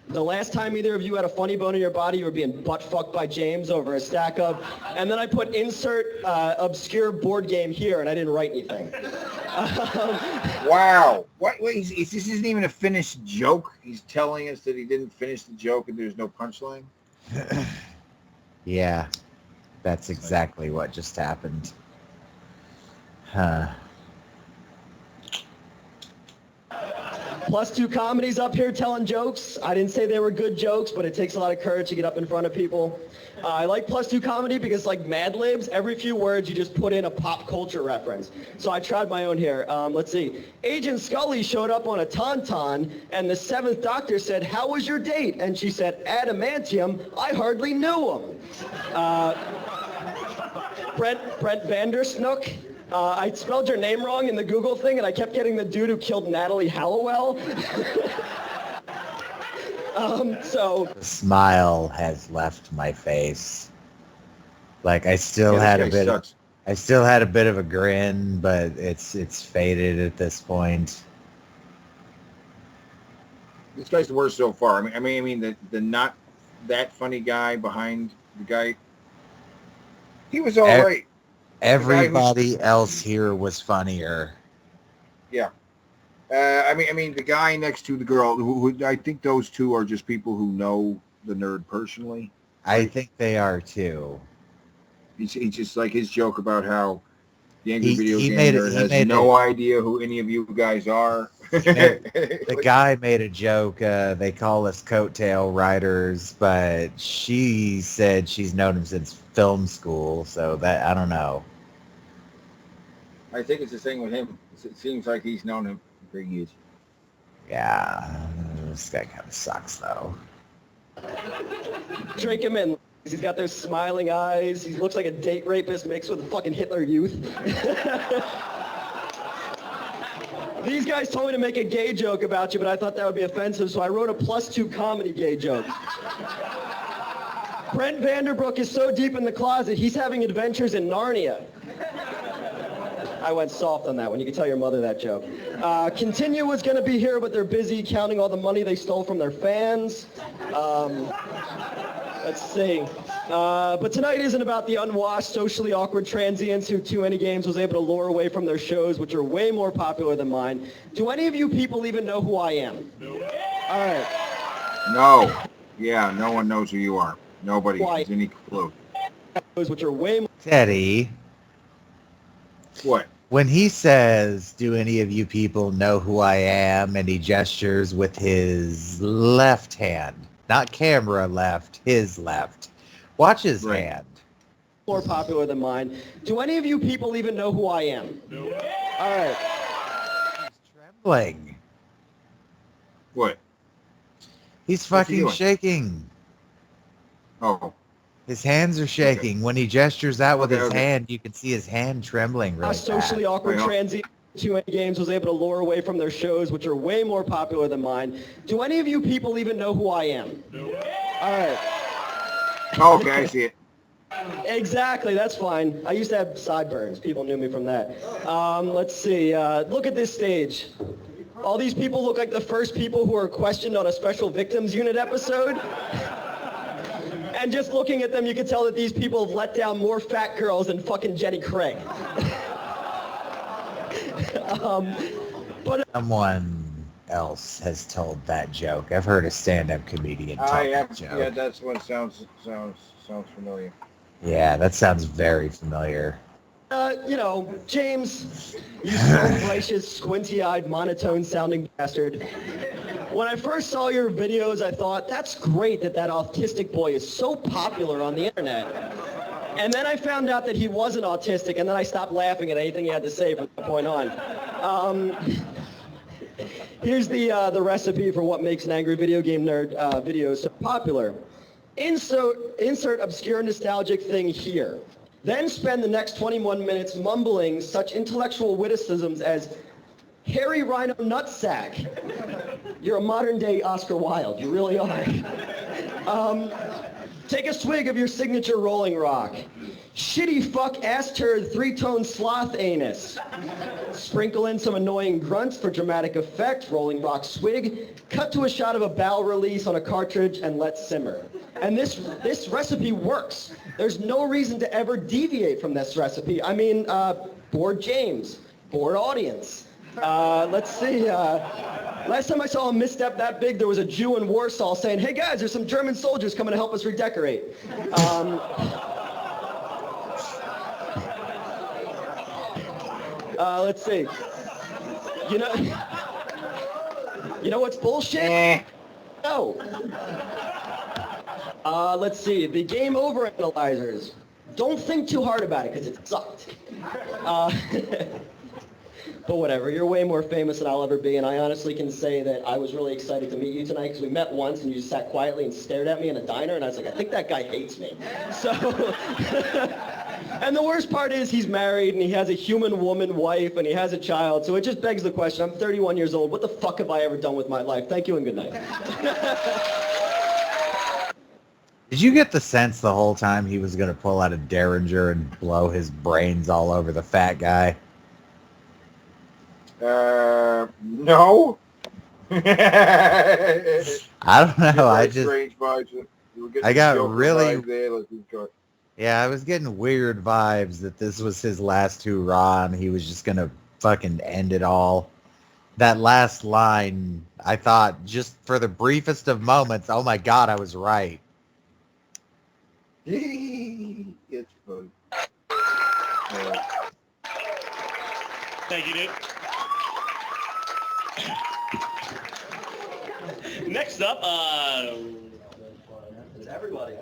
O: the last time either of you had a funny bone in your body, you were being butt fucked by James over a stack of, and then I put insert obscure board game here, and I didn't write anything.
A: Wow. Wait, this isn't even a finished joke. He's telling us that he didn't finish the joke and there's no punchline.
B: Yeah, that's exactly what just happened. Huh.
O: Plus 2 comedies up here telling jokes. I didn't say they were good jokes, but it takes a lot of courage to get up in front of people. I like Plus 2 comedy because, like Mad Libs, every few words you just put in a pop culture reference. So I tried my own here. Let's see. Agent Scully showed up on a Tauntaun, and the 7th Doctor said, "How was your date?" And she said, "Adamantium, I hardly knew him." Brent Vandersnook. I spelled your name wrong in the Google thing, and I kept getting the dude who killed Natalie Hallowell.
B: The smile has left my face. Like I still had a bit of a grin, but it's faded at this point.
A: This guy's the worst so far. I mean the not that funny guy behind the guy. He was all right.
B: Everybody else here was funnier.
A: Yeah. I mean, the guy next to the girl, who I think those two are just people who know the nerd personally.
B: I think they are too.
A: He's just like his joke about how the angry video game nerd has no idea who any of you guys are.
B: The guy made a joke. They call us coattail riders, but she said she's known him since film school. So that I don't know.
A: I think it's the thing with him. It seems like he's known him for years.
B: Yeah, this guy kind of sucks though.
O: Drink him in. He's got those smiling eyes. He looks like a date rapist mixed with a fucking Hitler Youth. These guys told me to make a gay joke about you, but I thought that would be offensive, so I wrote a +2 comedy gay joke. Brent Vanderbrook is so deep in the closet, he's having adventures in Narnia. I went soft on that one. You can tell your mother that joke. Continue was going to be here, but they're busy counting all the money they stole from their fans. Let's see. But tonight isn't about the unwashed, socially awkward transients who Too Many Games was able to lure away from their shows, which are way more popular than mine. Do any of you people even know who I am? No. All right.
A: No. Yeah, no one knows who you are. Nobody has any clue.
O: Which are way more...
B: Teddy.
A: What?
B: When he says, "Do any of you people know who I am?" and he gestures with his left hand, not camera left, his left. Watch his hand.
O: More popular than mine. Do any of you people even know who I am? No. All right.
B: He's trembling.
A: What?
B: He's fucking shaking.
A: Oh.
B: His hands are shaking. When he gestures out with his hand, you can see his hand trembling really fast.
O: Socially awkward transient Too Many Games was able to lure away from their shows, which are way more popular than mine. Do any of you people even know who I am? No. All right.
A: Okay, I see it.
O: Exactly, that's fine. I used to have sideburns. People knew me from that. Let's see. Look at this stage. All these people look like the first people who were questioned on a Special Victims Unit episode. And just looking at them, you can tell that these people have let down more fat girls than fucking Jenny Craig.
B: Someone else has told that joke. I've heard a stand-up comedian tell that joke.
A: Yeah, that's what sounds familiar.
B: Yeah, that sounds very familiar.
O: You know, James, you self-righteous, squinty-eyed, monotone-sounding bastard. When I first saw your videos, I thought, that's great that autistic boy is so popular on the internet. And then I found out that he wasn't autistic, and then I stopped laughing at anything he had to say from that point on. Here's the recipe for what makes an angry video game nerd video so popular. Insert obscure nostalgic thing here. Then spend the next 21 minutes mumbling such intellectual witticisms as hairy rhino nutsack. You're a modern day Oscar Wilde. You really are. Take a swig of your signature Rolling Rock. Shitty fuck ass turd 3-tone sloth anus. Sprinkle in some annoying grunts for dramatic effect. Rolling Rock swig. Cut to a shot of a bow release on a cartridge and let simmer. And this recipe works. There's no reason to ever deviate from this recipe. I mean, bored James, bored audience. Let's see. Last time I saw a misstep that big, there was a Jew in Warsaw saying, "Hey guys, there's some German soldiers coming to help us redecorate." Let's see. You know what's bullshit? No. Let's see. The game over analyzers. Don't think too hard about it because it sucked. But whatever, you're way more famous than I'll ever be, and I honestly can say that I was really excited to meet you tonight because we met once and you just sat quietly and stared at me in a diner, and I was like, I think that guy hates me. So, and the worst part is he's married and he has a human woman wife and he has a child, so it just begs the question, I'm 31 years old, what the fuck have I ever done with my life? Thank you and good night.
B: Did you get the sense the whole time he was going to pull out a Derringer and blow his brains all over the fat guy?
A: No.
B: I don't know. I just,
A: strange vibes.
B: I got
A: Joker
B: really,
A: vibe there. Let's go.
B: yeah, I was getting weird vibes that this was his last hurrah and he was just going to fucking end it all. That last line, I thought just for the briefest of moments, oh my God, I was right.
A: It's fun.
D: Thank you, dude. Next up,
O: Everybody.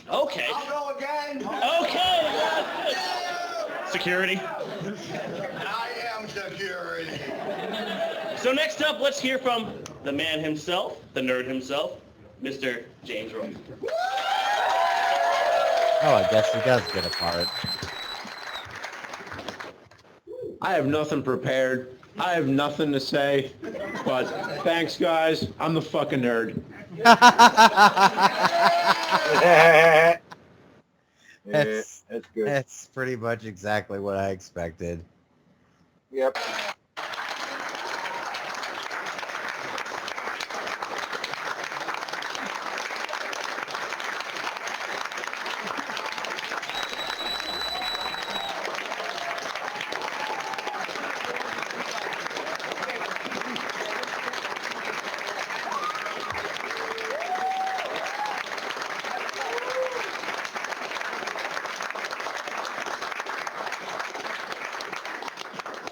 D: okay.
O: I'll go again.
D: Okay. Security.
O: I am security.
D: So next up, let's hear from the man himself, the nerd himself, Mr. James Roy.
B: Oh, I guess he does get a part.
E: I have nothing prepared. I have nothing to say, but thanks, guys. I'm the fucking nerd.
B: That's
A: good.
B: That's pretty much exactly what I expected.
A: Yep.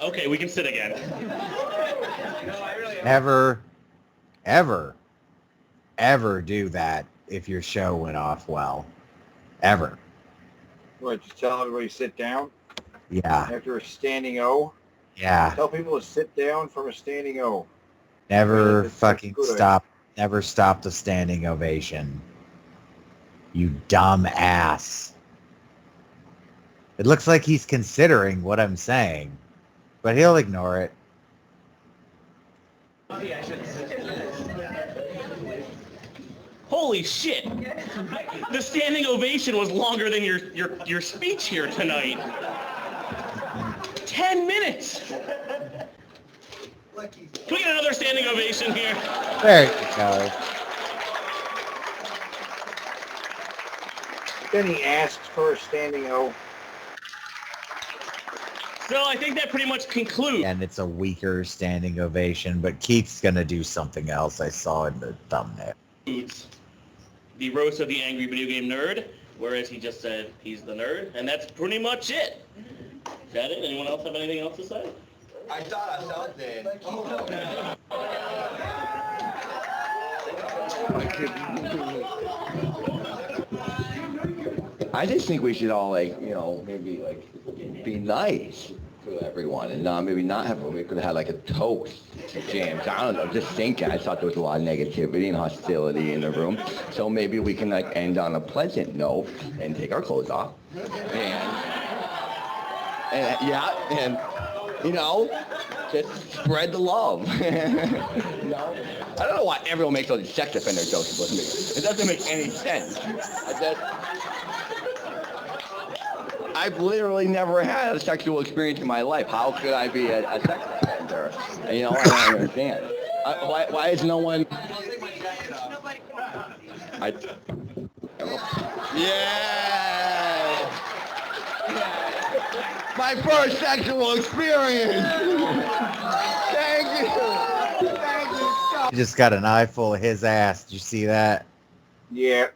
D: Okay, we can sit again.
B: Never, ever, ever do that if your show went off well. Ever.
A: What, just tell everybody to sit down?
B: Yeah.
A: After a standing O?
B: Yeah.
A: Tell people to sit down from a standing O.
B: Never
A: That's
B: fucking
A: good.
B: stop. Never stop the standing ovation. You dumb ass. It looks like he's considering what I'm saying, but he'll ignore it.
D: Holy shit! The standing ovation was longer than your speech here tonight. 10 minutes! Can we get another standing ovation here?
B: There you go.
A: Then he asks for a standing O.
D: So I think that pretty much concludes.
B: And it's a weaker standing ovation, but Keith's gonna do something else I saw in the thumbnail.
D: The roast of the angry video game nerd, whereas he just said he's the nerd, and that's pretty much it. Is that it? Anyone else have anything else to say?
O: I thought I saw it then.
P: I just think we should all, like, you know, maybe, like, be nice to everyone and maybe not have, we could have had, like, a toast. James, I don't know, just thinking. I thought there was a lot of negativity and hostility in the room. So maybe we can like end on a pleasant note and take our clothes off. And yeah, and you know, just spread the love. You know? I don't know why everyone makes all these sex offender jokes with me. It doesn't make any sense. I've literally never had a sexual experience in my life. How could I be a sex offender? You know, I don't understand. Why is no one... Yeah! My first sexual experience! Thank you! Thank you so
B: He just got an eye full of his ass. Did you see that?
A: Yeah.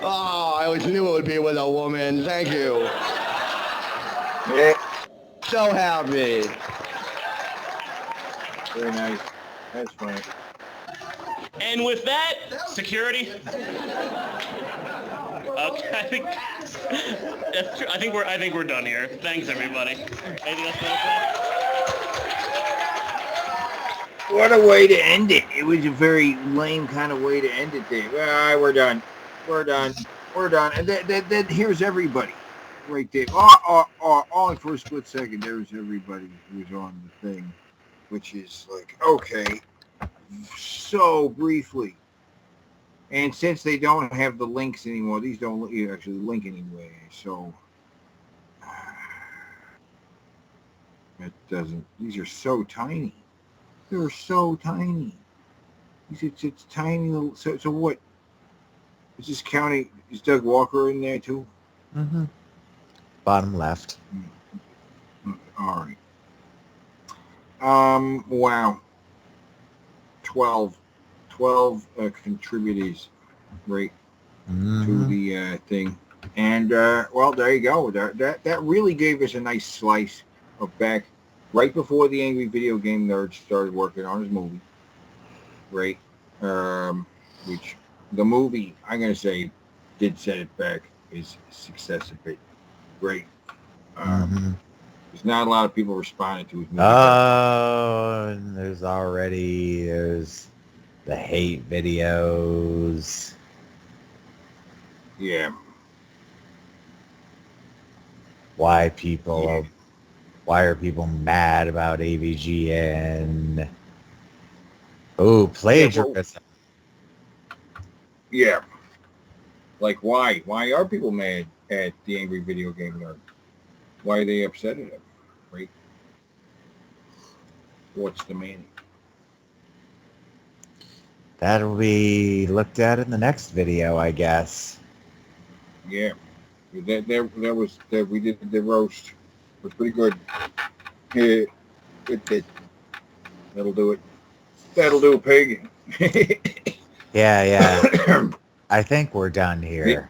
P: Oh, I always knew it would be with a woman. Thank you.
A: Yeah.
P: So happy.
A: Very nice. That's funny.
D: And with that, security. Okay, I think that's true. I think we're done here. Thanks, everybody. Anything else to say?
A: What a way to end it. It was a very lame kind of way to end it there. All right, we're done. We're done. And then here's everybody right there. All for a split second, there's everybody who's on the thing, which is like, okay, so briefly. And since they don't have the links anymore, these don't actually link anyway, so it doesn't. These are so tiny. They're so tiny. It's tiny little. So what? Is this counting? Is Doug Walker in there too?
B: Mm-hmm. Bottom left.
A: All right. Wow. 12 contributors, right, to the thing, and well, there you go. That really gave us a nice slice of back right before the Angry Video Game Nerd started working on his movie, right? Which the movie, I'm gonna say, did set it back his success a bit. Great. There's not a lot of people responding to his movie.
B: Oh, and there's the hate videos.
A: Yeah.
B: Why are people mad about AVGN? Oh, plagiarism.
A: Yeah. Like why? Why are people mad at the Angry Video Game Nerd? Why are they upset at him? Right? What's the meaning?
B: That'll be looked at in the next video, I guess.
A: Yeah. We did the roast. It was pretty good. Yeah. It. That'll do it. That'll do, pig.
B: Yeah. I think we're done here.